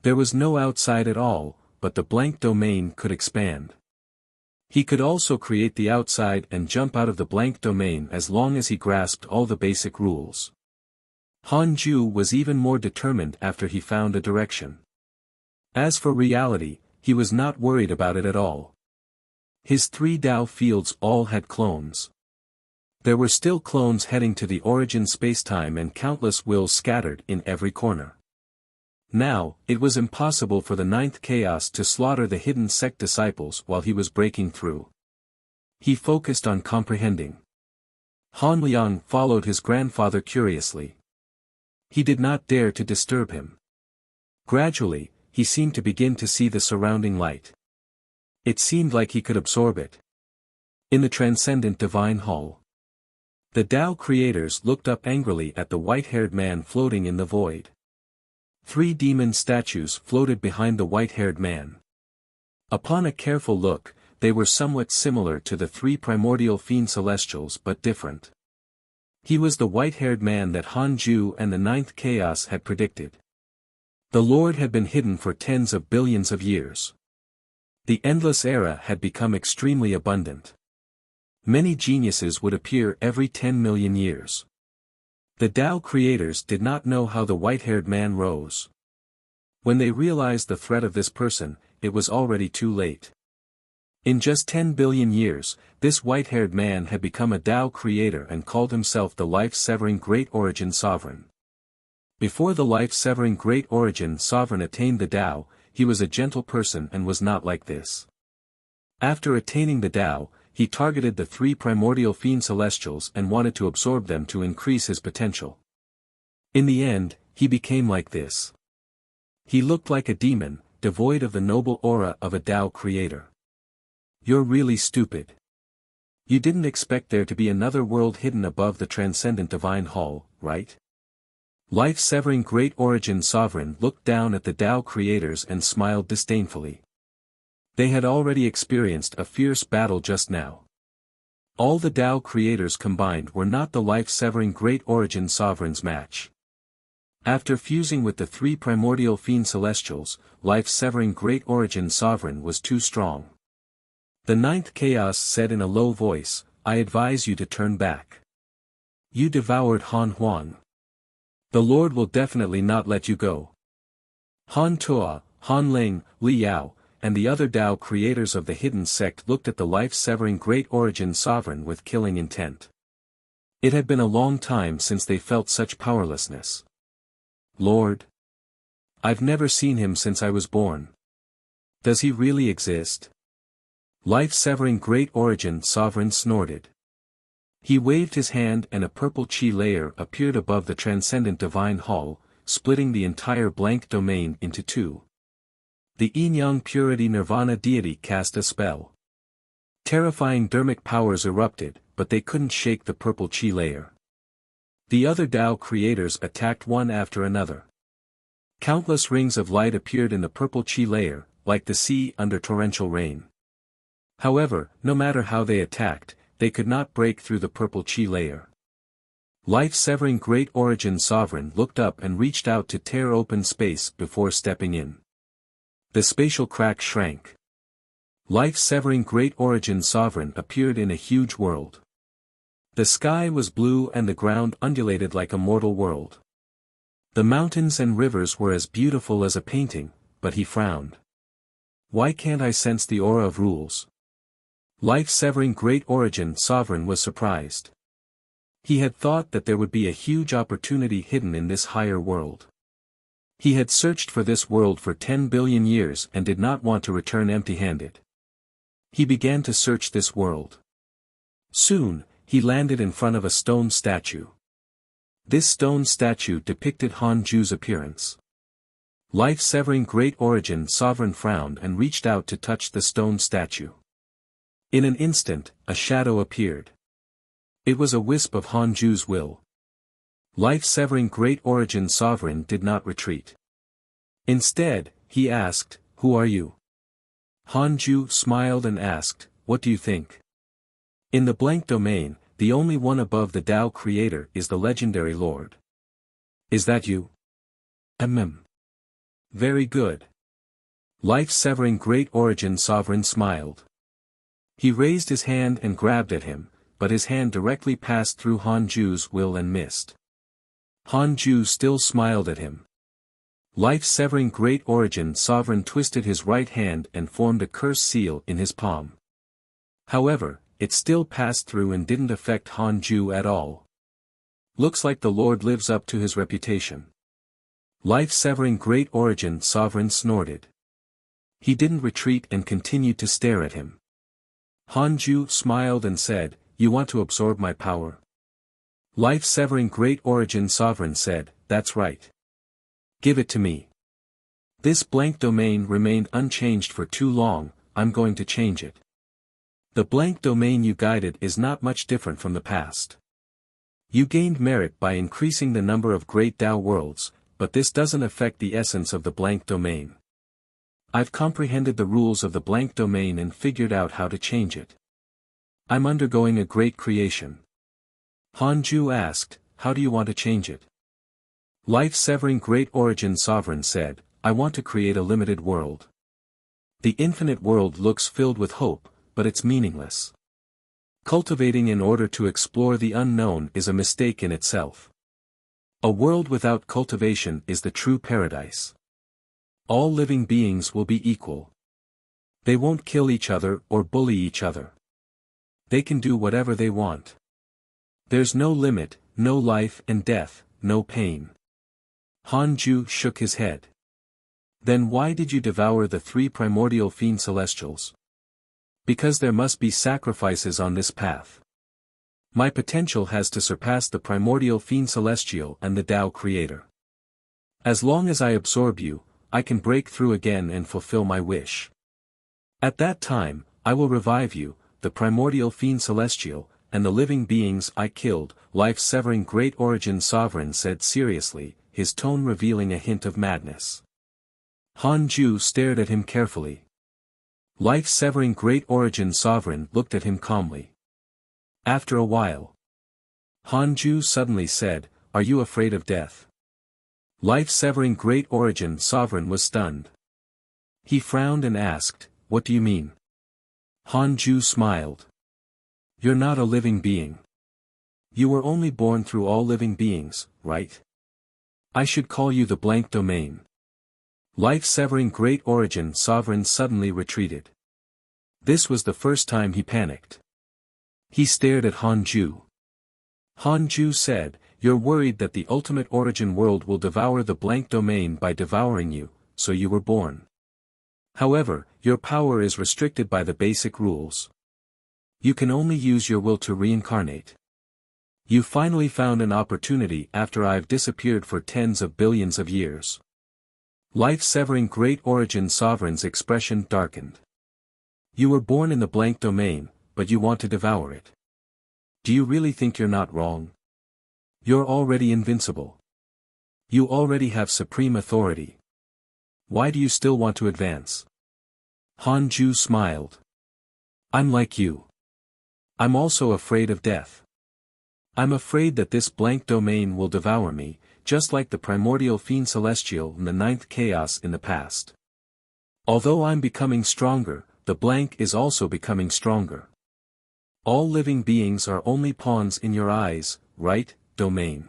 There was no outside at all, but the blank domain could expand. He could also create the outside and jump out of the blank domain as long as he grasped all the basic rules. Han Ju was even more determined after he found a direction. As for reality, he was not worried about it at all. His 3 Tao fields all had clones. There were still clones heading to the origin spacetime and countless wills scattered in every corner. Now, it was impossible for the 9th chaos to slaughter the hidden sect disciples while he was breaking through. He focused on comprehending. Han Liang followed his grandfather curiously. He did not dare to disturb him. Gradually, he seemed to begin to see the surrounding light. It seemed like he could absorb it. In the Transcendent Divine Hall, the Tao creators looked up angrily at the white-haired man floating in the void. 3 demon statues floated behind the white-haired man. Upon a careful look, they were somewhat similar to the 3 primordial fiend celestials but different. He was the white-haired man that Han Ju and the 9th chaos had predicted. The Lord had been hidden for tens of billions of years. The endless era had become extremely abundant. Many geniuses would appear every 10 million years. The Tao creators did not know how the white-haired man rose. When they realized the threat of this person, it was already too late. In just 10 billion years, this white-haired man had become a Tao creator and called himself the life-severing Great Origin Sovereign. Before the life-severing Great Origin Sovereign attained the Tao, he was a gentle person and was not like this. After attaining the Tao, he targeted the 3 primordial fiend celestials and wanted to absorb them to increase his potential. In the end, he became like this. He looked like a demon, devoid of the noble aura of a Tao creator. You're really stupid. You didn't expect there to be another world hidden above the transcendent divine hall, right? Life-severing Great Origin Sovereign looked down at the Tao creators and smiled disdainfully. They had already experienced a fierce battle just now. All the Tao creators combined were not the life-severing Great Origin Sovereign's match. After fusing with the 3 primordial fiend celestials, life-severing Great Origin Sovereign was too strong. The 9th Chaos said in a low voice, I advise you to turn back. You devoured Han Huang. The Lord will definitely not let you go. Han Toa, Han Ling, Li Yao, and the other Tao creators of the hidden sect looked at the life-severing Great Origin Sovereign with killing intent. It had been a long time since they felt such powerlessness. Lord? I've never seen him since I was born. Does he really exist? Life-severing Great Origin Sovereign snorted. He waved his hand and a purple chi layer appeared above the transcendent divine hall, splitting the entire blank domain into 2. The Yin-Yang Purity Nirvana deity cast a spell. Terrifying dermic powers erupted, but they couldn't shake the purple chi layer. The other Tao creators attacked one after another. Countless rings of light appeared in the purple chi layer, like the sea under torrential rain. However, no matter how they attacked, they could not break through the purple chi layer. Life-severing Great Origin Sovereign looked up and reached out to tear open space before stepping in. The spatial crack shrank. Life-severing Great Origin Sovereign appeared in a huge world. The sky was blue and the ground undulated like a mortal world. The mountains and rivers were as beautiful as a painting, but he frowned. Why can't I sense the aura of rules? Life-severing Great Origin Sovereign was surprised. He had thought that there would be a huge opportunity hidden in this higher world. He had searched for this world for 10 billion years and did not want to return empty-handed. He began to search this world. Soon, he landed in front of a stone statue. This stone statue depicted Han Ju's appearance. Life-severing Great Origin Sovereign frowned and reached out to touch the stone statue. In an instant, a shadow appeared. It was a wisp of Han Ju's will. Life-severing Great Origin Sovereign did not retreat. Instead, he asked, Who are you? Han Ju smiled and asked, What do you think? In the blank domain, the only one above the Tao creator is the legendary Lord. Is that you? Very good. Life-severing Great Origin Sovereign smiled. He raised his hand and grabbed at him, but his hand directly passed through Han Ju's will and missed. Han Ju still smiled at him. Life-severing Great Origin Sovereign twisted his right hand and formed a curse seal in his palm. However, it still passed through and didn't affect Han Ju at all. Looks like the Lord lives up to his reputation. Life-severing Great Origin Sovereign snorted. He didn't retreat and continued to stare at him. Han Ju smiled and said, You want to absorb my power? Life-severing Great Origin Sovereign said, That's right. Give it to me. This blank domain remained unchanged for too long, I'm going to change it. The blank domain you guided is not much different from the past. You gained merit by increasing the number of great Tao worlds, but this doesn't affect the essence of the blank domain. I've comprehended the rules of the blank domain and figured out how to change it. I'm undergoing a great creation. Han Ju asked, How do you want to change it? Life-severing Great Origin Sovereign said, I want to create a limited world. The infinite world looks filled with hope, but it's meaningless. Cultivating in order to explore the unknown is a mistake in itself. A world without cultivation is the true paradise. All living beings will be equal. They won't kill each other or bully each other. They can do whatever they want. There's no limit, no life and death, no pain. Hanju shook his head. Then why did you devour the 3 primordial fiend celestials? Because there must be sacrifices on this path. My potential has to surpass the primordial fiend celestial and the Tao creator. As long as I absorb you, I can break through again and fulfill my wish. At that time, I will revive you, the primordial fiend celestial, and the living beings I killed, life-severing great origin sovereign said seriously, his tone revealing a hint of madness. Hanju stared at him carefully. Life-severing great origin sovereign looked at him calmly. After a while, Hanju suddenly said, "Are you afraid of death?" Life-severing great origin sovereign was stunned. He frowned and asked, "What do you mean?" Hanju smiled. "You're not a living being. You were only born through all living beings, right? I should call you the blank domain." Life-severing great origin sovereign suddenly retreated. This was the first time he panicked. He stared at Hanju. Hanju said, "You're worried that the ultimate origin world will devour the blank domain by devouring you, so you were born. However, your power is restricted by the basic rules. You can only use your will to reincarnate. You finally found an opportunity after I've disappeared for tens of billions of years." Life-severing great origin sovereign's expression darkened. "You were born in the blank domain, but you want to devour it. Do you really think you're not wrong? You're already invincible. You already have supreme authority. Why do you still want to advance?" Hanju smiled. "I'm like you. I'm also afraid of death. I'm afraid that this blank domain will devour me, just like the primordial fiend celestial and the 9th chaos in the past. Although I'm becoming stronger, the blank is also becoming stronger. All living beings are only pawns in your eyes, right, domain?"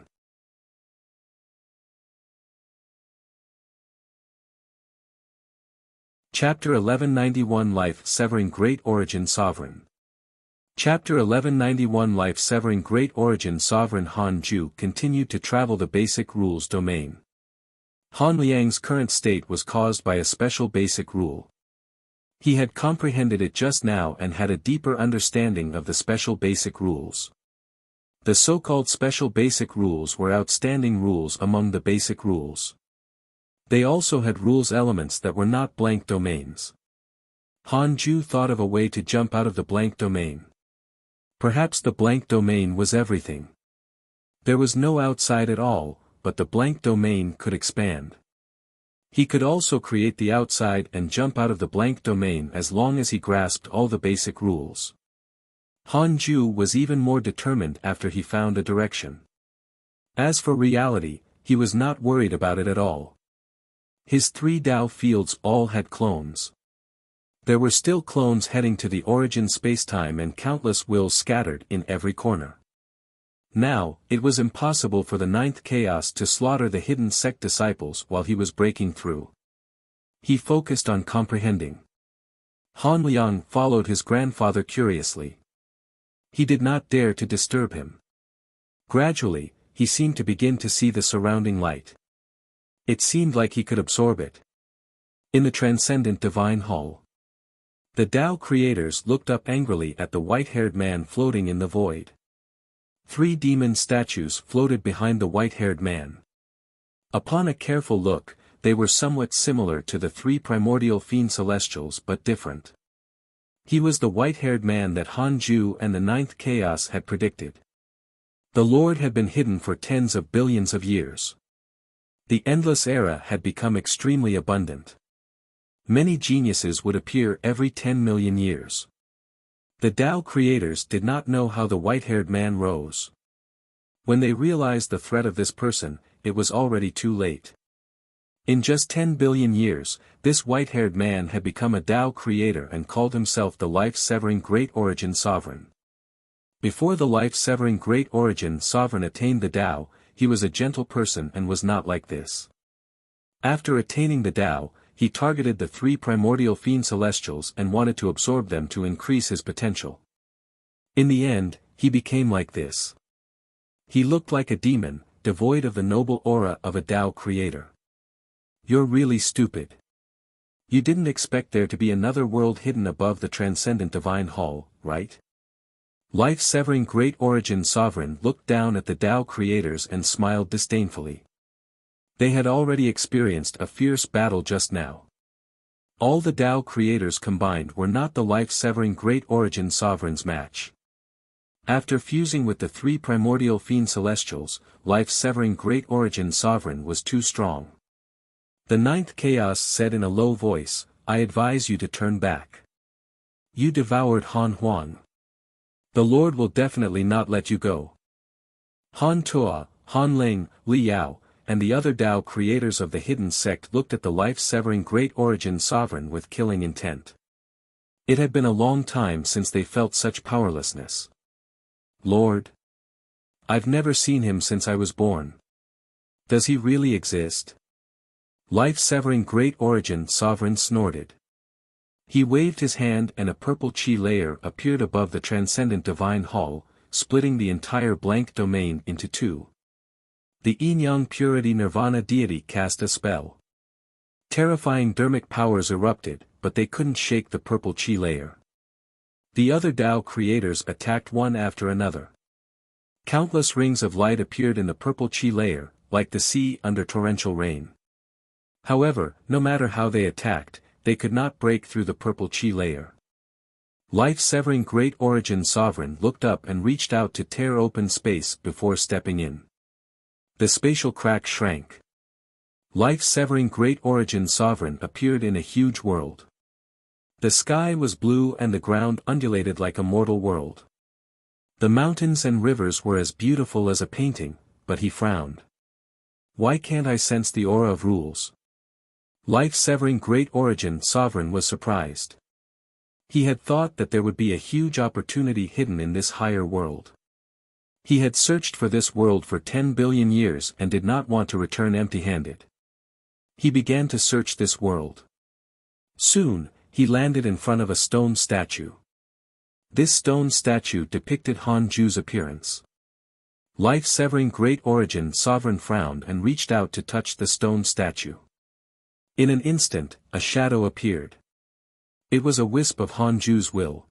Chapter 1191 Life-Severing Great Origin Sovereign. Chapter 1191 Life-Severing Great Origin Sovereign Hanju continued to travel the basic rules domain. Han Liang's current state was caused by a special basic rule. He had comprehended it just now and had a deeper understanding of the special basic rules. The so-called special basic rules were outstanding rules among the basic rules. They also had rules elements that were not blank domains. Hanju thought of a way to jump out of the blank domain. Perhaps the blank domain was everything. There was no outside at all, but the blank domain could expand. He could also create the outside and jump out of the blank domain as long as he grasped all the basic rules. Hanju was even more determined after he found a direction. As for reality, he was not worried about it at all. His 3 Tao fields all had clones. There were still clones heading to the origin spacetime and countless wills scattered in every corner. Now, it was impossible for the 9th chaos to slaughter the hidden sect disciples while he was breaking through. He focused on comprehending. Han Liang followed his grandfather curiously. He did not dare to disturb him. Gradually, he seemed to begin to see the surrounding light. It seemed like he could absorb it. In the transcendent divine hall, the Tao creators looked up angrily at the white-haired man floating in the void. 3 demon statues floated behind the white-haired man. Upon a careful look, they were somewhat similar to the 3 primordial fiend celestials but different. He was the white-haired man that Hanju and the 9th chaos had predicted. The Lord had been hidden for tens of billions of years. The endless era had become extremely abundant. Many geniuses would appear every 10 million years. The Tao creators did not know how the white-haired man rose. When they realized the threat of this person, it was already too late. In just 10 billion years, this white-haired man had become a Tao creator and called himself the life-severing great origin sovereign. Before the life-severing Great Origin Sovereign attained the Tao, he was a gentle person and was not like this. After attaining the Tao, he targeted the three primordial fiend celestials and wanted to absorb them to increase his potential. In the end, he became like this. He looked like a demon, devoid of the noble aura of a Tao creator. You're really stupid. You didn't expect there to be another world hidden above the transcendent divine hall, right? Life-severing Great Origin Sovereign looked down at the Tao creators and smiled disdainfully. They had already experienced a fierce battle just now. All the Tao creators combined were not the life-severing Great Origin Sovereign's match. After fusing with the three primordial fiend celestials, life-severing Great Origin Sovereign was too strong. The ninth chaos said in a low voice, I advise you to turn back. You devoured Han Huang. The Lord will definitely not let you go. Han Tuo, Han Ling, Li Yao, and the other Tao creators of the hidden sect looked at the life-severing Great Origin Sovereign with killing intent. It had been a long time since they felt such powerlessness. Lord? I've never seen him since I was born. Does he really exist? Life-severing Great Origin Sovereign snorted. He waved his hand and a purple chi layer appeared above the transcendent divine hall, splitting the entire blank domain into two. The Yin-Yang Purity Nirvana deity cast a spell. Terrifying dermic powers erupted, but they couldn't shake the purple chi layer. The other Tao creators attacked one after another. Countless rings of light appeared in the purple chi layer, like the sea under torrential rain. However, no matter how they attacked, they could not break through the purple chi layer. Life-severing Great Origin Sovereign looked up and reached out to tear open space before stepping in. The spatial crack shrank. Life-severing Great Origin Sovereign appeared in a huge world. The sky was blue and the ground undulated like a mortal world. The mountains and rivers were as beautiful as a painting, but he frowned. Why can't I sense the aura of rules? Life-severing Great Origin Sovereign was surprised. He had thought that there would be a huge opportunity hidden in this higher world. He had searched for this world for 10 billion years and did not want to return empty-handed. He began to search this world. Soon, he landed in front of a stone statue. This stone statue depicted Han Ju's appearance. Life-severing Great Origin Sovereign frowned and reached out to touch the stone statue. In an instant, a shadow appeared. It was a wisp of Han Ju's will.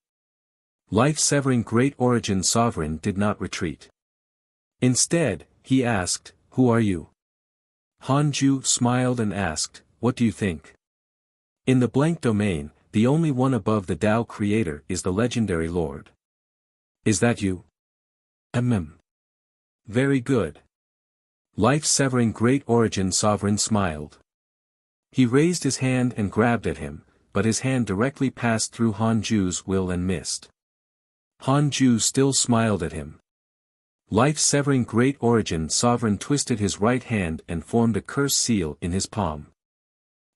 Life-severing Great Origin Sovereign did not retreat. Instead, he asked, Who are you? Han Ju smiled and asked, What do you think? In the blank domain, the only one above the Tao creator is the legendary Lord. Is that you? Very good. Life-severing Great Origin Sovereign smiled. He raised his hand and grabbed at him, but his hand directly passed through Han Ju's will and missed. Han Ju still smiled at him. Life-severing Great Origin Sovereign twisted his right hand and formed a curse seal in his palm.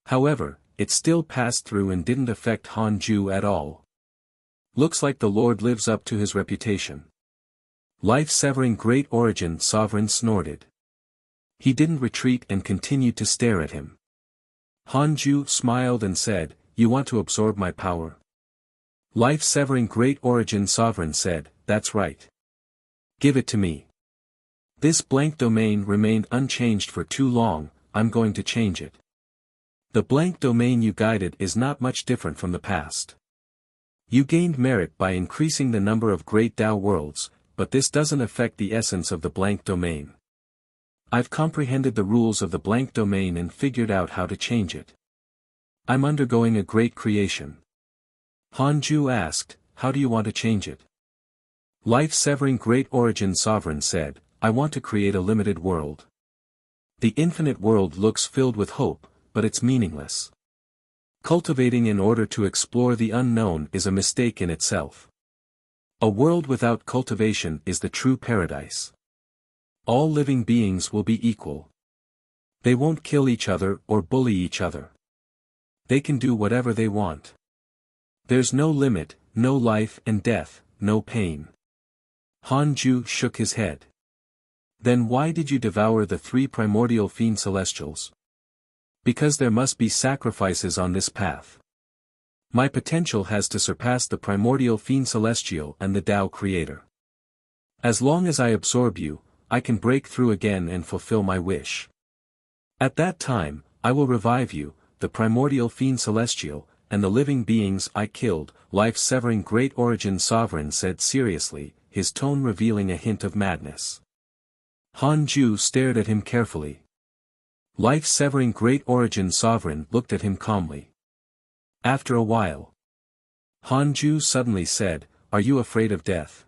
However, it still passed through and didn't affect Han Ju at all. Looks like the Lord lives up to his reputation. Life-severing Great Origin Sovereign snorted. He didn't retreat and continued to stare at him. Han Ju smiled and said, You want to absorb my power? Life-severing Great Origin Sovereign said, That's right. Give it to me. This blank domain remained unchanged for too long, I'm going to change it. The blank domain you guided is not much different from the past. You gained merit by increasing the number of great Tao worlds, but this doesn't affect the essence of the blank domain. I've comprehended the rules of the blank domain and figured out how to change it. I'm undergoing a great creation. Han Ju asked, How do you want to change it? Life-severing Great Origin Sovereign said, I want to create a limited world. The infinite world looks filled with hope, but it's meaningless. Cultivating in order to explore the unknown is a mistake in itself. A world without cultivation is the true paradise. All living beings will be equal. They won't kill each other or bully each other. They can do whatever they want. There's no limit, no life and death, no pain. Han Ju shook his head. Then why did you devour the 3 primordial fiend celestials? Because there must be sacrifices on this path. My potential has to surpass the primordial fiend celestial and the Tao creator. As long as I absorb you, I can break through again and fulfill my wish. At that time, I will revive you, the primordial fiend celestial, and the living beings I killed, life-severing great origin sovereign said seriously, his tone revealing a hint of madness. Han Ju stared at him carefully. Life-severing great origin sovereign looked at him calmly. After a while, Han Ju suddenly said, "Are you afraid of death?"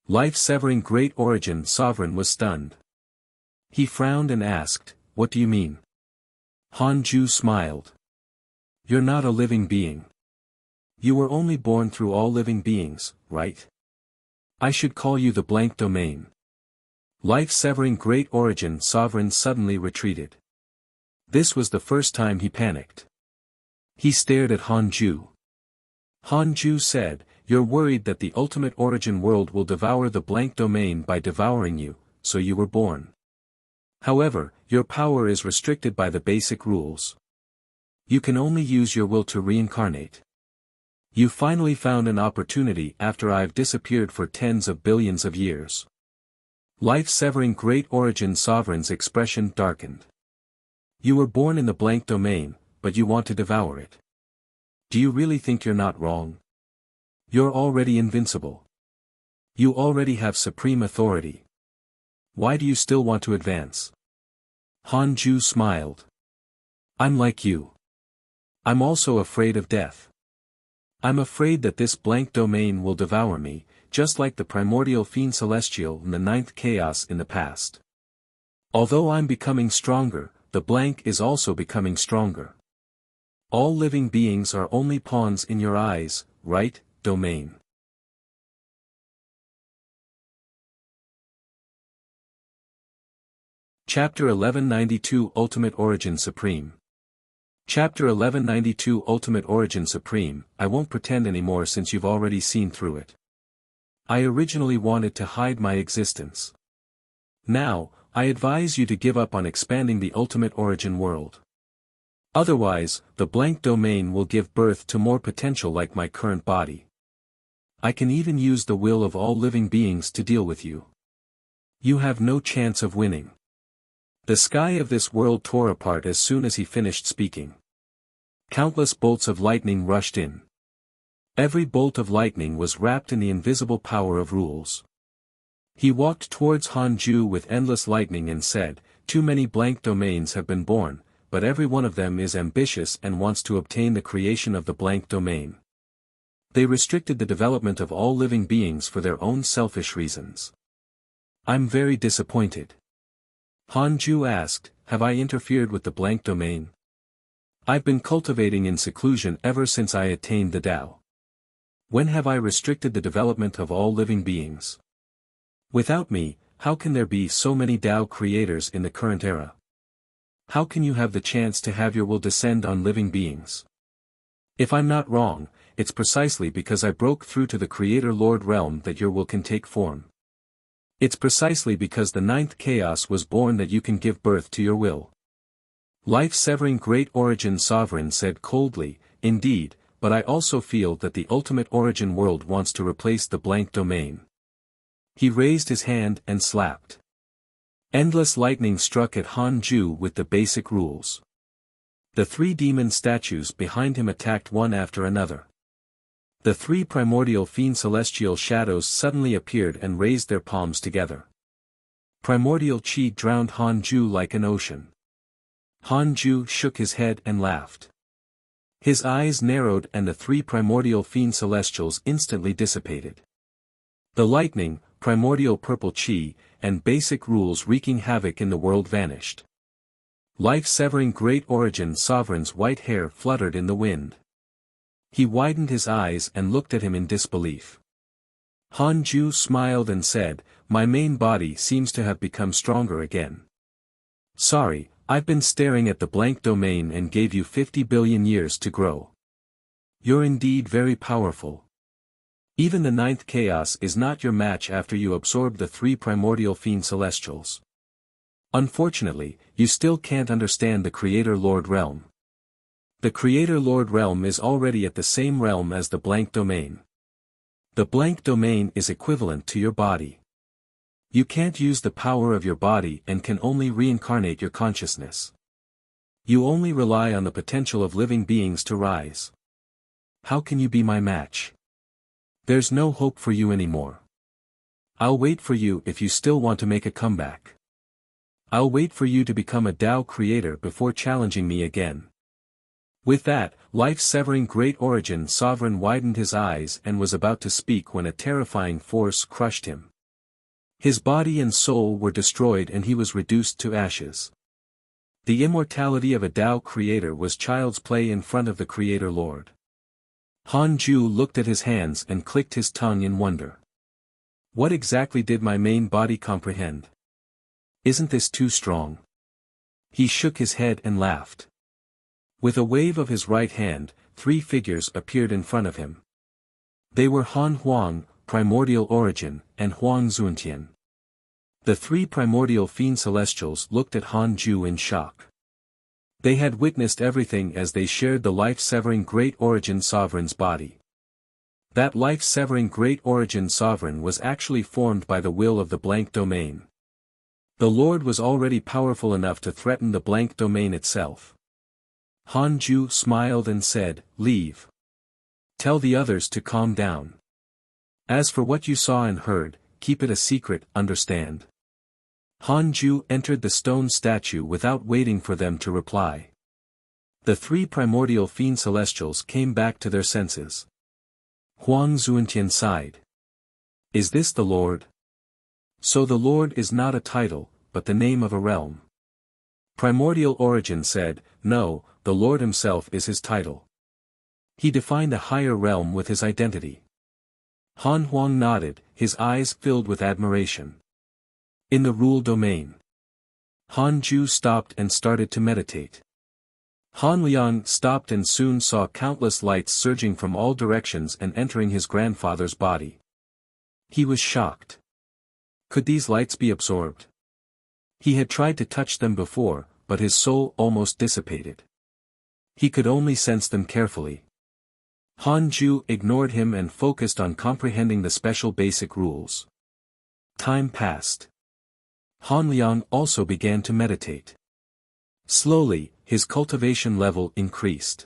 Life-severing great origin sovereign was stunned. He frowned and asked, "What do you mean?" Han Ju smiled. "You're not a living being. You were only born through all living beings, right? I should call you the blank domain." Life-severing great origin sovereign suddenly retreated. This was the first time he panicked. He stared at Han Ju. Han Ju said, "You're worried that the ultimate origin world will devour the blank domain by devouring you, so you were born. However, your power is restricted by the basic rules. You can only use your will to reincarnate. You finally found an opportunity after I've disappeared for tens of billions of years." Life-severing great origin sovereign's expression darkened. "You were born in the blank domain, but you want to devour it. Do you really think you're not wrong? You're already invincible. You already have supreme authority. Why do you still want to advance?" Han Ju smiled. "I'm like you. I'm also afraid of death. I'm afraid that this blank domain will devour me, just like the primordial fiend celestial and the 9th chaos in the past. Although I'm becoming stronger, the blank is also becoming stronger. All living beings are only pawns in your eyes, right, domain?" Chapter 1192 Ultimate Origin Supreme. Chapter 1192 Ultimate Origin Supreme. I won't pretend anymore since you've already seen through it. I originally wanted to hide my existence. Now, I advise you to give up on expanding the ultimate origin world. Otherwise, the blank domain will give birth to more potential like my current body. I can even use the will of all living beings to deal with you. You have no chance of winning. The sky of this world tore apart as soon as he finished speaking. Countless bolts of lightning rushed in. Every bolt of lightning was wrapped in the invisible power of rules. He walked towards Han Ju with endless lightning and said, "Too many blank domains have been born, but every one of them is ambitious and wants to obtain the creation of the blank domain. They restricted the development of all living beings for their own selfish reasons. I'm very disappointed." Han Ju asked, "Have I interfered with the blank domain? I've been cultivating in seclusion ever since I attained the Tao. When have I restricted the development of all living beings? Without me, how can there be so many Tao creators in the current era? How can you have the chance to have your will descend on living beings? If I'm not wrong, it's precisely because I broke through to the Creator Lord realm that your will can take form. It's precisely because the 9th chaos was born that you can give birth to your will." Life-severing great origin sovereign said coldly, "Indeed, but I also feel that the ultimate origin world wants to replace the blank domain." He raised his hand and slapped. Endless lightning struck at Han Ju with the basic rules. The 3 demon statues behind him attacked one after another. The 3 primordial fiend celestial shadows suddenly appeared and raised their palms together. Primordial chi drowned Han Ju like an ocean. Han Ju shook his head and laughed. His eyes narrowed and the 3 primordial fiend celestials instantly dissipated. The lightning, primordial purple chi, and basic rules wreaking havoc in the world vanished. Life-severing great origin sovereign's white hair fluttered in the wind. He widened his eyes and looked at him in disbelief. Han Ju smiled and said, "My main body seems to have become stronger again. Sorry, I've been staring at the blank domain and gave you 50 billion years to grow. You're indeed very powerful. Even the ninth chaos is not your match after you absorb the three primordial fiend celestials. Unfortunately, you still can't understand the Creator Lord realm. The Creator Lord realm is already at the same realm as the blank domain. The blank domain is equivalent to your body. You can't use the power of your body and can only reincarnate your consciousness. You only rely on the potential of living beings to rise. How can you be my match? There's no hope for you anymore. I'll wait for you if you still want to make a comeback. I'll wait for you to become a Tao creator before challenging me again. With that, life-severing great origin sovereign widened his eyes and was about to speak when a terrifying force crushed him. His body and soul were destroyed and he was reduced to ashes. The immortality of a Tao creator was child's play in front of the Creator Lord. Han Ju looked at his hands and clicked his tongue in wonder. What exactly did my main body comprehend? Isn't this too strong? He shook his head and laughed. With a wave of his right hand, three figures appeared in front of him. They were Han Huang, primordial origin, and Huang Zuntian. The three primordial fiend celestials looked at Han Ju in shock. They had witnessed everything as they shared the life-severing great origin sovereign's body. That life-severing great origin sovereign was actually formed by the will of the blank domain. The Lord was already powerful enough to threaten the blank domain itself. Han Ju smiled and said, "Leave. Tell the others to calm down. As for what you saw and heard, keep it a secret, understand?" Han Ju entered the stone statue without waiting for them to reply. The three primordial fiend celestials came back to their senses. Huang Zuntian sighed. "Is this the Lord?" "So the Lord is not a title, but the name of a realm." Primordial Origin said, "No, the Lord himself is his title. He defined a higher realm with his identity." Han Huang nodded, his eyes filled with admiration. "In the rule domain." Han Ju stopped and started to meditate. Han Liang stopped and soon saw countless lights surging from all directions and entering his grandfather's body. He was shocked. Could these lights be absorbed? He had tried to touch them before, but his soul almost dissipated. He could only sense them carefully. Han Ju ignored him and focused on comprehending the special basic rules. Time passed. Han Liang also began to meditate. Slowly, his cultivation level increased.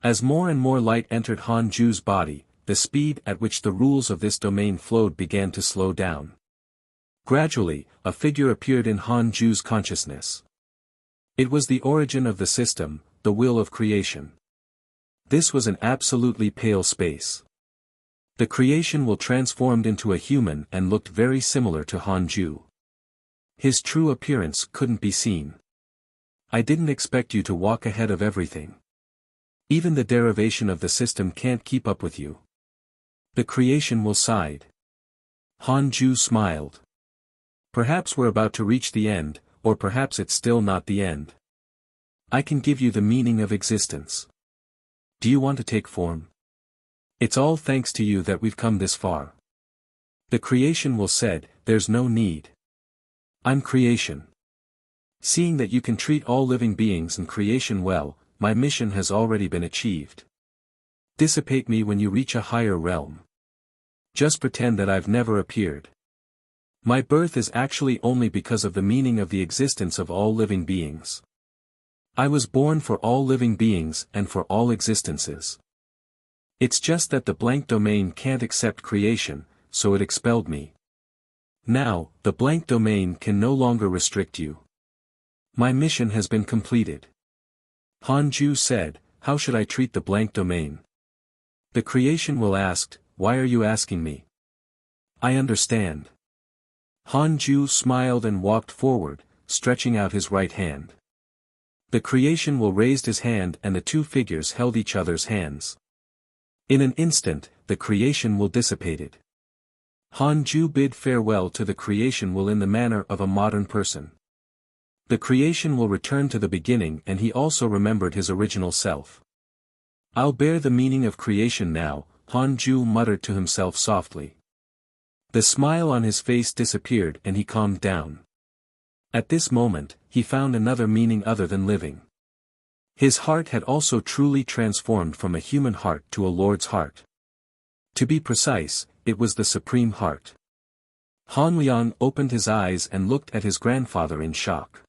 As more and more light entered Han Ju's body, the speed at which the rules of this domain flowed began to slow down. Gradually, a figure appeared in Han Ju's consciousness. It was the origin of the system, the will of creation. This was an absolutely pale space. The creation will transformed into a human and looked very similar to Han Ju. His true appearance couldn't be seen. "I didn't expect you to walk ahead of everything. Even the derivation of the system can't keep up with you." The creation will sighed. Han Ju smiled. "Perhaps we're about to reach the end, or perhaps it's still not the end. I can give you the meaning of existence. Do you want to take form? It's all thanks to you that we've come this far." The creation will said, "There's no need. I'm creation. Seeing that you can treat all living beings and creation well, my mission has already been achieved. Dissipate me when you reach a higher realm. Just pretend that I've never appeared. My birth is actually only because of the meaning of the existence of all living beings. I was born for all living beings and for all existences. It's just that the blank domain can't accept creation, so it expelled me. Now, the blank domain can no longer restrict you. My mission has been completed." Han Ju said, "How should I treat the blank domain?" The creation will asked, "Why are you asking me?" "I understand." Han Ju smiled and walked forward, stretching out his right hand. The creation will raised his hand and the two figures held each other's hands. In an instant, the creation will dissipated. Han Ju bid farewell to the creation will in the manner of a modern person. The creation will return to the beginning and he also remembered his original self. "I'll bear the meaning of creation now, Hanju muttered to himself softly. The smile on his face disappeared and he calmed down. At this moment, he found another meaning other than living. His heart had also truly transformed from a human heart to a lord's heart. To be precise, it was the supreme heart. Han Liang opened his eyes and looked at his grandfather in shock.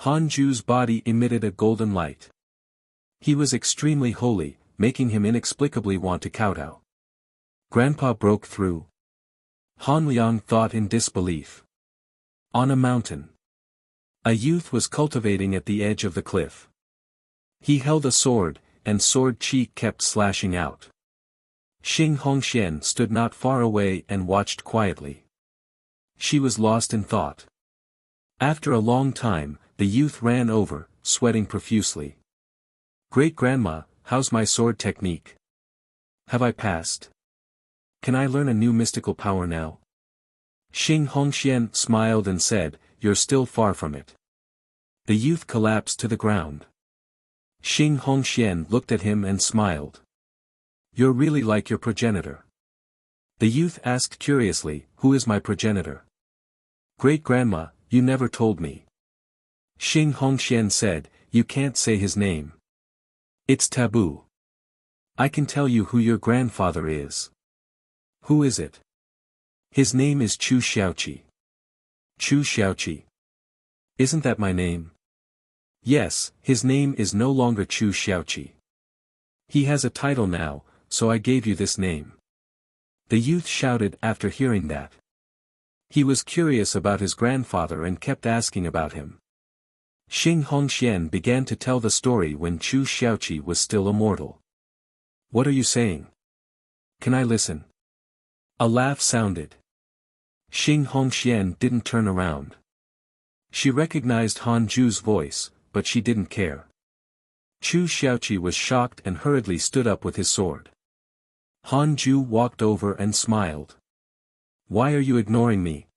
Hanju's body emitted a golden light. He was extremely holy, making him inexplicably want to kowtow. Grandpa broke through. Han Liang thought in disbelief. On a mountain. A youth was cultivating at the edge of the cliff. He held a sword, and sword chi kept slashing out. Xing Hongxian stood not far away and watched quietly. She was lost in thought. After a long time, the youth ran over, sweating profusely. Great-grandma, how's my sword technique? Have I passed? Can I learn a new mystical power now? Xing Hongxian smiled and said, you're still far from it. The youth collapsed to the ground. Xing Hongxian looked at him and smiled. You're really like your progenitor. The youth asked curiously, who is my progenitor? Great-grandma, you never told me. Xing Hongxian said, you can't say his name. It's taboo. I can tell you who your grandfather is. Who is it? His name is Chu Xiaoqi. Chu Xiaoqi. Isn't that my name? Yes, his name is no longer Chu Xiaoqi. He has a title now, so I gave you this name. The youth shouted after hearing that. He was curious about his grandfather and kept asking about him. Xing Hongxian began to tell the story when Chu Xiaoqi was still immortal. What are you saying? Can I listen? A laugh sounded. Xing Hongxian didn't turn around. She recognized Hanju's voice, but she didn't care. Chu Xiaoqi was shocked and hurriedly stood up with his sword. Hanju walked over and smiled. Why are you ignoring me?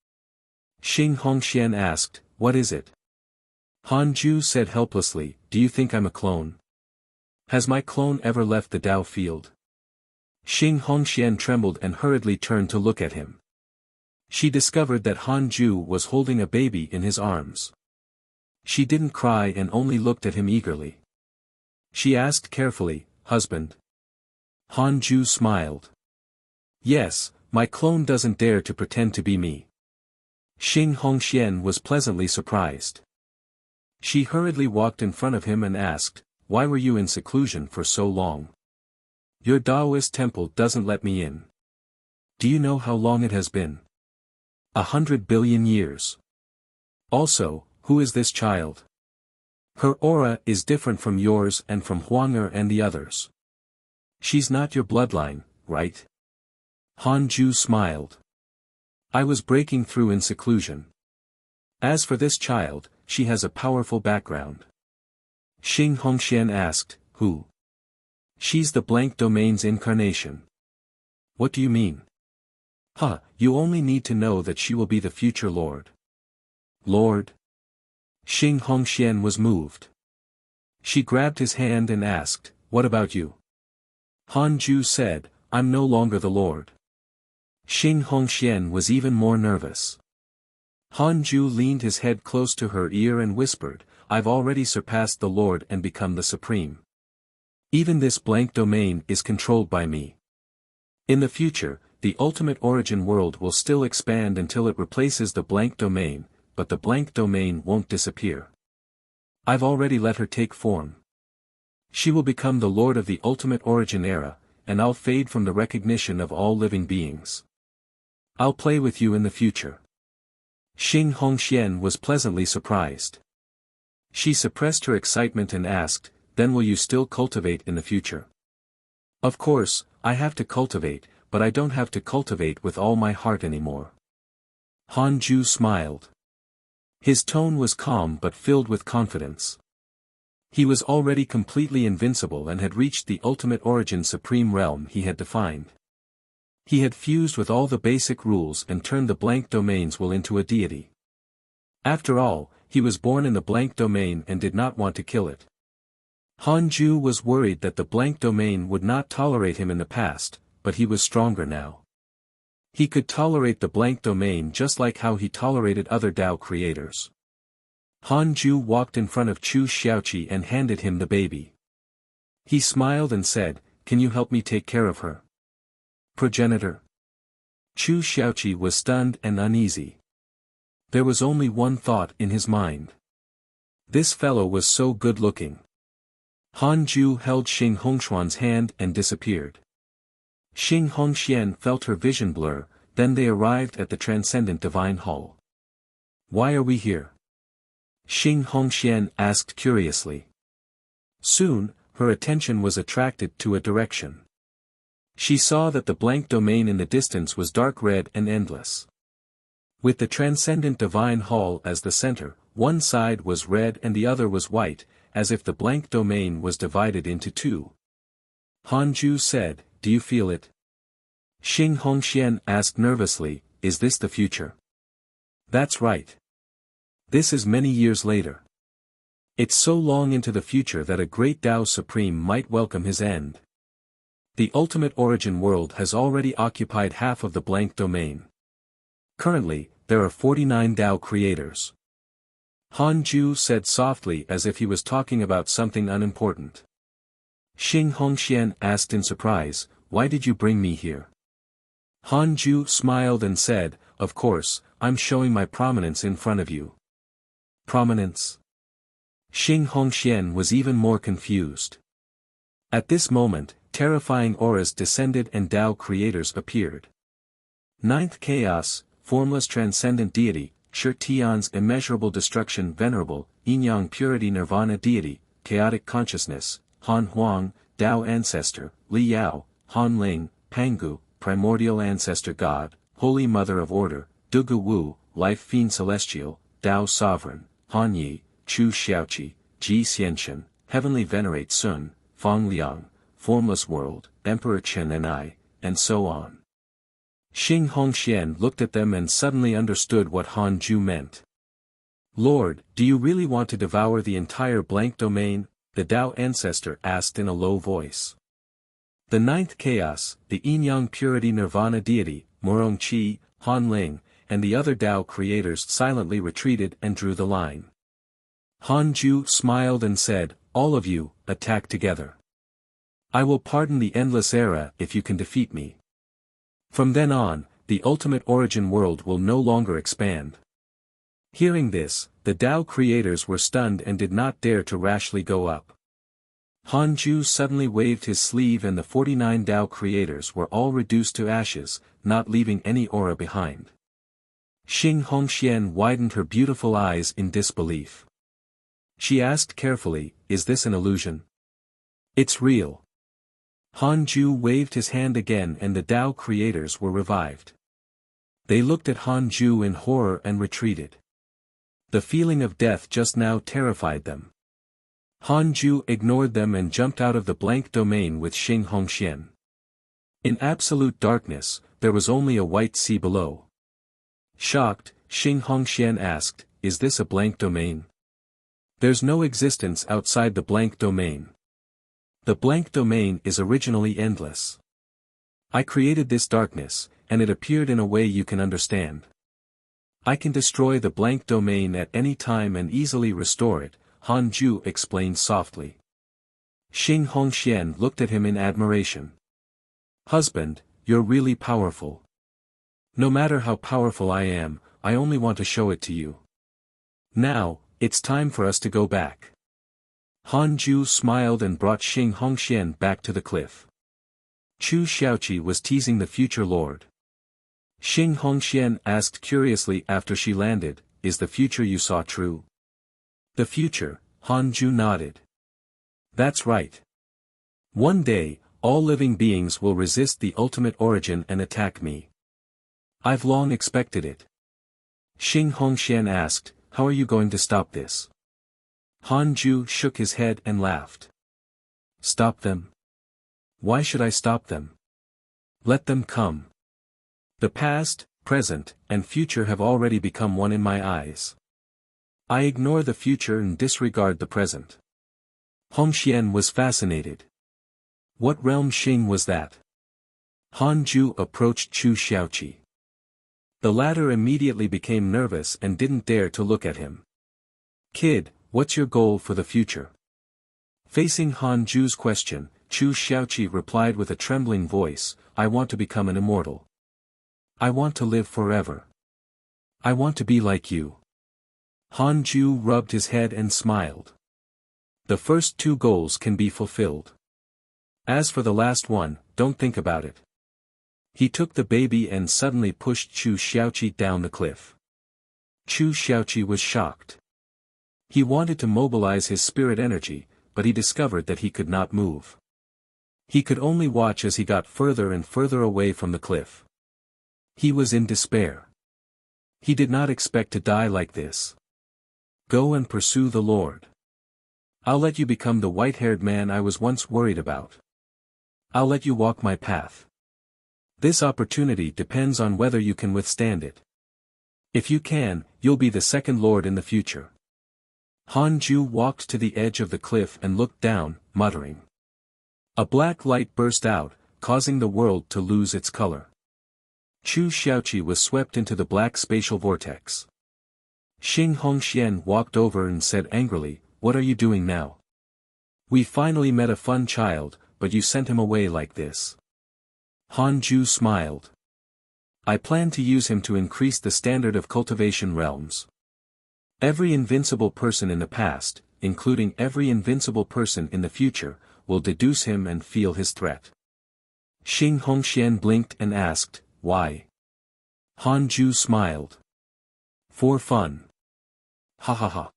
Xing Hongxian asked, what is it? Hanju said helplessly, do you think I'm a clone? Has my clone ever left the Dao field? Xing Hongxian trembled and hurriedly turned to look at him. She discovered that Hanju was holding a baby in his arms. She didn't cry and only looked at him eagerly. She asked carefully, husband? Hanju smiled. Yes, my clone doesn't dare to pretend to be me. Xing Hongxian was pleasantly surprised. She hurriedly walked in front of him and asked, why were you in seclusion for so long? Your Taoist temple doesn't let me in. Do you know how long it has been? 100 billion years. Also, who is this child? Her aura is different from yours and from Huanger and the others. She's not your bloodline, right? Hanju smiled. I was breaking through in seclusion. As for this child, she has a powerful background. Xing Hongxian asked, who? She's the blank domain's incarnation. What do you mean? You only need to know that she will be the future lord. Lord? Xing Hongxian was moved. She grabbed his hand and asked, what about you? Hanju said, I'm no longer the lord. Xing Hongxian was even more nervous. Hanju leaned his head close to her ear and whispered, I've already surpassed the lord and become the supreme. Even this blank domain is controlled by me. In the future, the ultimate origin world will still expand until it replaces the blank domain, but the blank domain won't disappear. I've already let her take form. She will become the lord of the ultimate origin era, and I'll fade from the recognition of all living beings. I'll play with you in the future. Xing Hongxian was pleasantly surprised. She suppressed her excitement and asked, then will you still cultivate in the future? Of course, I have to cultivate, but I don't have to cultivate with all my heart anymore. Hanju smiled. His tone was calm but filled with confidence. He was already completely invincible and had reached the ultimate origin supreme realm he had defined. He had fused with all the basic rules and turned the blank domain's will into a deity. After all, he was born in the blank domain and did not want to kill it. Hanju was worried that the blank domain would not tolerate him in the past, but he was stronger now. He could tolerate the blank domain just like how he tolerated other Dao creators. Hanju walked in front of Chu Xiaoqi and handed him the baby. He smiled and said, "Can you help me take care of her?" Progenitor. Chu Xiaoqi was stunned and uneasy. There was only one thought in his mind. This fellow was so good-looking. Hanju held Xing Hongshuan's hand and disappeared. Xing Hongxian felt her vision blur, then they arrived at the Transcendent Divine Hall. "Why are we here?" Xing Hongxian asked curiously. Soon, her attention was attracted to a direction. She saw that the blank domain in the distance was dark red and endless. With the Transcendent Divine Hall as the center, one side was red and the other was white, as if the blank domain was divided into two. Hanju said, "Do you feel it?" Xing Hongxian asked nervously, "Is this the future?" "That's right. This is many years later. It's so long into the future that a great Tao Supreme might welcome his end. The ultimate origin world has already occupied half of the blank domain. Currently, there are 49 Tao creators." Hanju said softly as if he was talking about something unimportant. Xing Hongxian asked in surprise, "Why did you bring me here?" Hanju smiled and said, "Of course, I'm showing my prominence in front of you." Prominence? Xing Hongxian was even more confused. At this moment, terrifying auras descended and Tao creators appeared. Ninth Chaos, Formless Transcendent Deity, Shi Tian's Immeasurable Destruction Venerable, Yin-Yang Purity Nirvana Deity, Chaotic Consciousness, Han Huang, Tao Ancestor, Li Yao, Han Ling, Pangu, Primordial Ancestor God, Holy Mother of Order, Dugu Wu, Life Fiend Celestial, Tao Sovereign, Han Yi, Chu Xiaoqi, Ji Xianchen, Heavenly Venerate Sun, Feng Liang, Formless World, Emperor Chen and I, and so on. Xing Hongxian looked at them and suddenly understood what Hanju meant. "Lord, do you really want to devour the entire blank domain?" the Tao Ancestor asked in a low voice. The Ninth Chaos, the Yin-Yang Purity Nirvana Deity, Morong Qi, Han Ling, and the other Tao creators silently retreated and drew the line. Hanju smiled and said, "All of you, attack together. I will pardon the endless era if you can defeat me. From then on, the ultimate origin world will no longer expand." Hearing this, the Tao creators were stunned and did not dare to rashly go up. Hanju suddenly waved his sleeve and the 49 Tao creators were all reduced to ashes, not leaving any aura behind. Xing Hongxian widened her beautiful eyes in disbelief. She asked carefully, "Is this an illusion?" "It's real." Hanju waved his hand again and the Tao creators were revived. They looked at Hanju in horror and retreated. The feeling of death just now terrified them. Hanju ignored them and jumped out of the blank domain with Xing Hongxian. In absolute darkness, there was only a white sea below. Shocked, Xing Hongxian asked, "Is this a blank domain?" "There's no existence outside the blank domain. The blank domain is originally endless. I created this darkness, and it appeared in a way you can understand. I can destroy the blank domain at any time and easily restore it," Hanju explained softly. Xing Hongxian looked at him in admiration. "Husband, you're really powerful. No matter how powerful I am, I only want to show it to you. Now, it's time for us to go back." Hanju smiled and brought Xing Hongxian back to the cliff. Chu Xiaoqi was teasing the future lord. Xing Hongxian asked curiously after she landed, "Is the future you saw true?" "The future," Hanju nodded. "That's right. One day, all living beings will resist the ultimate origin and attack me. I've long expected it." Xing Hongxian asked, "How are you going to stop this?" Hanju shook his head and laughed. "Stop them? Why should I stop them? Let them come. The past, present, and future have already become one in my eyes. I ignore the future and disregard the present. Hongxian was fascinated. What realm Xing was that? Han Ju approached Chu Xiaoqi. The latter immediately became nervous and didn't dare to look at him. Kid, what's your goal for the future? Facing Han Ju's question, Chu Xiaoqi replied with a trembling voice, I want to become an immortal. I want to live forever. I want to be like you. Han Ju rubbed his head and smiled. The first two goals can be fulfilled. As for the last one, don't think about it. He took the baby and suddenly pushed Chu Xiaoqi down the cliff. Chu Xiaoqi was shocked. He wanted to mobilize his spirit energy, but he discovered that he could not move. He could only watch as he got further and further away from the cliff. He was in despair. He did not expect to die like this. Go and pursue the Lord. I'll let you become the white-haired man I was once worried about. I'll let you walk my path. This opportunity depends on whether you can withstand it. If you can, you'll be the second lord in the future. Han Ju walked to the edge of the cliff and looked down, muttering. A black light burst out, causing the world to lose its color. Chu Xiaoqi was swept into the black spatial vortex. Xing Hongxian walked over and said angrily, What are you doing now? We finally met a fun child, but you sent him away like this. Han Ju smiled. I plan to use him to increase the standard of cultivation realms. Every invincible person in the past, including every invincible person in the future, will deduce him and feel his threat. Xing Hongxian blinked and asked, Why? Han Ju smiled. For fun. Ha ha ha.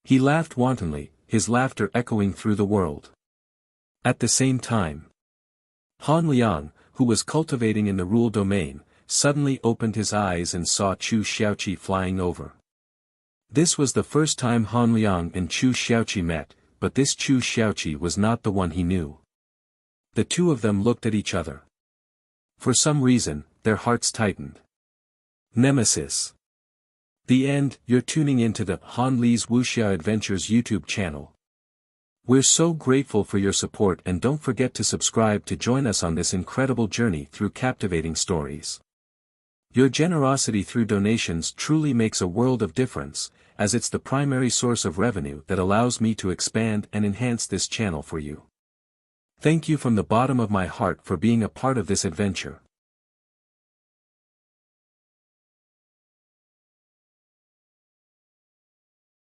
He laughed wantonly, his laughter echoing through the world. At the same time, Han Liang, who was cultivating in the rule domain, suddenly opened his eyes and saw Chu Xiaoqi flying over. This was the first time Han Liang and Chu Xiaoqi met, but this Chu Xiaoqi was not the one he knew. The two of them looked at each other. For some reason, their hearts tightened. Nemesis. The end. You're tuning into the Han Li's Wuxia Adventures YouTube channel. We're so grateful for your support, and don't forget to subscribe to join us on this incredible journey through captivating stories. Your generosity through donations truly makes a world of difference, as it's the primary source of revenue that allows me to expand and enhance this channel for you. Thank you from the bottom of my heart for being a part of this adventure.